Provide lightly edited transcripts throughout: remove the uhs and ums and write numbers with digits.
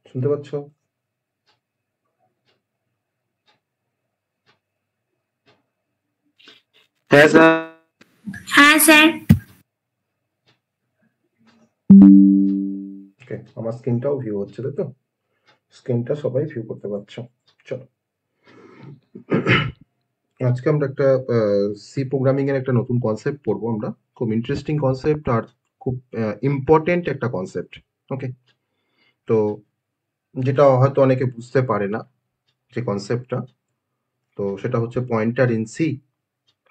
শুনতে পাচ্ছ? হ্যাঁ স্যার। হ্যাঁ স্যার। ওকে, আমার স্ক্রিনটাও ভিউ হচ্ছে, তাই তো? স্ক্রিনটা সবাই ভিউ করতে পারছো। চলো, আজকে আমরা একটা সি প্রোগ্রামিং এর একটা নতুন কনসেপ্ট পড়বো আমরা। খুব ইন্টারেস্টিং কনসেপ্ট আর খুব ইম্পর্টেন্ট একটা কনসেপ্ট। ওকে, তো যেটা হয়তো অনেকে বুঝতে পারে না যে কনসেপ্টটা, তো সেটা হচ্ছে পয়েন্টার ইন সি।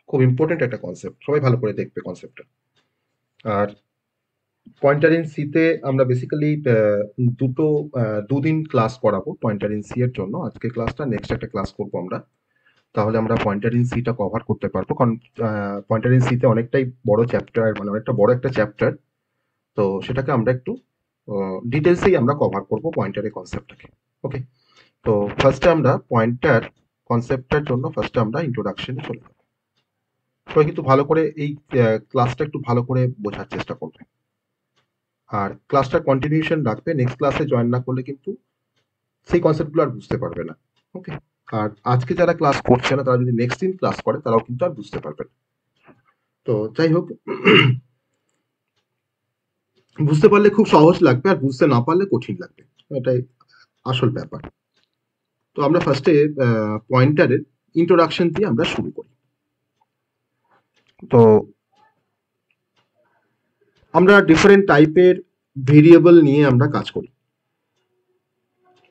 খুব ইম্পর্টেন্ট একটা কনসেপ্ট, সবাই ভালো করে দেখবে কনসেপ্টটা। আর পয়েন্টার ইন সিতে আমরা বেসিক্যালি দুদিন ক্লাস করাবো পয়েন্টার ইন সি এর জন্য। আজকে ক্লাসটা, নেক্সট একটা ক্লাস করবো আমরা। তাহলে আমরা পয়েন্টার ইন সিটা কভার করতে পারবো, কারণ পয়েন্টার ইন সিতে অনেকটাই বড় চ্যাপ্টার, মানে অনেকটা বড় একটা চ্যাপ্টার। তো সেটাকে আমরা একটু ডিটেলসেই আমরা কভার করবো পয়েন্টারের কনসেপ্টটাকে। ওকে, তো ফার্স্টে আমরা পয়েন্টার কনসেপ্টটার জন্য ফার্স্টে আমরা ইন্ট্রোডাকশনে চলে যাবো। সবাই কিন্তু ভালো করে এই ক্লাসটা একটু ভালো করে বোঝার চেষ্টা করবে, আর ক্লাসটা কন্টিনিউশন রাখবে। নেক্সট ক্লাসে জয়েন না করলে কিন্তু সেই কনসেপ্টগুলো আর বুঝতে পারবে না। ওকে, আর আজকে যারা ক্লাস করছে না তারা যদি নেক্সট দিন ক্লাস করে তারাও কিন্তু আর বুঝতে পারবে না। তো যাই হোক, বুঝতে পারলে খুব সহজ লাগবে, আর বুঝতে না পারলে কঠিন লাগবে, এটাই আসল ব্যাপার। তো আমরা ফার্স্টে পয়েন্টারের ইন্ট্রোডাকশন দিয়ে আমরা শুরু করি। তো আমরা ডিফারেন্ট টাইপের ভেরিয়েবল নিয়ে আমরা কাজ করি।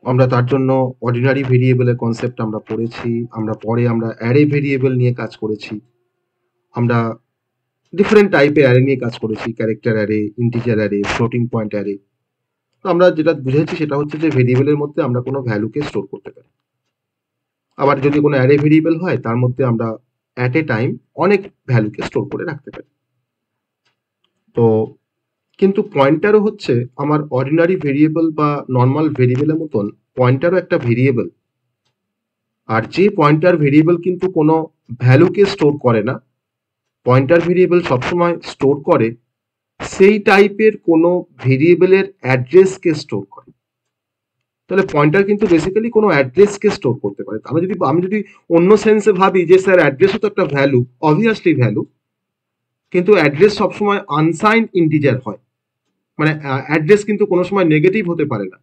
আমরা তার জন্য অর্ডিনারি ভেরিয়েবলের কনসেপ্ট আমরা পড়েছি, আমরা পরে আমরা অ্যারে ভেরিয়েবল নিয়ে কাজ করেছি, আমরা ডিফারেন্ট টাইপের অ্যারে নিয়ে কাজ করেছি, character array, integer array, floating point array. আমরা যেটা বুঝেছি সেটা হচ্ছে যে ভেরিয়েবলের মধ্যে আমরা কোনো ভ্যালুকে স্টোর করতে পারি। আবার যদি কোনো অ্যারে ভেরিয়েবল হয় তার মধ্যে আমরা অ্যাট এ টাইম অনেক ভ্যালুকে স্টোর করে রাখতে পারি। তো কিন্তু পয়েন্টারও হচ্ছে আমার অর্ডিনারি ভেরিয়েবল বা নর্মাল ভেরিয়েবলের মতন পয়েন্টারও একটা ভেরিয়েবল। আর যে পয়েন্টার ভেরিয়েবল কিন্তু কোনো ভ্যালুকে স্টোর করে না, পয়েন্টার ভেরিয়েবল সবসময় স্টোর করে সেই টাইপের কোনো ভেরিয়েবলের অ্যাড্রেসকে স্টোর করে। তাহলে পয়েন্টার কিন্তু বেসিক্যালি কোনো অ্যাড্রেসকে স্টোর করতে পারে। আমি যদি অন্য সেন্সে ভাবি যে স্যার অ্যাড্রেসও তো একটা ভ্যালু, অবভিয়াসলি ভ্যালু, কিন্তু অ্যাড্রেস সবসময় আনসাইন্ড ইন্টিজার হয়। মানে অ্যাড্রেস কিন্তু কোনো সময় নেগেটিভ হতে পারে না,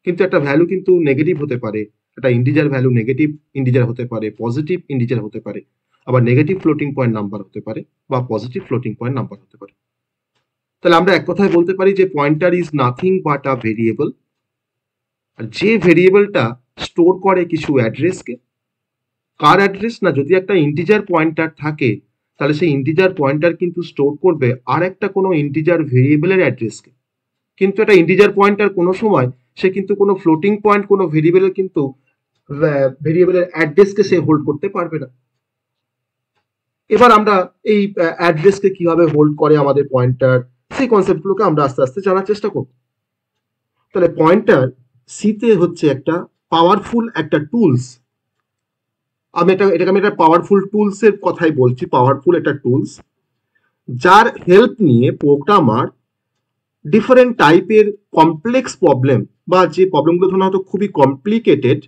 কিন্তু একটা ভ্যালু কিন্তু নেগেটিভ হতে পারে। একটা ইন্টিজার ভ্যালু নেগেটিভ ইন্টিজার হতে পারে, পজিটিভ ইন্টিজার হতে পারে, আবার নেগেটিভ ফ্লোটিং পয়েন্ট নাম্বার হতে পারে, বা পজিটিভ ফ্লোটিং পয়েন্ট নাম্বার হতে পারে। তাহলে আমরা এক কথায় বলতে পারি যে pointer is nothing but a variable. আর যে ভেরিয়েবলটা স্টোর করে কিছু অ্যাড্রেসকে, কার অ্যাড্রেস না, যদি একটা ইন্টিজার পয়েন্টার থাকে তাহলে সেই ইন্টিজার পয়েন্টার কিন্তু স্টোর করবে আর একটা কোনো ইন্টিজার ভেরিয়েবলের অ্যাড্রেসকে। কিন্তু একটা ইন্টিজার পয়েন্টার কোনো সময় সে কিন্তু কোনো ফ্লোটিং পয়েন্ট কোনো ভেরিয়েবলের কিন্তু ভেরিয়েবলের অ্যাড্রেসকে সে হোল্ড করতে পারবে না। এবার আমরা এই অ্যাড্রেসকে কিভাবে হোল্ড করে আমাদের পয়েন্টার, সেই কনসেপ্টগুলোকে আমরা আস্তে আস্তে জানার চেষ্টা করব। তাহলে পয়েন্টার সিতে হচ্ছে একটা পাওয়ারফুল একটা টুলস। এটাকে আমি একটা পাওয়ারফুল টুলস এর কথাই বলছি, পাওয়ারফুল একটা টুলস যার হেল্প নিয়ে প্রোগ্রামার ডিফারেন্ট টাইপের কমপ্লেক্স প্রবলেম, বা যে প্রবলেমগুলো ধরুন হয়তো খুবই কমপ্লিকেটেড,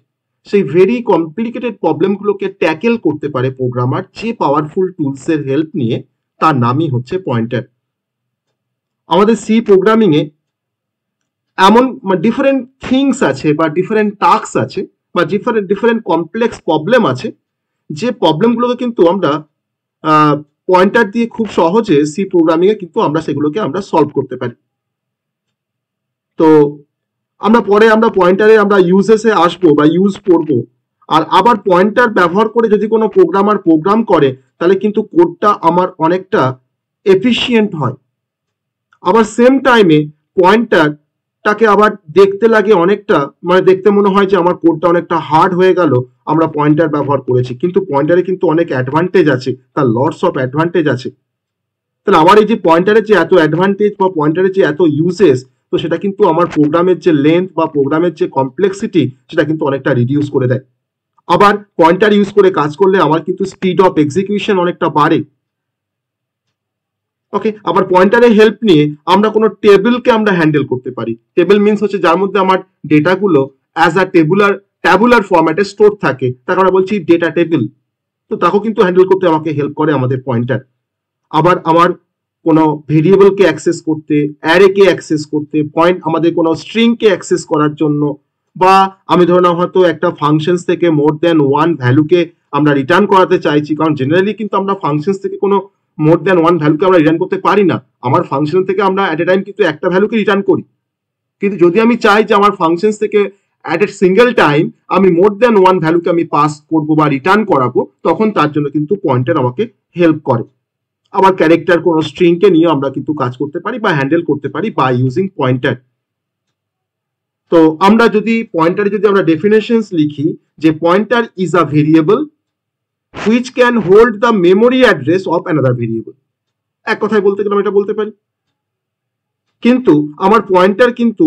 সেই ভেরি কমপ্লিকেটেড প্রবলেমগুলোকে ট্যাকেল করতে পারে প্রোগ্রামার যে পাওয়ারফুল টুলস এর হেল্প নিয়ে, তার নামই হচ্ছে পয়েন্টার। আমাদের সি প্রোগ্রামিং এ এমন ডিফারেন্ট থিংস আছে বা ডিফারেন্ট টাস্ক আছে বা ডিফারেন্ট কমপ্লেক্স প্রবলেম আছে, যে প্রবলেমগুলোকে কিন্তু আমরা পয়েন্টার দিয়ে খুব সহজে সি প্রোগ্রামিং এ কিন্তু আমরা সেগুলোকে আমরা সলভ করতে পারি। তো আমরা পরে আমরা পয়েন্টারে আমরা ইউজেসে আসবো বা ইউজ করব। আর আবার পয়েন্টার ব্যবহার করে যদি কোনো প্রোগ্রামার প্রোগ্রাম করে তাহলে কিন্তু কোডটা আমার অনেকটা এফিশিয়েন্ট হয়। আবার সেম টাইমে পয়েন্টারটাকে আবার দেখতে লাগে অনেকটা, মানে দেখতে মনে হয় যে আমার কোডটা অনেকটা হার্ড হয়ে গেল, আমরা পয়েন্টার ব্যবহার করেছি। কিন্তু পয়েন্টারে কিন্তু অনেক অ্যাডভান্টেজ আছে, তার লটস অফ অ্যাডভান্টেজ আছে। তাহলে আমার এই যে পয়েন্টারের যে এত অ্যাডভান্টেজ বা পয়েন্টারের যে এত ইউজেস, তো সেটা কিন্তু আমার প্রোগ্রামের যে লেন্থ বা প্রোগ্রামের যে কমপ্লেক্সিটি সেটা কিন্তু অনেকটা রিডিউস করে দেয়। আবার পয়েন্টার ইউজ করে কাজ করলে আমার কিন্তু স্পিড অফ এক্সিকিউশন অনেকটা বাড়ে। ওকে, আবার পয়েন্টারের হেল্প নিয়ে আমরা কোনো টেবিলকে আমরা হ্যান্ডেল করতে পারি। টেবিল মিনস হচ্ছে যার মধ্যে আমার ডেটাগুলো অ্যাজ আ ট্যাবুলার ফরম্যাটে স্টোর থাকে, তাকে আমরা বলছি ডেটা টেবিল। তো তাকেও কিন্তু হ্যান্ডেল করতে আমাকে হেল্প করে আমাদের পয়েন্টার। আবার আমার কোনো ভেরিয়েবলকে অ্যাক্সেস করতে, অ্যারেকে অ্যাক্সেস করতে, আমাদের কোনো স্ট্রিংকে অ্যাক্সেস করার জন্য, বা আমি ধরে নাও হয়তো একটা ফাংশনস থেকে মোর দ্যান ওয়ান ভ্যালুকে আমরা রিটার্ন করাতে চাইছি, কারণ জেনারেলি কিন্তু আমরা ফাংশনস থেকে কোনো মোর দ্যান ওয়ান ভ্যালুকে আমরা রিটার্ন করতে পারি না। আমার ফাংশন থেকে আমরা অ্যাট এ টাইম কিন্তু একটা ভ্যালুকে রিটার্ন করি। কিন্তু যদি আমি চাই যে আমার ফাংশনস থেকে অ্যাট এ সিঙ্গেল টাইম আমি মোর দ্যান ওয়ান ভ্যালুকে আমি পাস করবো বা রিটার্ন করাবো, তখন তার জন্য কিন্তু পয়েন্টার আমাকে হেল্প করে। আবার ক্যারেক্টার কোন স্ট্রিংকে নিয়ে আমরা কিন্তু কাজ করতে পারি বা হ্যান্ডেল করতে পারি বাই ইউজিং পয়েন্টার। তো আমরা যদি পয়েন্টারে যদি আমরা ডেফিনেশনস লিখি যে pointer is a variable which can hold the memory address of another variable. এক কথায় বলতে গেলে আমি এটা বলতে পারি। কিন্তু আমার পয়েন্টার কিন্তু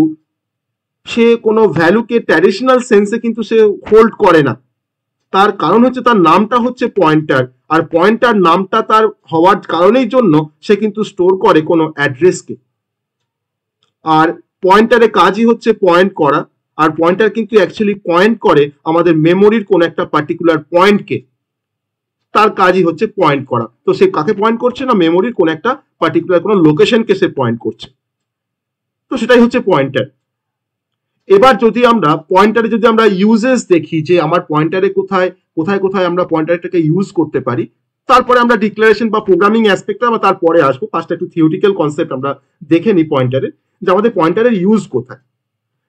সে কোনো ভ্যালুকে ট্র্যাডিশনাল সেন্সে কিন্তু সে হোল্ড করে না। তার কারণ হচ্ছে তার নামটা হচ্ছে পয়েন্টার, আর পয়েন্টার নামটা তার হওয়ার কারণের জন্য সে কিন্তু স্টোর করে কোনো অ্যাড্রেসকে। আর পয়েন্টারের কাজই হচ্ছে পয়েন্ট করা, আর পয়েন্টার কিন্তু অ্যাকচুয়ালি পয়েন্ট করে আমাদের মেমোরির কোন একটা পার্টিকুলার পয়েন্টকে। তার কাজই হচ্ছে পয়েন্ট করা। তো সে কাকে পয়েন্ট করছে না, মেমোরির কোন একটা পার্টিকুলার কোনো লোকেশনকে সে পয়েন্ট করছে। তো সেটাই হচ্ছে পয়েন্টার। এবার যদি আমরা পয়েন্টারে যদি আমরা ইউজেস দেখি যে আমার পয়েন্টারে কোথায় কোথায় কোথায় আমরা পয়েন্টারটাকে ইউজ করতে পারি, তারপরে আমরা ডিক্লারেশন বা প্রোগ্রামিং অ্যাসপেক্টে আমরা তারপরে আসবো। ফার্স্ট একটু থিওরিটিক্যাল কনসেপ্ট আমরা দেখে নিই পয়েন্টারে, যে আমাদের পয়েন্টারের ইউজ কোথায়।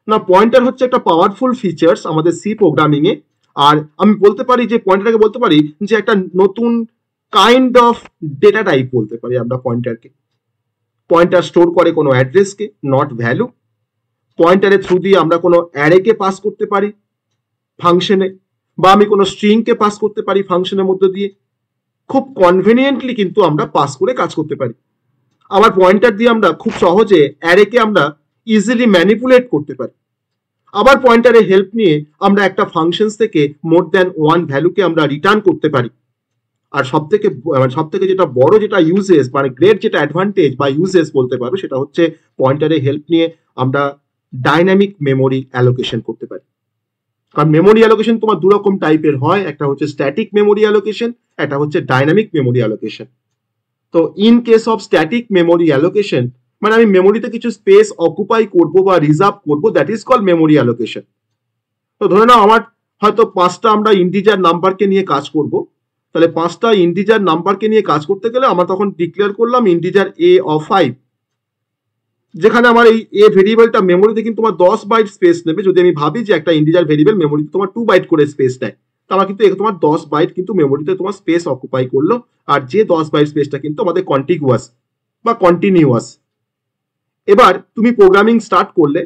না, পয়েন্টার হচ্ছে একটা পাওয়ারফুল ফিচার্স আমাদের সি প্রোগ্রামিং এ। আর আমি বলতে পারি যে পয়েন্টারকে বলতে পারি যে একটা নতুন কাইন্ড অফ ডেটা টাইপ বলতে পারি আমরা পয়েন্টারকে। পয়েন্টার স্টোর করে কোনো অ্যাড্রেসকে, নট ভ্যালু। পয়েন্টারের থ্রু দিয়ে আমরা কোনো অ্যারেকে পাস করতে পারি ফাংশনে, বা আমি কোনো স্ট্রিংকে পাস করতে পারি ফাংশনের মধ্যে দিয়ে। খুব কনভিনিয়েন্টলি কিন্তু আমরা পাস করে কাজ করতে পারি। আবার পয়েন্টার দিয়ে আমরা খুব সহজে অ্যারেকে আমরা ইজিলি ম্যানিপুলেট করতে পারি। আবার পয়েন্টারের হেল্প নিয়ে আমরা একটা ফাংশনস থেকে মোর দ্যান ওয়ান ভ্যালুকে আমরা রিটার্ন করতে পারি। আর সবথেকে যেটা বড় যেটা ইউজেস, মানে গ্রেট যেটা অ্যাডভান্টেজ বা ইউজেস বলতে পারো, সেটা হচ্ছে পয়েন্টারের হেল্প নিয়ে আমরা ডাইনামিক মেমোরি অ্যালোকেশন করতে পারি। কারণ মেমোরি অ্যালোকেশন তোমার দুরকম টাইপের হয়, একটা হচ্ছে স্ট্যাটিক মেমোরি অ্যালোকেশন, একটা হচ্ছে ডাইনামিক মেমোরি অ্যালোকেশন। তো in case of static memory allocation, মানে আমি মেমোরিতে কিছু স্পেস অকুপাই করব বা রিজার্ভ করব, that is call memory allocation. তো ধরে নাও আমার হয়তো 5টা আমরা ইন্টিজার নাম্বারকে নিয়ে কাজ করব, তাহলে 5টা ইন্টিজার নাম্বারকে নিয়ে কাজ করতে গেলে আমরা তখন ডিক্লেয়ার করলাম ইন্টিজার এ অফ 5, যেখানে আমার এই এ ভেরিয়েবলটা মেমোরিতে কিন্তু তোমার 10 বাইট স্পেস নেবে। যদি আমি ভাবি যে একটা ইন্টিজার ভেরিয়েবল মেমোরিতে তোমার 2 বাইট করে স্পেস নেয়, তাহলে কিন্তু তোমার 10 বাইট কিন্তু মেমোরিতে তোমার স্পেস অকুপাই করলো। আর যে 10 বাইট স্পেসটা কিন্তু আমাদের কন্টিগুয়াস বা কন্টিনিউয়াস। এবার তুমি প্রোগ্রামিং স্টার্ট করলে,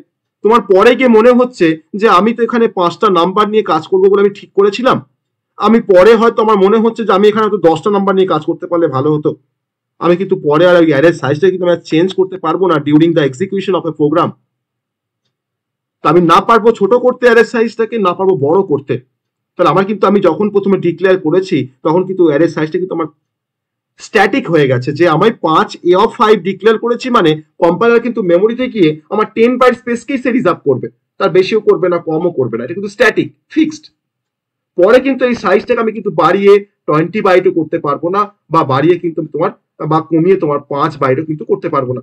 তোমার পরে গিয়ে মনে হচ্ছে যে আমি তো এখানে 5টা নাম্বার নিয়ে কাজ করবো বলে আমি ঠিক করেছিলাম, আমি পরে হয়তো আমার মনে হচ্ছে যে আমি এখানে হয়তো 10টা নাম্বার নিয়ে কাজ করতে পারলে ভালো হতো। আমি কিন্তু পরে আর ওই অ্যারের সাইজটা কিন্তু আমি চেঞ্জ করতে পারবো না during the execution of a program. আমি না পারবো ছোট করতে অ্যারের সাইজটাকে, না পারবো বড় করতে। তাহলে আমার কিন্তু আমি যখন প্রথমে ডিক্লেয়ার করেছি তখন কিন্তু অ্যারের সাইজটা কিন্তু আমার স্ট্যাটিক হয়ে গেছে, যে আমি 5 এ অফ 5 ডিক্লেয়ার করেছি, মানে কম্পাইলার কিন্তু মেমোরিতে গিয়ে আমার 10 বাইট স্পেসকেই সে রিজার্ভ করবে, তার বেশিও করবে না কমও করবে না। এটা কিন্তু স্ট্যাটিক ফিক্সড। পরে কিন্তু এই সাইজটাকে আমি কিন্তু বাড়িয়ে 20 বাইটও করতে পারবো না, বা বাড়িয়ে কিন্তু তোমার বা কমিয়ে তোমার 5 বাইটও কিন্তু করতে পারবো না।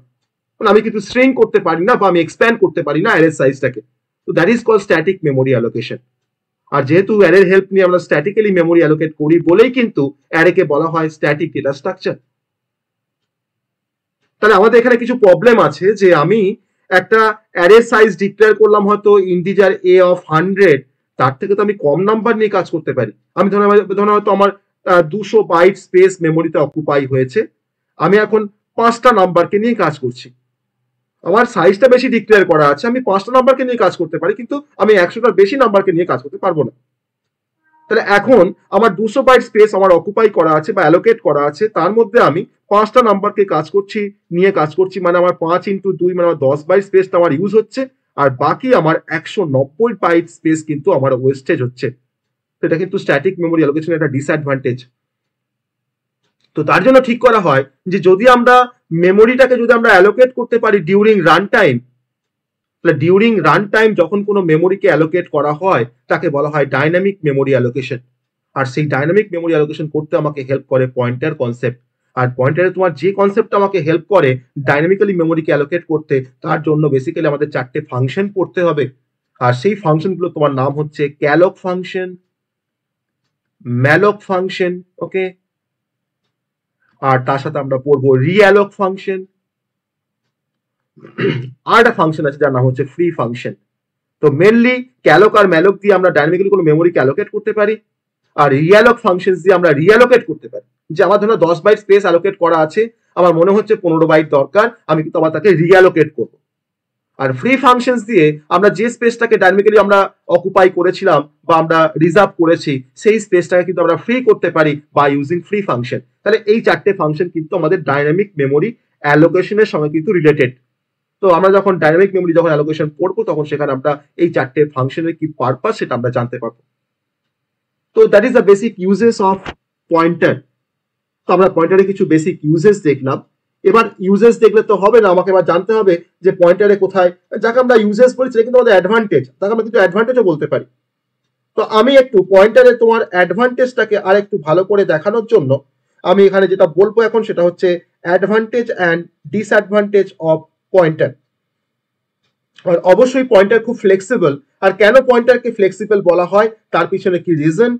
মানে আমি কিন্তু স্ট্রিং করতে পারি না বা আমি এক্সপ্যান্ড করতে পারি না অ্যারের সাইজটাকে। তো that is call static memory allocation. আর যেহেতু অ্যারের হেল্প নিয়ে আমরা স্ট্যাটিক্যালি মেমোরি অ্যালোকেট করি বলেই কিন্তু অ্যারেকে বলা হয় স্ট্যাটিক ডেটা স্ট্রাকচার। তাহলে আমাদের এখানে কিছু প্রবলেম আছে, যে আমি একটা অ্যারে সাইজ ডিক্লেয়ার করলাম হয়তো ইন্টিজার এ অফ 100, তার থেকে তো আমি কম নাম্বার নিয়ে কাজ করতে পারি। আমি ধরুন হয়তো আমার 200 বাইট স্পেস মেমোরিতে অকুপাই হয়েছে, আমি এখন 5টা নাম্বারকে নিয়ে কাজ করছি, আমার সাইজটা বেশি ডিক্লেয়ার করা আছে, আমি 5টা নাম্বারকে নিয়ে কাজ করতে পারি, কিন্তু আমি 100টার বেশি নাম্বারকে নিয়ে কাজ করতে পারবো না। তাহলে এখন আমার 200 বাইট স্পেস আমার অকুপাই করা আছে বা অ্যালোকেট করা আছে, তার মধ্যে আমি 5টা নাম্বারকে কাজ করছি, মানে আমার 5 ইন্টু 2 মানে আমার 10 বাইট স্পেসটা আমার ইউজ হচ্ছে, আর বাকি আমার 190 বাইট স্পেস কিন্তু আমার ওয়েস্টেজ হচ্ছে। এটা কিন্তু স্ট্যাটিক মেমোরি অ্যালোকেশনের একটা ডিসঅ্যাডভান্টেজ। তো তার জন্য ঠিক করা হয় যে যদি আমরা মেমোরিটাকে যদি আমরা অ্যালোকেট করতে পারি ডিউরিং রান টাইম, তাহলে ডিউরিং রান টাইম যখন কোনো মেমোরিকে অ্যালোকেট করা হয় তাকে বলা হয় ডাইনামিক মেমোরি অ্যালোকেশন। আর সেই ডাইনামিক মেমোরি অ্যালোকেশন করতে আমাকে হেল্প করে পয়েন্টার কনসেপ্ট। আর পয়েন্টারে তোমার যে কনসেপ্টটা আমাকে হেল্প করে ডাইনামিক্যালি মেমোরিকে অ্যালোকেট করতে, তার জন্য বেসিক্যালি আমাদের 4টে ফাংশন পড়তে হবে। আর সেই ফাংশনগুলো তোমার নাম হচ্ছে ক্যালক ফাংশন, ম্যালক ফাংশন, ওকে, আর তার সাথে আমরা পড়বো রিঅ্যালক ফাংশন। আর একটা ফাংশন আছে যার নাম হচ্ছে ফ্রি ফাংশন। তো মেনলি ক্যালক আর ম্যালক দিয়ে আমরা ডাইনামিক্যালি কোনো মেমোরিকে অ্যালোকেট করতে পারি, আর রিঅ্যালক ফাংশনস দিয়ে আমরা রিঅ্যালোকেট করতে পারি। যে আমার ধরো 10 বাইট স্পেস অ্যালোকেট করা আছে, আমার মনে হচ্ছে 15 বাইট দরকার, আমি কিন্তু আবার তাকে রিঅ্যালোকেট করব। আর ফ্রি ফাংশনস দিয়ে আমরা যে স্পেসটাকে ডাইনামিক্যালি আমরা অকুপাই করেছিলাম বা আমরা রিজার্ভ করেছি, সেই স্পেসটাকে কিন্তু আমরা ফ্রি করতে পারি বাই ইউজিং ফ্রি ফাংশন। তাহলে এই 4টে ফাংশন কিন্তু আমাদের ডাইনামিক মেমোরি অ্যালোকেশনের সঙ্গে কিন্তু রিলেটেড। তো আমরা যখন ডাইনামিক মেমোরি যখন অ্যালোকেশন করবো, তখন সেখানে আমরা এই 4টে ফাংশনের কি পারপাস সেটা আমরা জানতে পারবো। তো that is the basic uses of pointer. তো আমরা পয়েন্টারে কিছু বেসিক ইউজেস দেখলাম। এবার ইউজেস দেখলে তো হবে না, আমাকে এবার জানতে হবে যে পয়েন্টারে কোথায়, যাকে আমরা ইউজেস বলি সেটা কিন্তু আমাদের অ্যাডভান্টেজ, তাকে আমরা কিন্তু অ্যাডভান্টেজও বলতে পারি। তো আমি একটু পয়েন্টারে তোমার অ্যাডভান্টেজটাকে আর একটু ভালো করে দেখানোর জন্য আমি এখানে যেটা বলবো এখন সেটা হচ্ছে advantage and disadvantage of pointer. আর অবশ্যই পয়েন্টার খুব ফ্লেক্সিবল। আর কেন পয়েন্টারকে ফ্লেক্সিবল বলা হয় তার পিছনে কি রিজন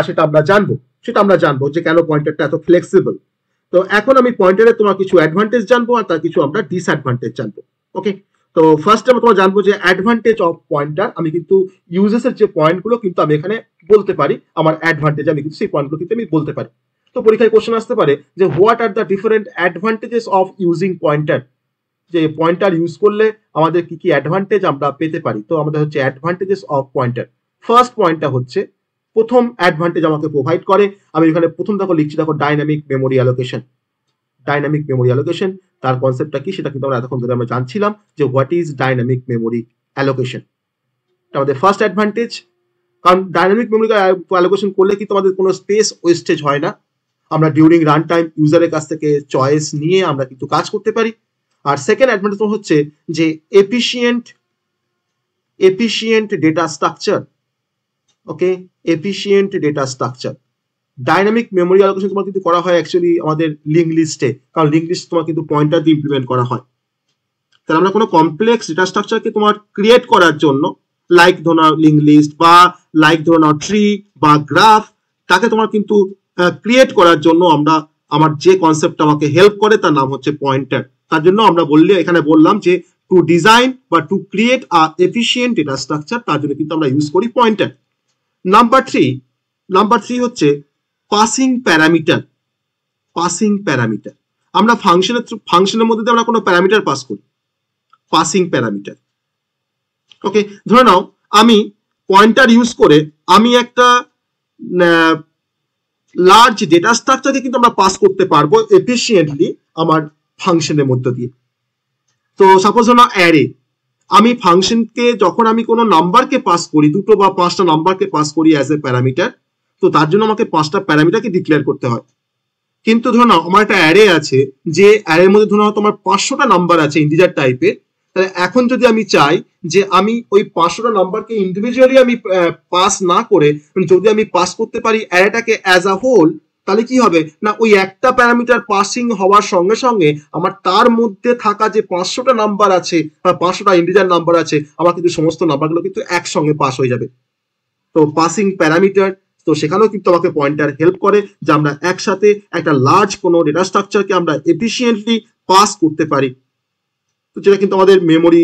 সেটা আমরা জানবো যে কেন পয়েন্টারটা এত ফ্লেক্সিবল। তো এখন আমি পয়েন্টারে তোমার কিছু অ্যাডভান্টেজ জানবো আর তার কিছু আমরা ডিসঅ্যাডভান্টেজ জানবো। ওকে, তো ফার্স্ট আমরা তোমার জানবো যে অ্যাডভান্টেজ অফ পয়েন্টার। আমি কিন্তু ইউজেসের যে পয়েন্টগুলো কিন্তু আমি এখানে বলতে পারি, আমার অ্যাডভান্টেজ আমি কিন্তু সেই পয়েন্টগুলো কিন্তু আমি বলতে পারি। তো পরীক্ষায় কোশ্চেন আসতে পারে যে what are the different advantages of using pointer, যে পয়েন্টার ইউজ করলে আমাদের কি কি অ্যাডভান্টেজ আমরা পেতে পারি। তো আমাদের হচ্ছে অ্যাডভান্টেজেস অফ পয়েন্টার। ফার্স্ট পয়েন্টটা হচ্ছে, প্রথম অ্যাডভান্টেজ আমাকে প্রোভাইড করে, আমি এখানে প্রথম দেখো লিখছি, দেখো dynamic memory allocation. Dynamic memory allocation তার কনসেপ্টটা কি সেটা কিন্তু আমরা এতক্ষণ ধরে আমরা জানছিলাম যে what is dynamic memory allocation. আমাদের ফার্স্ট অ্যাডভান্টেজ, কারণ ডাইনামিক মেমোরি অ্যালোকেশন করলে কিন্তু আমাদের কোনো স্পেস ওয়েস্টেজ হয় না। আমরা ডিউরিং রান টাইম ইউজারের কাছ থেকে চয়েস নিয়ে আমরা কিন্তু কাজ করতে পারি। আর সেকেন্ড অ্যাডভান্টেজ হচ্ছে যে efficient data structure. Okay, efficient data structure. Dynamic memory allocation তোমার কিন্তু করা হয় অ্যাকচুয়ালি আমাদের লিঙ্ক লিস্টে, কারণ লিঙ্ক লিস্ট তোমার কিন্তু পয়েন্টার দিয়ে ইমপ্লিমেন্ট করা হয়। তাহলে আমরা কোনো কমপ্লেক্স ডেটা স্ট্রাকচারকে তোমার ক্রিয়েট করার জন্য, লাইক ধরো নাও লিঙ্ক লিস্ট বা লাইক ধরো নাও ট্রি বা গ্রাফ, তাকে তোমার কিন্তু ক্রিয়েট করার জন্য আমার যে কনসেপ্ট আমাকে হেল্প করে তার নাম হচ্ছে পয়েন্টার। তার জন্য আমরা এখানে বললাম যে টু ডিজাইন বা to create a efficient data structure, তার জন্য কিন্তু আমরা ইউজ করি পয়েন্টার। নাম্বার থ্রি হচ্ছে পাসিং প্যারামিটার। আমরা ফাংশনের মধ্যে দিয়ে আমরা কোনো প্যারামিটার পাস করি, পাসিং প্যারামিটার। ওকে, ধরে নাও আমি পয়েন্টার ইউজ করে আমি একটা লার্জ ডেটা স্ট্রাকচারকে কিন্তু আমরা পাস করতে পারবো এফিশিয়েন্টলি আমার ফাংশনের মধ্যে দিয়ে। তো সাপোজ ধরো অ্যারে, আমি ফাংশনকে যখন আমি কোনো নাম্বারকে পাস করি, 2 বা 5টা নাম্বারকে পাস করি অ্যাজ এ প্যারামিটার, তো তার জন্য আমাকে 5টা প্যারামিটারকে ডিক্লেয়ার করতে হয়। কিন্তু ধরো না আমার একটা অ্যারে আছে, যে অ্যারের মধ্যে ধরো তোমার 500টা নাম্বার আছে ইন্টিজার টাইপের। তাহলে এখন যদি আমি চাই যে আমি ওই 500টা নাম্বারকে ইন্ডিভিজুয়ালি আমি পাস না করে যদি আমি পাস করতে পারি অ্যারেটাকে অ্যাজ আ হোল, তাহলে কি হবে না, ওই একটা প্যারামিটার পাসিং হওয়ার সঙ্গে সঙ্গে আমার তার মধ্যে থাকা যে 500টা নাম্বার আছে বা 500টা ইন্টিজার নাম্বার আছে, আমার কিন্তু সমস্ত নাম্বারগুলো কিন্তু একসঙ্গে পাস হয়ে যাবে। তো পাসিং প্যারামিটার, তো সেখানেও কিন্তু আমাকে পয়েন্টার হেল্প করে যে আমরা একসাথে একটা লার্জ কোনো ডেটা স্ট্রাকচারকে আমরা এফিশিয়েন্টলি পাস করতে পারি। তো যেটা কিন্তু আমাদের মেমোরি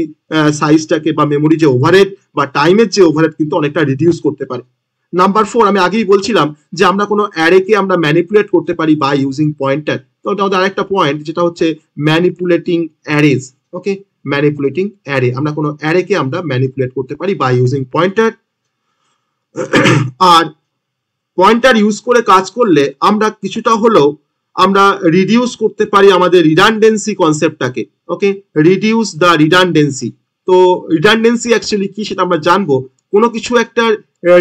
সাইজটাকে বা মেমোরি যে ওভারহেড বা টাইমের যে ওভারহেড কিন্তু অনেকটা রিডিউস করতে পারে। নাম্বার 4, আমি আগেই বলছিলাম যে আমরা কোনো অ্যারেকে আমরা ম্যানিপুলেট করতে পারি বাই ইউজিং পয়েন্টার। তো এটা আমাদের আরেকটা পয়েন্ট, যেটা হচ্ছে manipulating arrays. Okay, manipulating array, আমরা কোনো অ্যারেকে আমরা ম্যানিপুলেট করতে পারি বাই ইউজিং পয়েন্টার। আর পয়েন্টার ইউজ করে কাজ করলে আমরা কিছুটা হলেও আমরা রিডিউস করতে পারি আমাদের রিডান্ডেন্সি কনসেপ্টটাকে। Okay, reduce the redundancy. তো রিডান্ডেন্সি অ্যাকচুয়ালি কি সেটা আমরা জানবো। কোনো কিছু একটা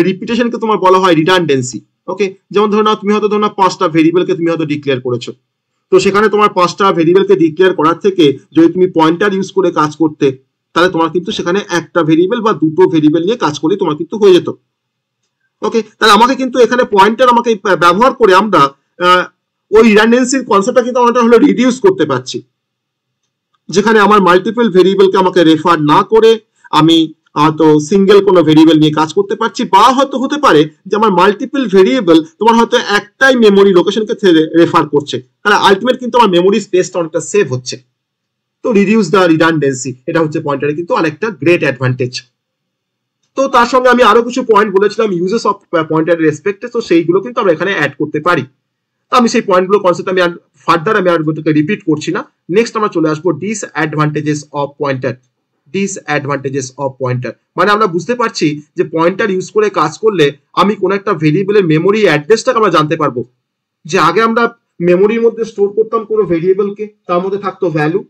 রিপিটেশনকে তোমার বলা হয় রিডান্ডেন্সি। ওকে, যেমন ধরে নাও তুমি হয়তো 5টা ভেরিয়েবলকে তুমি হয়তো ডিক্লেয়ার করেছো, তো সেখানে তোমার 5টা ভেরিয়েবলকে ডিক্লেয়ার করার থেকে যদি তুমি পয়েন্টার ইউজ করে কাজ করতে, তাহলে তোমার কিন্তু সেখানে একটা ভেরিয়েবল বা দুটো ভেরিয়েবল নিয়ে কাজ করলে তোমার কিন্তু হয়ে যেত। ওকে, তাহলে আমাকে কিন্তু এখানে পয়েন্টার আমাকে ব্যবহার করে আমরা ওই রিডান্ডেন্সির কনসেপ্টটা কিন্তু আমরা হলো রিডিউস করতে পারছি, যেখানে আমার মাল্টিপল ভেরিয়েবলকে আমাকে রেফার না করে আমি হয়তো সিঙ্গেল কোনো ভেরিয়েবল নিয়ে কাজ করতে পারছি, বা হয়তো হতে পারে যে আমার মাল্টিপল ভেরিয়েবল তোমার হয়তো একটাই মেমোরি লোকেশনকে রেফার করছে, তাহলে আলটিমেট কিন্তু আমার মেমোরি স্পেসটা অনেকটা সেভ হচ্ছে। তো রিডিউস দ্য রিডান্ডেন্সি, এটা হচ্ছে পয়েন্টারে কিন্তু আরেকটা গ্রেট অ্যাডভান্টেজ। তো তার সঙ্গে আমি আরো কিছু পয়েন্ট বলেছিলাম ইউজেস অফ পয়েন্টারের রেসপেক্টে, তো সেইগুলো কিন্তু আমরা এখানে অ্যাড করতে পারি। আমি সেই পয়েন্টগুলো কনসেপ্ট আমি ফার্দার আমি আর রিপিট করছি না। নেক্সট আমরা চলে আসবো disadvantages of pointer. Disadvantages of pointer মানে আমরা বুঝতে পারছি যে পয়েন্টার ইউজ করে কাজ করলে আমি কোন একটা ভেরিয়েবলের মেমোরি অ্যাড্রেসটাকে আমরা জানতে পারবো। যে আগে আমরা মেমোরির মধ্যে স্টোর করতাম কোনো ভেরিয়েবলকে, তার মধ্যে থাকতো ভ্যালু,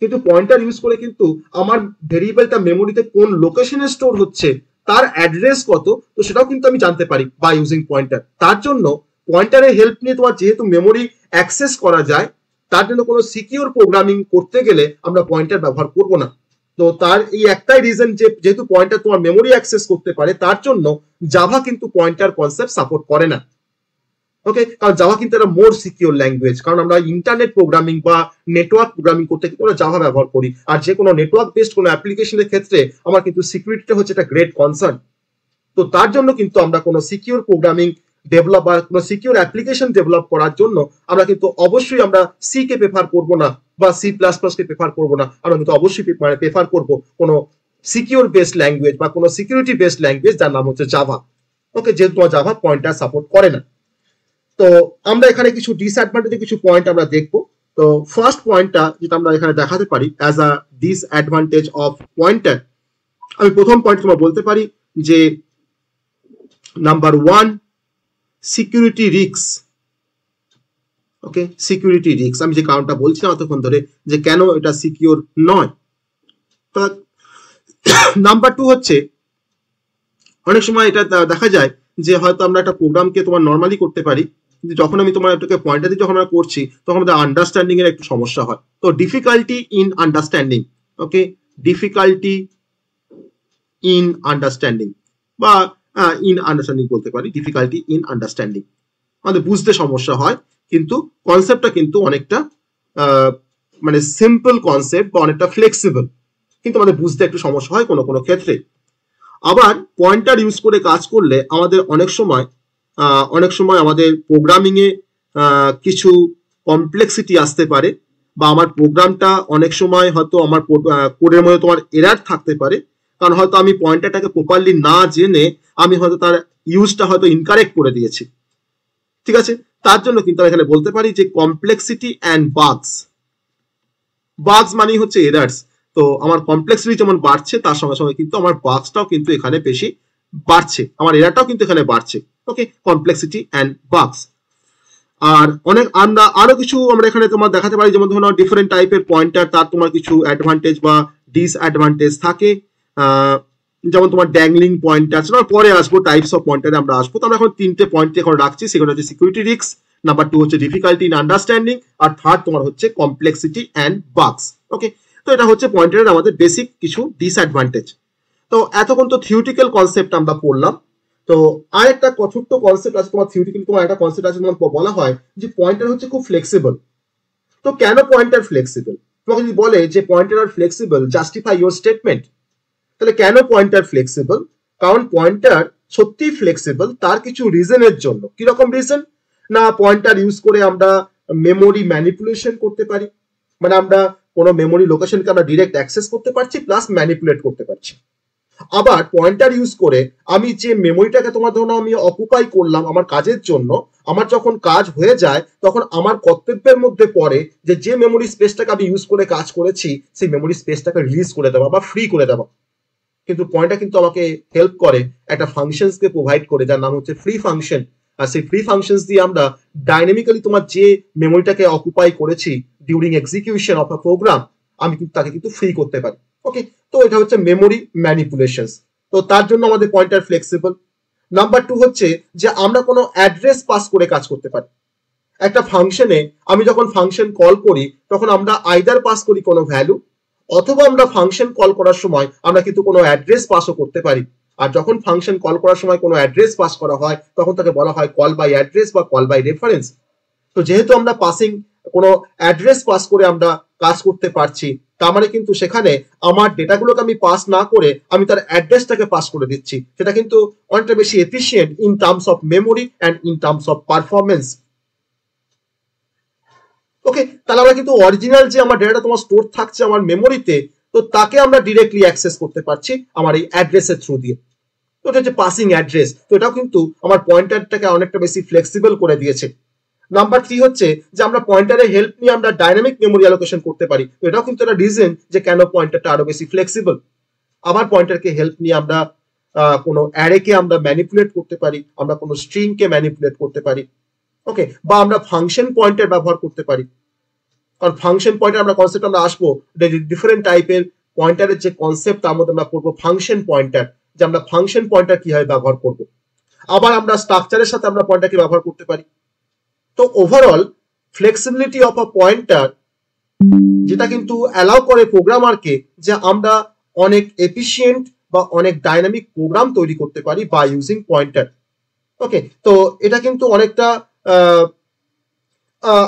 কিন্তু পয়েন্টার ইউজ করে কিন্তু আমার ভেরিয়েবলটা মেমোরিতে কোন লোকেশনে স্টোর হচ্ছে, তার অ্যাড্রেস কত, তো সেটাও কিন্তু আমি জানতে পারি বাই ইউজিং পয়েন্টার। তার জন্য পয়েন্টারের হেল্প নিয়ে তোমার যেহেতু মেমোরি অ্যাক্সেস করা যায়, তার জন্য কোনো সিকিউর প্রোগ্রামিং করতে গেলে আমরা পয়েন্টার ব্যবহার করব না। তো তার এই একটাই রিজন যে যেহেতু পয়েন্টার তোমার মেমোরি অ্যাক্সেস করতে পারে, তার জন্য জাভা কিন্তু পয়েন্টার কনসেপ্ট সাপোর্ট করে না। ওকে, কারণ জাভা কিন্তু একটা মোর সিকিউর ল্যাঙ্গুয়েজ, কারণ আমরা ইন্টারনেট প্রোগ্রামিং বা নেটওয়ার্ক প্রোগ্রামিং করতে কিন্তু আমরা জাভা ব্যবহার করি, আর যে কোনো নেটওয়ার্ক বেসড কোনো অ্যাপ্লিকেশনের ক্ষেত্রে আমার কিন্তু সিকিউরিটিটা হচ্ছে একটা গ্রেট কনসার্ন। তো তার জন্য কিন্তু আমরা কোনো সিকিউর প্রোগ্রামিং ডেভেলপ বা কোনো সিকিউর অ্যাপ্লিকেশন ডেভেলপ করার জন্য আমরা কিন্তু অবশ্যই আমরা সি কে প্রেফার করব না, বা সি প্লাস প্লাস কে প্রেফার করবো না, আমরা কিন্তু অবশ্যই প্রেফার করব কোনো সিকিউর বেসড ল্যাঙ্গুয়েজ বা কোনো সিকিউরিটি বেসড ল্যাঙ্গুয়েজ যার নাম হচ্ছে জাভা। ওকে, যেহেতু জাভা পয়েন্টার সাপোর্ট করে না। তো আমরা এখানে কিছু ডিসঅ্যাডভান্টেজ কিছু পয়েন্ট আমরা দেখবো। তো ফার্স্ট পয়েন্টটা যেটা আমরা এখানে দেখাতে পারি as a disadvantage of pointer, আমি প্রথম পয়েন্ট তোমার বলতে পারি যে নাম্বার 1 সিকিউরিটি রিস্ক। ওকে, সিকিউরিটি রিস্ক আমি যে কারণটা বলছিলাম এতক্ষণ ধরে যে কেন এটা সিকিউর নয়। নাম্বার 2 হচ্ছে অনেক সময় এটা দেখা যায় যে হয়তো আমরা একটা প্রোগ্রামকে তোমার নর্মালি করতে পারি, কিন্তু যখন আমি তোমার এটাকে পয়েন্টার দিয়ে যখন আমরা করছি তখন আমাদের আন্ডারস্ট্যান্ডিং এর একটু সমস্যা হয়। তো difficulty in understanding, okay, difficulty in understanding বা ইন আন্ডারস্ট্যান্ডিং বলতে পারি, ডিফিকাল্টি ইন আন্ডারস্ট্যান্ডিং আমাদের বুঝতে সমস্যা হয়, কিন্তু কনসেপ্টটা কিন্তু অনেকটা মানে সিম্পল কনসেপ্ট বা অনেকটা ফ্লেক্সিবল, কিন্তু আমাদের বুঝতে একটু সমস্যা হয় কোনো কোনো ক্ষেত্রে। আবার পয়েন্টার ইউজ করে কাজ করলে আমাদের অনেক সময় আমাদের প্রোগ্রামিং এ কিছু কমপ্লেক্সিটি আসতে পারে, বা আমার প্রোগ্রামটা অনেক সময় হয়তো আমার কোডের মধ্যে তোমার এরার থাকতে পারে, কারণ হয়তো আমি পয়েন্টারটাকে প্রপারলি না জেনে আমি হয়তো তার ইউজটা হয়তো ইনকারেক্ট করে দিয়েছি। ঠিক আছে, তার জন্য কিন্তু আমি এখানে বলতে পারি যে কমপ্লেক্সিটি অ্যান্ড বাগস। বাগস মানে হচ্ছে এরার্স। তো আমার কমপ্লেক্সিটি যেমন বাড়ছে তার সঙ্গে সঙ্গে কিন্তু আমার বাগসটাও কিন্তু এখানে বেশি বাড়ছে, আমার এরারটাও কিন্তু এখানে বাড়ছে। ওকে, কমপ্লেক্সিটি অ্যান্ড বাগস। আর অনেক আমরা আরো কিছু আমরা এখানে তোমার দেখাতে পারি, যেমন ধরো ডিফারেন্ট টাইপের পয়েন্টার, তার তোমার কিছু অ্যাডভান্টেজ বা ডিসঅ্যাডভান্টেজ থাকে। যেমন তোমার ড্যাংলিং পয়েন্টার, পরে আসবো টাইপস অফ পয়েন্টারে আমরা আসবো। তো আমরা এখন 3টে পয়েন্ট এখন রাখছি, সেগুলো হচ্ছে সিকিউরিটি রিস্ক, নাম্বার 2 হচ্ছে ডিফিকাল্টি ইন আন্ডারস্ট্যান্ডিং, আর থার্ড তোমার হচ্ছে কমপ্লেক্সিটি অ্যান্ড বাগস। ওকে, তো এটা হচ্ছে পয়েন্টারের আমাদের বেসিক কিছু ডিসঅ্যাডভান্টেজ। তো এতক্ষণ তো থিওরিটিক্যাল কনসেপ্ট আমরা পড়লাম। তো আরেকটা ছোট্ট কনসেপ্ট আছে তোমার থিওরিটিক্যাল, তোমার একটা কনসেপ্ট আছে তোমার বলা হয় যে পয়েন্টার হচ্ছে খুব ফ্লেক্সিবল। তো কেন পয়েন্টার ফ্লেক্সিবল? তোমাকে যদি বলে যে pointer are flexible, justify your statement. তাহলে কেন পয়েন্টার ফ্লেক্সিবল? কারণ পয়েন্টার সত্যিই ফ্লেক্সিবল তার কিছু রিজনের জন্য। কিরকম রিজন? না, পয়েন্টার ইউজ করে আমরা মেমোরি ম্যানিপুলেশন করতে পারি, মানে আমরা কোনো মেমোরি লোকেশনকে আমরা ডিরেক্ট অ্যাক্সেস করতে পারছি প্লাস ম্যানিপুলেট করতে পারছি। আবার পয়েন্টার ইউজ করে আমি যে মেমোরিটাকে তোমার ধরো আমি অকুপাই করলাম আমার কাজের জন্য, আমার যখন কাজ হয়ে যায় তখন আমার কর্তব্যের মধ্যে পড়ে যে যে মেমোরি স্পেসটাকে আমি ইউজ করে কাজ করেছি সেই মেমোরি স্পেসটাকে রিলিজ করে দেওয়া বা ফ্রি করে দেওয়া। কিন্তু পয়েন্টার কিন্তু আমাকে হেল্প করে একটা ফাংশনসকে প্রোভাইড করে যার নাম হচ্ছে ফ্রি ফাংশন। আর সেই ফ্রি ফাংশনস দিয়ে আমরা ডাইনামিক্যালি তোমার যে মেমোরিটাকে অকুপাই করেছি during execution of a program, আমি কিন্তু তাকে কিন্তু ফ্রি করতে পারি। ওকে, তো এটা হচ্ছে মেমোরি ম্যানিপুলেশনস। তো তার জন্য আমাদের পয়েন্টার ফ্লেক্সিবল। নাম্বার 2 হচ্ছে যে আমরা কোনো অ্যাড্রেস পাস করে কাজ করতে পারি। একটা ফাংশনে আমি যখন ফাংশন কল করি তখন আমরা আইদার পাস করি কোনো ভ্যালু, অথবা আমরা ফাংশন কল করার সময় আমরা কিন্তু কোনো অ্যাড্রেস পাসও করতে পারি। আর যখন ফাংশন কল করার সময় কোনো অ্যাড্রেস পাস করা হয় তখন তাকে বলা হয় কল বাই অ্যাড্রেস বা কল বাই রেফারেন্স। তো যেহেতু আমরা পাসিং কোনো অ্যাড্রেস পাস করে আমরা কাজ করতে পারছি, তার মানে কিন্তু সেখানে আমার ডেটাগুলোকে আমি পাস না করে আমি তার অ্যাড্রেসটাকে পাস করে দিচ্ছি, সেটা কিন্তু অনেকটা বেশি efficient in terms of memory and in terms of performance. Okay, তাহলে আমরা কিন্তু অরিজিনাল যে আমার ডেটাটা তোমার স্টোর থাকছে আমার মেমোরিতে, তো তাকে আমরা ডিরেক্টলি অ্যাক্সেস করতে পারছি আমার এই অ্যাড্রেসের থ্রু দিয়ে। তো এটা হচ্ছে পাসিং অ্যাড্রেস। তো এটাও কিন্তু আমার পয়েন্টারটাকে অনেকটা বেশি ফ্লেক্সিবল করে দিয়েছে। নাম্বার 3 হচ্ছে যে আমরা পয়েন্টারের হেল্প নিয়ে আমরা ডাইনামিক মেমোরি অ্যালোকেশন করতে পারি। তো এটাও কিন্তু একটা রিজন যে কেন পয়েন্টারটা আরো বেশি ফ্লেক্সিবল। আবার পয়েন্টারকে হেল্প নিয়ে আমরা কোনো অ্যারেকে আমরা ম্যানিপুলেট করতে পারি, আমরা কোনো স্ট্রিংকে ম্যানিপুলেট করতে পারি। ওকে, বা আমরা ফাংশন পয়েন্টার ব্যবহার করতে পারি। কারণ ফাংশন পয়েন্টার আমরা কনসেপ্ট আমরা আসবো, ডিফারেন্ট টাইপের পয়েন্টারের যে কনসেপ্ট তার মধ্যে আমরা পড়বো ফাংশন পয়েন্টার, যে আমরা ফাংশন পয়েন্টার কিভাবে ব্যবহার করব। আবার আমরা স্ট্রাকচারের সাথে আমরা পয়েন্টারকে ব্যবহার করতে পারি। তো overall flexibility of a pointer যেটা কিন্তু অ্যালাউ করে প্রোগ্রামারকে যে আমরা অনেক এফিশিয়েন্ট বা অনেক ডাইনামিক প্রোগ্রাম তৈরি করতে পারি বাই ইউজিং পয়েন্টার। ওকে, তো এটা কিন্তু অনেকটা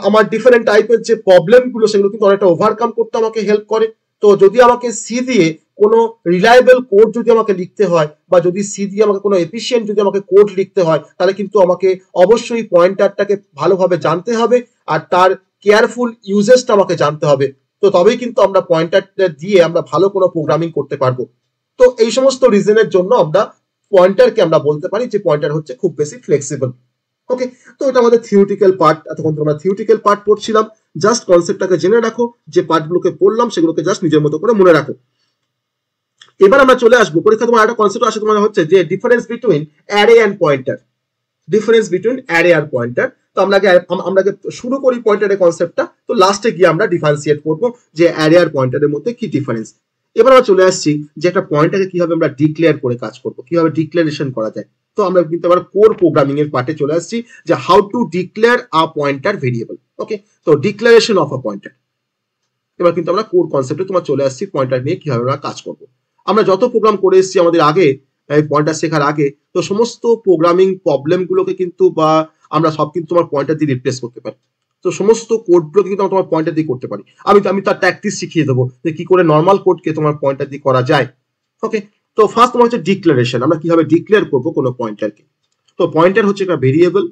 আমার ডিফারেন্ট টাইপের যে প্রবলেমগুলো সেগুলো কিন্তু অনেকটা ওভারকাম করতে আমাকে হেল্প করে। তো যদি আমাকে সি দিয়ে কোনো রিলায়েবল কোড যদি আমাকে লিখতে হয়, বা যদি সি দিয়ে আমাকে কোনো এফিশিয়েন্ট যদি আমাকে কোড লিখতে হয়, তাহলে কিন্তু আমাকে অবশ্যই পয়েন্টারটাকে ভালোভাবে জানতে হবে আর তার কেয়ারফুল ইউজেসটা আমাকে জানতে হবে। তো তবেই কিন্তু আমরা পয়েন্টারটা দিয়ে আমরা ভালো কোনো প্রোগ্রামিং করতে পারবো। তো এই সমস্ত রিজনের জন্য আমরা পয়েন্টারকে আমরা বলতে পারি যে পয়েন্টার হচ্ছে খুব বেশি ফ্লেক্সিবল। ওকে, তো এটা আমাদের থিওরিটিক্যাল পার্ট। এতক্ষণ আমরা থিওরিটিক্যাল পার্ট পড়ছিলাম। জাস্ট কনসেপ্টটাকে জেনে রাখো, যে পার্টগুলোকে পড়লাম সেগুলোকে জাস্ট নিজের মতো করে মনে রাখো। এবার আমরা চলে আসবো পরীক্ষা তোমার একটা কনসেপ্ট আসে তোমার হচ্ছে যে difference between array and pointer. Difference between array আর পয়েন্টার। তো আমরা শুরু করি পয়েন্টারের কনসেপ্টটা, তো লাস্টে গিয়ে আমরা ডিফারেন্সিয়েট করবো যে অ্যারে আর পয়েন্টারের মধ্যে কি ডিফারেন্স। এবার আমরা চলে আসছি যে একটা পয়েন্টারকে কিভাবে আমরা ডিক্লেয়ার করে কাজ করবো, কিভাবে ডিক্লারেশন করা যায়। তো আমরা কিন্তু আবার কোর প্রোগ্রামিং এর পার্টে চলে আসছি যে how to declare a pointer variable. Okay, তো ডিক্লারেশন অফ আ পয়েন্টার। এবার কিন্তু আমরা কোর কনসেপ্টে তোমার চলে আসছি পয়েন্টার নিয়ে কিভাবে আমরা কাজ করবো। আমরা যত প্রোগ্রাম করে এসেছি আমাদের আগে পয়েন্টার শেখার আগে, তো সমস্ত প্রোগ্রামিং প্রবলেম গুলোকে কিন্তু বা আমরা সব কিন্তু তোমার পয়েন্টার দিয়ে রিপ্লেস করতে পারি। তো সমস্ত কোডগুলোকে কিন্তু তোমার পয়েন্টার দিয়ে করতে পারি। আমি তার ট্যাকটিক্স শিখিয়ে দেবো যে কি করে নর্মাল কোডকে তোমার পয়েন্টার দিয়ে করা যায়। ওকে, তো ফার্স্ট তোমার হচ্ছে ডিক্লারেশন। আমরা কিভাবে ডিক্লেয়ার করবো কোনো পয়েন্টারকে। তো পয়েন্টার হচ্ছে একটা ভেরিয়েবল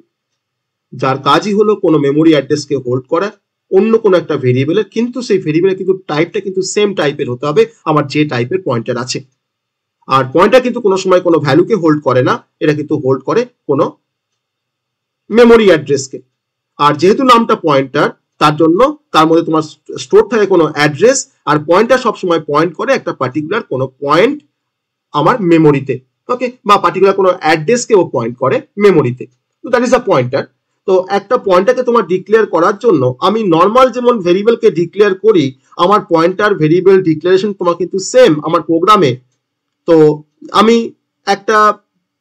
যার কাজই হলো কোনো মেমোরি অ্যাড্রেসকে হোল্ড করা অন্য কোনো একটা ভেরিয়েবলের, কিন্তু সেই ভেরিয়েবলের কিন্তু টাইপটা কিন্তু সেম টাইপের হতে হবে আমার যে টাইপের পয়েন্টার আছে। আর পয়েন্টার কিন্তু কোনো সময় কোনো ভ্যালুকে হোল্ড করে না, এটা কিন্তু হোল্ড করে কোনো মেমোরি অ্যাড্রেসকে। আর যেহেতু নামটা পয়েন্টার, তার জন্য তার মধ্যে তোমার স্টোর থাকে কোনো অ্যাড্রেস, আর পয়েন্টার সবসময় পয়েন্ট করে একটা পার্টিকুলার কোনো পয়েন্ট আমার মেমোরিতে। ওকে, বা পার্টিকুলার কোনো অ্যাড্রেসকে ও পয়েন্ট করে মেমোরিতে। তো দ্যাট ইজ আ পয়েন্টার। তো একটা পয়েন্টারকে তোমার ডিক্লেয়ার করার জন্য আমি নর্মাল যেমন ভেরিয়েবলকে ডিক্লেয়ার করি, আমার পয়েন্টার ভেরিয়েবল ডিক্লারেশন তোমার কিন্তু সেম আমার প্রোগ্রামে। তো আমি একটা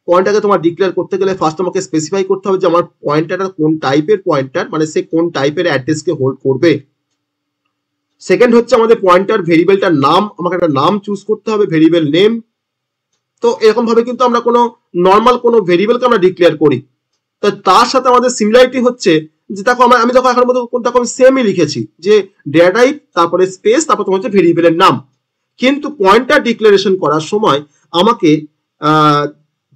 পয়েন্টারকে তোমার ডিক্লেয়ার করতে গেলে ফার্স্ট আমাকে স্পেসিফাই করতে হবে যে আমার পয়েন্টারটা কোন টাইপের পয়েন্টার, মানে সে কোন টাইপের অ্যাড্রেসকে হোল্ড করবে। সেকেন্ড হচ্ছে আমাদের পয়েন্টার ভেরিয়েবলটার নাম, আমাকে একটা নাম চুজ করতে হবে, ভেরিয়েবল নেম। তো এরকম ভাবে কিন্তু আমরা কোনো নর্মাল কোনো ভেরিয়েবলকে আমরা ডিক্লেয়ার করি। তো তার সাথে আমাদের সিমিলারিটি হচ্ছে যে দেখো আমি দেখো এখন মধ্যে কোনটা আমি সেমই লিখেছি যে ডেটা টাইপ তারপরে স্পেস তারপর তোমার হচ্ছে ভেরিয়েবলের নাম। কিন্তু পয়েন্টার ডিক্লারেশন করার সময় আমাকে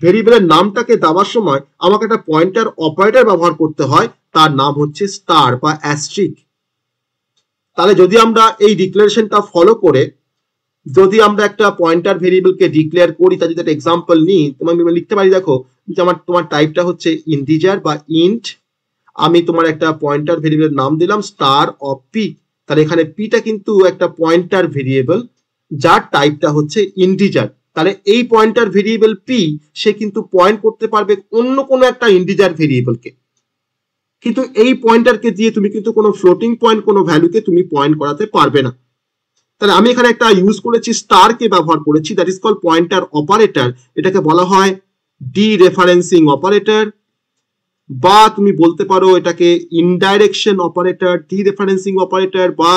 ভেরিয়েবলের নামটাকে দেওয়ার সময় আমাকে একটা পয়েন্টার অপারেটর ব্যবহার করতে হয়, তার নাম হচ্ছে স্টার বা অ্যাস্ট্রিক। তাহলে যদি আমরা এই ডিক্লারেশনটা ফলো করে যদি আমরা একটা পয়েন্টার ভেরিয়েবলকে ডিক্লেয়ার করি, তার যদি একটা এক্সাম্পল নিই, তোমার লিখতে পারি দেখো যে তোমার টাইপটা হচ্ছে ইন্টিজার বা ইন্ট। আমি তোমার একটা পয়েন্টার ভেরিয়েবলের নাম দিলাম স্টার অফ পি। তাহলে এখানে পিটা কিন্তু একটা পয়েন্টার ভেরিয়েবল যার টাইপটা হচ্ছে ইন্টিজার। তাহলে এই পয়েন্টার ভেরিয়েবল পি সে কিন্তু পয়েন্ট করতে পারবে অন্য কোনো একটা ইন্টিজার ভেরিয়েবলকে, কিন্তু এই পয়েন্টারকে দিয়ে তুমি কিন্তু কোনো ফ্লোটিং পয়েন্ট কোনো ভ্যালুকে তুমি পয়েন্ট করাতে পারবে না। তাহলে আমি এখানে একটা ইউজ করেছি স্টারকে ব্যবহার করেছি, that is call pointer operator. এটাকে বলা হয় ডিরেফারেন্সিং অপারেটর, বা তুমি বলতে পারো এটাকে ইনডাইরেকশন অপারেটর, ডিরেফারেন্সিং অপারেটর বা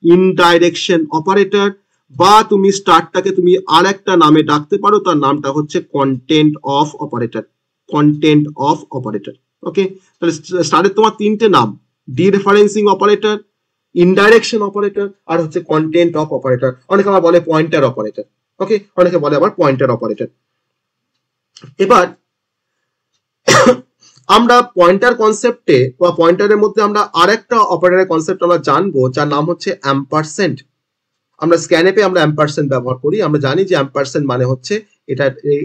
ইনডাইরেকশন অপারেটর, বা তুমি স্টারটাকে তুমি আর একটা নামে ডাকতে পারো, তার নামটা হচ্ছে content of operator, content of operator. Okay, তাহলে স্টারের তোমার তিনটে নাম, ডিরেফারেন্সিং অপারেটর, ইনডাইরেকশন অপারেটর আর হচ্ছে কন্টেন্ট অফ অপারেটর। অনেকে আবার বলে পয়েন্টার অপারেটর। ওকে, অনেকে বলে আবার পয়েন্টার অপারেটর। এবার আমরা পয়েন্টার কনসেপ্টে বা পয়েন্টারের মধ্যে আমরা আরেকটা অপারেটরের কনসেপ্ট আমরা জানবো, যার নাম হচ্ছে অ্যাম্পারসেন্ট। আমরা স্ক্যানেপে আমরা অ্যাম্পারসেন্ট ব্যবহার করি। আমরা জানি যে অ্যাম্পারসেন্ট মানে হচ্ছে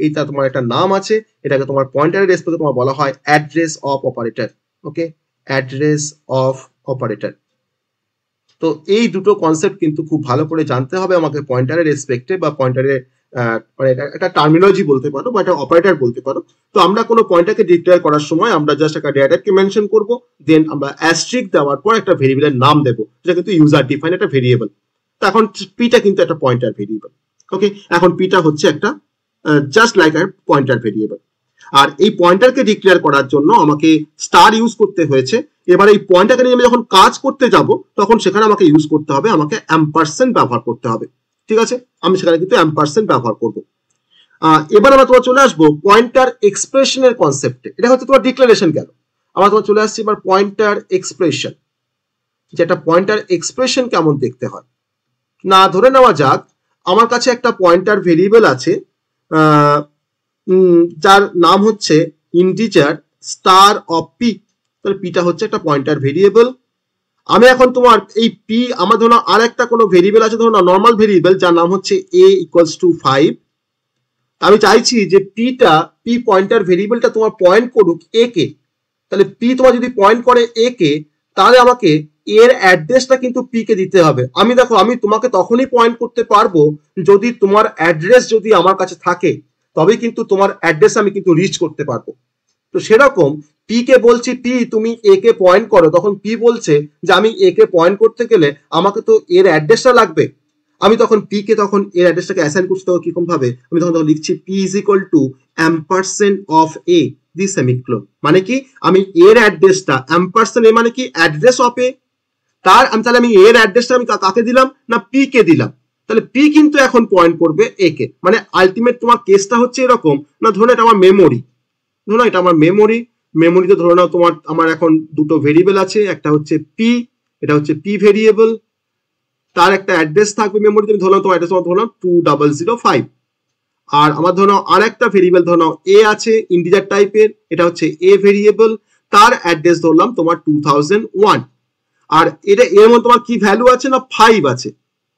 এটা তোমার একটা নাম আছে, এটাকে তোমার পয়েন্টারের রেসপেক্টে তোমার বলা হয় address of operator. Okay, address of operator. তো এই দুটো কনসেপ্ট কিন্তু খুব ভালো করে জানতে হবে আমাকে পয়েন্টারের রেসপেক্টে বা পয়েন্টারের একটা টার্মিনোলজি বলতে পারো বা একটা অপারেটর বলতে পারো। তো আমরা কোনো পয়েন্টারকে ডিক্লেয়ার করার সময় আমরা জাস্ট একটা ডেটাকে মেনশন করব, দেন আমরা অ্যাস্ট্রিক দেওয়ার পর একটা ভেরিয়েবলের নাম দেবো, যেটা কিন্তু ইউজার ডিফাইন একটা ভেরিয়েবল। তো এখন পিটা কিন্তু একটা পয়েন্টার ভেরিয়েবল। ওকে, এখন পিটা হচ্ছে একটা just like a pointer variable. আর এই পয়েন্টারকে ডিক্লেয়ার করার জন্য আমাকে স্টার ইউজ করতে হয়েছে। এবার এই পয়েন্টারকে নিয়ে আমি যখন কাজ করতে যাব তখন সেখানে আমাকে ইউজ করতে হবে, আমাকে অ্যাম্পারসেন্ট ব্যবহার করতে হবে। ঠিক আছে, আমি সেখানে কিন্তু অ্যাম্পারসেন্ট ব্যবহার করব। এবার আমরা তোমার চলে আসবো পয়েন্টার এক্সপ্রেশনের কনসেপ্টে। এটা হচ্ছে তোমার ডিক্লারেশন গেল। আমরা তোমার চলে আসছি এবার পয়েন্টার এক্সপ্রেশন, যেটা পয়েন্টার এক্সপ্রেশন কেমন দেখতে হয়। না, ধরে নেওয়া যাক আমার কাছে একটা পয়েন্টার ভেরিয়েবল আছে যার নাম হচ্ছে ইন্টিজার স্টার অফ পি। তাহলে পিটা হচ্ছে একটা পয়েন্টার ভেরিয়েবল। আমি এখন তোমার এই পি, আমার ধরো আর একটা কোনো ভেরিয়েবল আছে, ধরো নর্মাল ভেরিয়েবল যার নাম হচ্ছে a ইকুয়ালস টু 5। আমি চাইছি যে পি পয়েন্টার ভেরিয়েবলটা তোমার পয়েন্ট করুক a কে। তাহলে পি তোমার যদি পয়েন্ট করে a কে, তাহলে আমাকে এর অ্যাড্রেসটা কিন্তু পি কে দিতে হবে। আমি দেখো, আমি তোমাকে তখনই পয়েন্ট করতে পারবো যদি তোমার অ্যাড্রেস যদি আমার কাছে থাকে, তবে কিন্তু তোমার অ্যাড্রেস আমি কিন্তু রিচ করতে পারবো। তো সেরকম পি কে বলছি পি তুমি এ কে পয়েন্ট করো, তখন পি বলছে যে আমি এ কে পয়েন্ট করতে গেলে আমাকে তো এর অ্যাড্রেসটা লাগবে। আমি তখন পি কে তখন এর অ্যাড্রেসটাকে অ্যাসাইন করছি, তখন কিরকম ভাবে আমি তখন লিখছি P is equal to ampersand of A the semicolon. মানে কি, আমি এর অ্যাড্রেসটা অ্যাম্পারসেন্ট এ মানে কি অ্যাড্রেস অফ এ, তার আমি তাহলে আমি এর অ্যাড্রেসটা আমি কাকে দিলাম না পি কে দিলাম। তাহলে পি কিন্তু এখন পয়েন্ট করবে এ কে। মানে আলটিমেট তোমার কেসটা হচ্ছে এরকম, না ধরো এটা আমার মেমোরি, ধরো এটা আমার মেমোরি। মেমোরিতে ধরে নাও তোমার আমার এখন দুটো ভেরিয়েবল আছে, একটা হচ্ছে পি, এটা হচ্ছে পি ভেরিয়েবল, তার একটা অ্যাড্রেস থাকবে মেমোরিতে। আমি ধরলাম তোমার অ্যাড্রেস ধরলাম 2005। আর আমার ধরো আর একটা ভেরিয়েবল ধরো নাও এ আছে ইন্টিজার টাইপের, এটা হচ্ছে এ ভেরিয়েবল, তার অ্যাড্রেস ধরলাম তোমার 2001। আর এটা এর মধ্যে তোমার কি ভ্যালু আছে না 5 আছে,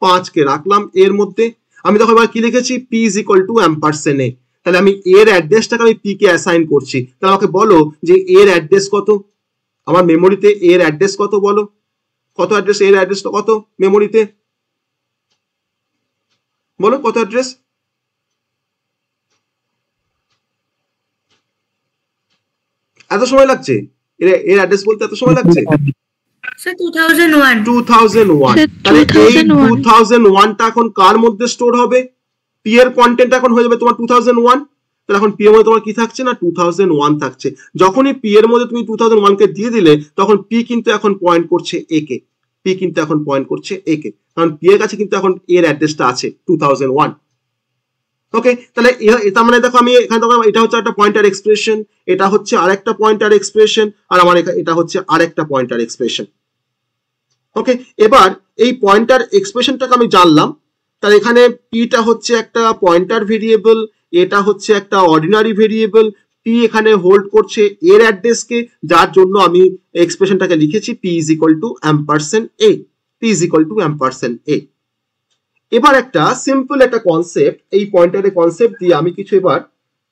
5 কে রাখলাম এর মধ্যে। আমি তখন কি লিখেছি P is equal to ampersand A. তাহলে আমি এর অ্যাড্রেসটাকে আমি পি কে অ্যাসাইন করছি। তাহলে আমাকে বলো যে এর অ্যাড্রেস কত, আমার মেমোরিতে এর অ্যাড্রেস কত, বলো কত অ্যাড্রেস, এর অ্যাড্রেসটা কত মেমোরিতে, বলো কত অ্যাড্রেস। এত সময় লাগছে এর অ্যাড্রেস বলতে, এত সময় লাগছে? স্যার 2001। 2001। তাহলে এই 2001টা এখন কার মধ্যে স্টোর হবে? পি এর কন্টেন্ট এখন হয়ে যাবে তোমার 2001। তাহলে এখন পি এর মধ্যে তোমার কি থাকছে না 2001 থাকছে। যখনই পি এর মধ্যে তুমি 2001 কে দিয়ে দিলে তখন পি কিন্তু এখন পয়েন্ট করছে এ কে, পি কিন্তু এখন পয়েন্ট করছে এ কে, কারণ পি এর কাছে কিন্তু এখন এর অ্যাড্রেসটা আছে 2001। ওকে, তাহলে এটা মানে দেখো আমি এখানে দেখো এটা হচ্ছে একটা পয়েন্টার এক্সপ্রেশন, এটা হচ্ছে আরেকটা পয়েন্টার এক্সপ্রেশন, আর আমার এটা হচ্ছে আরেকটা পয়েন্টার এক্সপ্রেশন। ওকে, এবার এই পয়েন্টার এক্সপ্রেশনটাকে আমি জানলাম। তাহলে এখানে পিটা হচ্ছে একটা পয়েন্টার ভেরিয়েবল, এটা হচ্ছে একটা অর্ডিনারি ভেরিয়েবল। পি এখানে হোল্ড করছে এর অ্যাড্রেসকে, যার জন্য আমি এক্সপ্রেশনটাকে লিখেছি P is equal to ampersand A, P is equal to ampersand A. এবার একটা সিম্পল একটা কনসেপ্ট, এই পয়েন্টারের কনসেপ্ট দিয়ে আমি কিছু এবার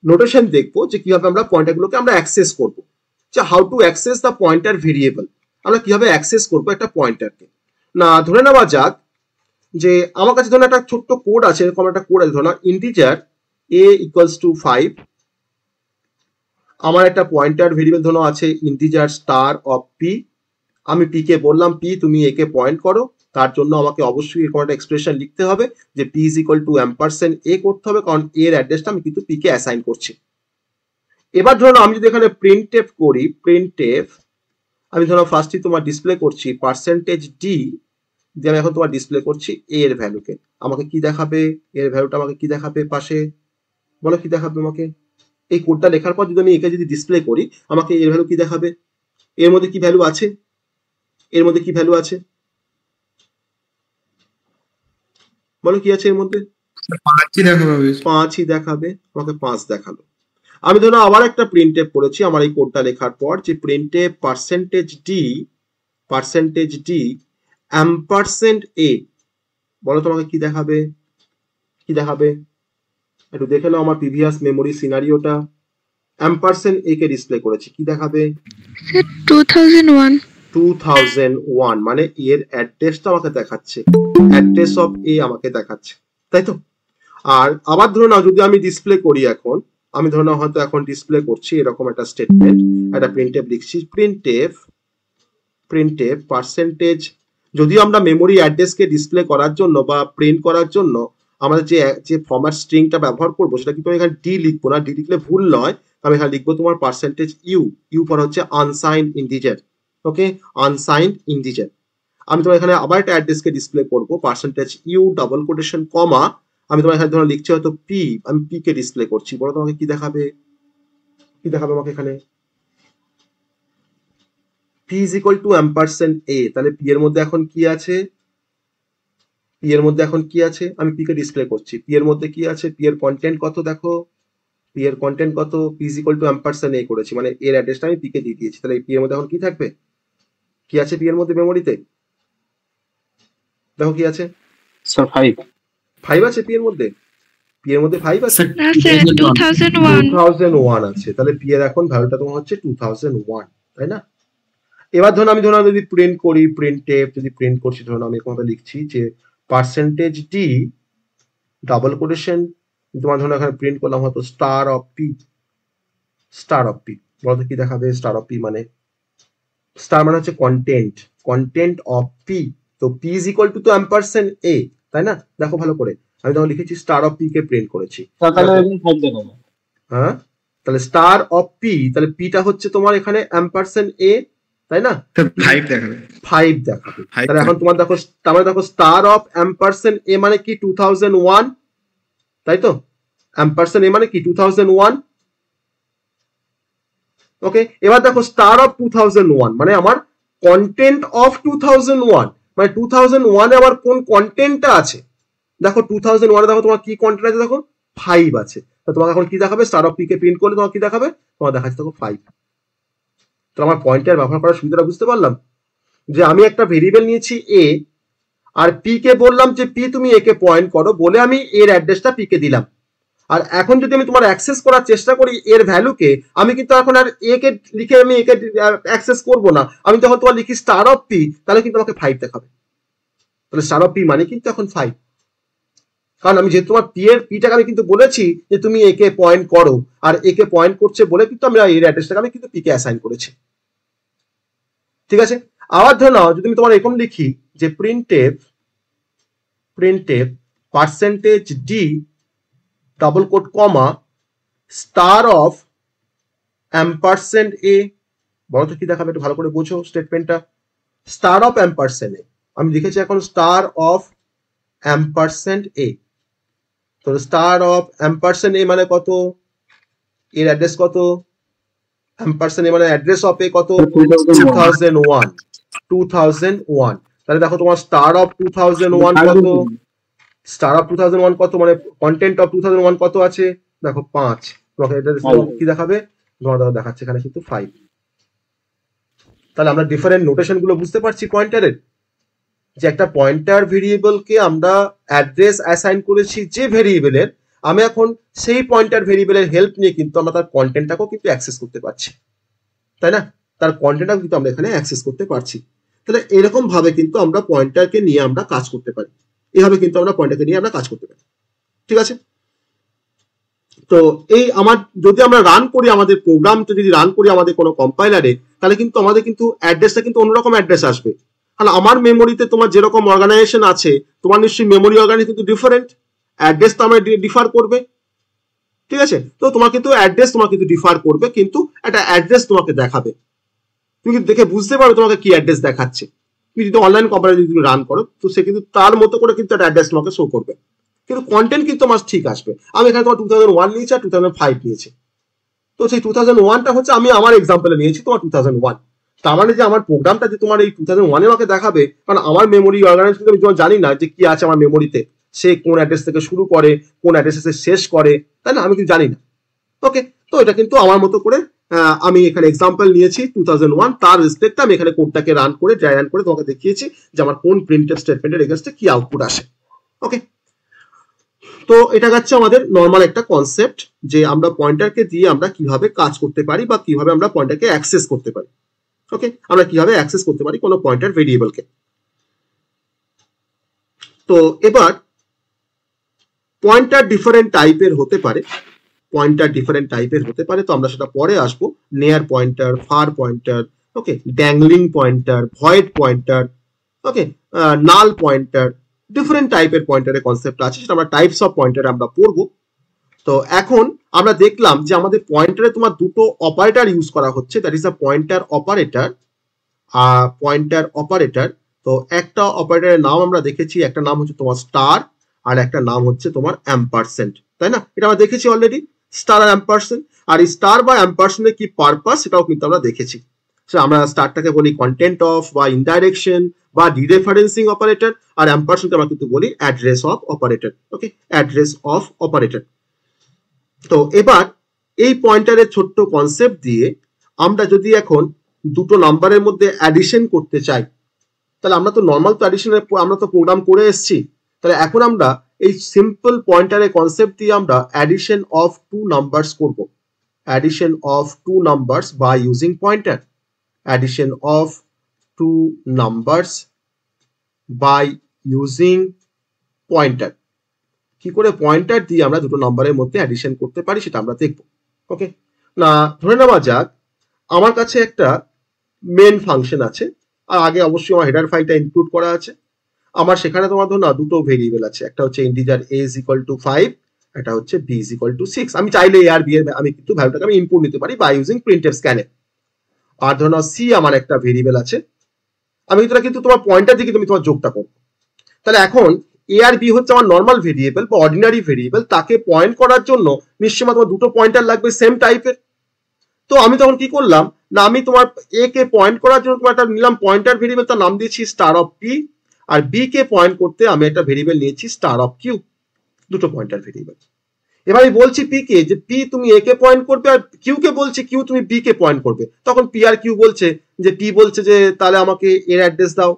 নোটেশন দেখবো যে কিভাবে আমরা পয়েন্টারগুলোকে আমরা অ্যাক্সেস করবো। How to access the pointer variable, আমরা কিভাবে অ্যাক্সেস করবো একটা পয়েন্টারকে। না, ধরে নেওয়া যাক যে আমার কাছে ধরুন একটা ছোট্ট কোড আছে, এরকম একটা কোড আছে, ধরুন ইন্টিজার a ইকুয়ালস টু 5। আমার একটা পয়েন্টার ভেরিয়েবল ধরুন আছে ইন্টিজার স্টার অফ পি। আমি পি কে বললাম পি তুমি একে পয়েন্ট করো, তার জন্য আমাকে অবশ্যই এরকম একটা এক্সপ্রেশন লিখতে হবে যে P is equal to ampersand A করতে হবে, কারণ এর অ্যাড্রেসটা আমি কিন্তু পি কে অ্যাসাইন করছি। এবার ধরো আমি যদি এখানে প্রিন্টএফ করি, প্রিন্টএফ আমি ধরো ফার্স্টই তোমার ডিসপ্লে করছি পার্সেন্টেজ ডি দিয়ে আমি এখন তোমার ডিসপ্লে করছি এ এর ভ্যালুকে। আমাকে কি দেখাবে? এর ভ্যালুটা আমাকে কি দেখাবে পাশে? বলো কি দেখাবে আমাকে? এই কোডটা লেখার পর যদি আমি একে যদি ডিসপ্লে করি আমাকে এর ভ্যালু কি দেখাবে? এর মধ্যে কি ভ্যালু আছে? এর মধ্যে কি ভ্যালু আছে? বলো কি আছে এর মধ্যে? 5ই দেখাবে, আমাকে 5 দেখালো। আমি ধরো আবার একটা প্রিন্টএফ করেছি আমার এই কোডটা লেখার পর, যে printf percentage D ampersand A, বলো তোমাকে কি দেখাবে? কি দেখাবে? একটু দেখে নাও আমার প্রিভিয়াস মেমোরি সিনারিওটা। অ্যাম্পারসেন্ট এ কে ডিসপ্লে করেছি, কি দেখাবে? 2001 মানে এর অ্যাড্রেসটা আমাকে দেখাচ্ছে, অ্যাড্রেস অফ এ আমাকে দেখাচ্ছে, তাই তো? আর আবার ধরো না যদি আমি ডিসপ্লে করি, এখন আমি ধরো না হয়তো এখন ডিসপ্লে করছি এরকম একটা স্টেটমেন্ট, একটা প্রিন্টএফ লিখছি, প্রিন্টএফ পার্সেন্টেজ, যদিও আমরা মেমোরি অ্যাড্রেসকে ডিসপ্লে করার জন্য বা প্রিন্ট করার জন্য আমাদের যে ফরম্যাট স্ট্রিংটা ব্যবহার করবো সেটা কিন্তু এখানে ডি লিখবো না, ডি লিখলে ভুল নয়, আমি এখানে লিখবো তোমার পার্সেন্টেজ ইউ পর হচ্ছে আনসাইন্ড ইন্টিজার, ওকে, আনসাইন্ড ইন্টিজার। আমি তোমার এখানে আবার একটা অ্যাড্রেসকে ডিসপ্লে করবো পার্সেন্টেজ ইউ ডাবল কোটেশন কমা, আমি তোমার এখানে ধরো লিখছি হয়তো পি, আমি পি কে ডিসপ্লে করছি, বলো তোমাকে কি দেখাবে? কি দেখাবে আমাকে এখানে? p is equal to ampersand a, তাহলে p এর মধ্যে এখন কি আছে? p এর মধ্যে এখন কি আছে? আমি p কে ডিসপ্লে করছি, p এর মধ্যে কি আছে? p এর কন্টেন্ট কত দেখো, p এর কন্টেন্ট কত? p is equal to ampersand a করেছি, মানে এর অ্যাড্রেসটা আমি p কে দিয়ে দিয়েছি, তাহলে p এর মধ্যে এখন কি থাকবে? কি আছে p এর মধ্যে মেমোরিতে? দেখো কি আছে? স্যার 5 আছে p এর মধ্যে, p এর মধ্যে 5 আছে, 2001 2001 আছে, তাহলে p এর এখন ভ্যালুটা তোমার হচ্ছে 2001, তাই না? এবার ধরুন আমি যদি প্রিন্ট করি, প্রিন্টএফ যদি প্রিন্ট করছি, ধরুন আমি এরকম লিখছি যে পার্সেন্টেজ ডি ডাবল কোটেশন, তোমার ধরুন এখানে প্রিন্ট করলাম হয়তো স্টার অফ পি, বলতো কি দেখাবে? স্টার অফ পি মানে, স্টার মানে হচ্ছে কন্টেন্ট অফ পি, তো পি ইজ ইকুয়াল টু তো অ্যাম্পারসেন্ট এ, তাই না? দেখো ভালো করে, আমি তখন লিখেছি star of P K print করেছি, হ্যাঁ, তাহলে স্টার অফ পি, তাহলে পিটা হচ্ছে তোমার এখানে অ্যাম্পারসেন্ট এ, তাই না? 5 দেখাবে। তাহলে এখন তোমার দেখো, তাহলে দেখো স্টার অফ অ্যাম্পারসেন্ট এ মানে কি 2001, তাই তো? অ্যাম্পারসেন্ট এ মানে কি 2001, ওকে। এবার দেখো স্টার অফ 2001 মানে আমার কন্টেন্ট অফ 2001, মানে 2001 এ আবার কোন কন্টেন্টটা আছে? দেখো 2001 এ দেখো তোমার কি কন্টেন্ট আছে, দেখো 5 আছে, তো তোমাকে এখন কি দেখাবে? Star of P K print করলে তোমার কি দেখাবে? তোমার দেখাচ্ছে দেখো 5। তো আমার পয়েন্টার ব্যবহার করার সুবিধাটা বুঝতে পারলাম, যে আমি একটা ভেরিয়েবল নিয়েছি এ, আর পি কে বললাম যে পি তুমি এ কে পয়েন্ট করো, বলে আমি এর অ্যাড্রেসটা পি কে দিলাম। আর এখন যদি আমি তোমার অ্যাক্সেস করার চেষ্টা করি এর ভ্যালুকে, আমি কিন্তু এখন আর এ কে লিখে আমি এ কে অ্যাক্সেস করব না, আমি যখন তোমার লিখি স্টার অফ পি, তাহলে কিন্তু আমাকে 5 দেখাবে, তাহলে স্টার অফ পি মানে কিন্তু এখন 5, কারণ আমি যেহেতু তোমার পিটাকে আমি কিন্তু বলেছি যে তুমি এ কে পয়েন্ট করো, আর এ কে পয়েন্ট করছে বলে কিন্তু আমরা এর অ্যাড্রেসটাকে আমি কিন্তু পি কে অ্যাসাইন করেছি, ঠিক আছে? আবার ধরে নাও যদি আমি তোমার এরকম লিখি যে printf percentage D double quote comma star of ampersand A, বলো তো কি দেখাবে? একটু ভালো করে বোঝো স্টেটমেন্টটা। স্টার অফ অ্যাম্পারসেন্ট এ আমি লিখেছি এখন স্টার অফ অ্যাম্পারসেন্ট এ, তো স্টার অফ অ্যাম্পারসেন্ট এ মানে কত? এর অ্যাড্রেস কত? অ্যাম্পারসেন্ট এ মানে অ্যাড্রেস অফ এ কত? 2001, তাহলে দেখো তোমার স্টার অফ 2001 কত? স্টার অফ 2001 কত, মানে কন্টেন্ট অফ 2001 কত আছে? দেখো 5, তোমাকে এটা কি দেখাবে? তোমার দেখাচ্ছে এখানে কিন্তু 5। তাহলে আমরা ডিফারেন্ট নোটেশন গুলো বুঝতে পারছি পয়েন্টারের, যে একটা পয়েন্টার ভেরিয়েবলকে আমরা অ্যাড্রেস অ্যাসাইন করেছি যে ভেরিয়েবলের, আমি এখন সেই পয়েন্টার ভেরিয়েবলের হেল্প নিয়ে কিন্তু আমরা তার কন্টেন্টটাকেও কিন্তু অ্যাক্সেস করতে পারছি, তাই না? তার কন্টেন্টটাও কিন্তু আমরা এখানে অ্যাক্সেস করতে পারছি। তাহলে এরকম ভাবে কিন্তু আমরা পয়েন্টারকে নিয়ে আমরা কাজ করতে পারি, এভাবে কিন্তু আমরা পয়েন্টারকে নিয়ে আমরা কাজ করতে পারি, ঠিক আছে? তো এই আমার যদি আমরা রান করি, আমাদের প্রোগ্রামটা যদি রান করি আমাদের কোনো কম্পাইলারে, তাহলে কিন্তু আমাদের কিন্তু অ্যাড্রেসটা কিন্তু অন্যরকম অ্যাড্রেস আসবে। আর আমার মেমোরিতে তোমার যেরকম অর্গানাইজেশন আছে, তোমার নিশ্চয়ই মেমোরি অর্গানাইজেশন কিন্তু ডিফারেন্ট, অ্যাড্রেস তো আমার ডিফার করবে, ঠিক আছে? তো তোমার কিন্তু অ্যাড্রেস তোমার কিন্তু ডিফার করবে, কিন্তু একটা অ্যাড্রেস তোমাকে দেখাবে। তুমি কিন্তু দেখে বুঝতে পারবে তোমাকে কি অ্যাড্রেস দেখাচ্ছে। তুমি যদি অনলাইন কম্পারেটিভ যদি রান করো তো সে কিন্তু তার মতো করে কিন্তু একটা অ্যাড্রেস তোমাকে শো করবে, কিন্তু কন্টেন্ট কিন্তু আমার ঠিক আসবে। আমি এখানে তোমার 2001 নিয়েছি আর 2005 নিয়েছি, তো সেই 2001টা হচ্ছে আমি আমার এক্সাম্পলে নিয়েছি তোমার 2001। তার মানে যে আমার প্রোগ্রামটা যে তোমার এই 2001 আমাকে দেখাবে, কারণ আমার মেমোরি অর্গানাইজ কিন্তু আমি জানি না যে কি আছে আমার মেমোরিতে, সে কোন অ্যাড্রেস থেকে শুরু করে কোন অ্যাড্রেসে শেষ করে, তাই না? আমি কিন্তু জানি না। ওকে, তো এটা কিন্তু আমার মতো করে আমি এখানে এক্সাম্পল নিয়েছি 2001, তার রেসপেক্টে আমি এখানে কোডটাকে রান করে ড্রাই রান করে তোমাকে দেখিয়েছি যে আমার কোন প্রিন্টফ স্টেটমেন্টের এগেইনস্টে কি আউটপুট আসে। ওকে, তো এটা হচ্ছে আমাদের নর্মাল একটা কনসেপ্ট যে আমরা পয়েন্টারকে দিয়ে আমরা কিভাবে কাজ করতে পারি বা কিভাবে আমরা পয়েন্টারকে অ্যাক্সেস করতে পারি। ওকে, আমরা কিভাবে অ্যাক্সেস করতে পারি কোনো পয়েন্টার ভেরিয়েবলকে। তো এবার পয়েন্টার ডিফারেন্ট টাইপের হতে পারে, পয়েন্টার ডিফারেন্ট টাইপের হতে পারে, তো আমরা সেটা পরে আসবো। নেয়ার পয়েন্টার, ফার পয়েন্টার, ওকে, ড্যাংলিং পয়েন্টার, ভয়েড পয়েন্টার, ওকে, নাল পয়েন্টার, ডিফারেন্ট টাইপের পয়েন্টারের কনসেপ্ট আছে, সেটা আমরা টাইপস অফ পয়েন্টার আমরা পড়বো। তো এখন আমরা দেখলাম যে আমাদের পয়েন্টারে তোমার দুটো অপারেটর ইউজ করা হচ্ছে, that is a pointer operator আর পয়েন্টার অপারেটর। তো একটা অপারেটরের নাম আমরা দেখেছি, একটা নাম হচ্ছে তোমার স্টার আর একটা নাম হচ্ছে তোমার অ্যাম্পারসেন্ট, তাই না? এটা আমরা দেখেছি অলরেডি, স্টার আর অ্যাম্পারসেন্ট। আর এই স্টার বা অ্যাম্পারসেন্টের কি পারপাস সেটাও কিন্তু আমরা দেখেছি। আমরা স্টারটাকে বলি কন্টেন্ট অফ বা ইনডাইরেকশন বা ডিরেফারেন্সিং অপারেটর, আর অ্যাম্পারসেন্টকে আমরা কিন্তু বলি address of operator. Okay, address of operator. তো এবার এই পয়েন্টারের ছোট্ট কনসেপ্ট দিয়ে আমরা যদি এখন দুটো নাম্বারের মধ্যে অ্যাডিশন করতে চাই, তাহলে আমরা তো নর্মাল তো অ্যাডিশনের আমরা তো প্রোগ্রাম করে এসেছি, তাহলে এখন আমরা এই সিম্পল পয়েন্টারের কনসেপ্ট দিয়ে আমরা অ্যাডিশন অফ টু নাম্বারস করব। Addition of two numbers by using pointer, addition of two numbers by using pointer. কি করে পয়েন্টার দিয়ে আমরা দুটো নাম্বারের মধ্যে অ্যাডিশন করতে পারি সেটা আমরা দেখব। ওকে, না ধরে নেওয়া যাক আমার কাছে একটা মেন ফাংশন আছে, আর আগে অবশ্যই আমার হেডার ফাইলটা ইনক্লুড করা আছে। আমার সেখানে তোমার ধরো না দুটো ভেরিয়েবল আছে, একটা হচ্ছে integer a is equal to 5, একটা হচ্ছে b is equal to 6। আমি চাইলে a আর b এর আমি কিন্তু ভ্যালুটাকে আমি ইনপুট নিতে পারি বাই ইউজিং প্রিন্টফ স্ক্যানএফ। আর ধরো না c আমার একটা ভেরিয়েবল আছে, আমি কিন্তু তোমার পয়েন্টার দিকে তুমি তোমার যোগটা করো। তাহলে এখন a আর b হচ্ছে আমার নর্মাল ভেরিয়েবল বা অর্ডিনারি ভেরিয়েবল, তাকে পয়েন্ট করার জন্য নিশ্চয়ই তোমার দুটো পয়েন্টার লাগবে সেম টাইপের। তো আমি তখন কি করলাম না, আমি তোমার a কে পয়েন্ট করার জন্য তোমার একটা নিলাম পয়েন্টার ভেরিয়েবল, তার নাম দিয়েছি স্টার অফ p, আর b কে পয়েন্ট করতে আমি একটা ভেরিয়েবল নিয়েছি স্টার অফ q, দুটো পয়েন্টার ভেরিয়েবল। এবার আমি বলছি p কে যে p তুমি a কে পয়েন্ট করবে, আর q কে বলছি q তুমি b কে পয়েন্ট করবে। তখন p আর q বলছে যে p বলছে যে তাহলে আমাকে এর অ্যাড্রেস দাও,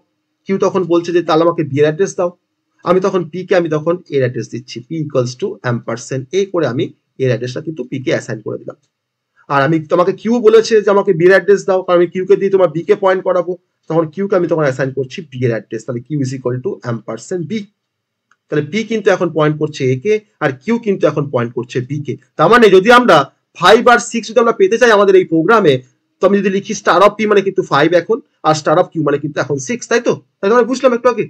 q তখন বলছে যে তাহলে আমাকে b এর অ্যাড্রেস দাও। আমি তখন p কে আমি তখন এর অ্যাড্রেস দিচ্ছি, p equals to ampersand a করে আমি এর অ্যাড্রেসটা কিন্তু p কে অ্যাসাইন করে দিলাম। আর আমি তোমাকে কিউ বলেছে যে আমাকে বি এর অ্যাড্রেস দাও, কারণ আমি কিউ কে দিয়ে তোমার বি কে পয়েন্ট করাবো, তখন কিউ কে আমি তখন অ্যাসাইন করছি বি এর অ্যাড্রেস, তাহলে Q is equal to ampersand B. তাহলে পি কিন্তু এখন পয়েন্ট করছে এ কে, আর কিউ কিন্তু এখন পয়েন্ট করছে বি কে। তার মানে যদি আমরা 5 আর 6 যদি আমরা পেতে চাই আমাদের এই প্রোগ্রামে, তো আমি যদি লিখি স্টার অফ পি মানে কিন্তু 5 এখন, আর স্টার অফ কিউ মানে কিন্তু এখন 6, তাই তো? তাই তোমরা বুঝলাম একটু আগে?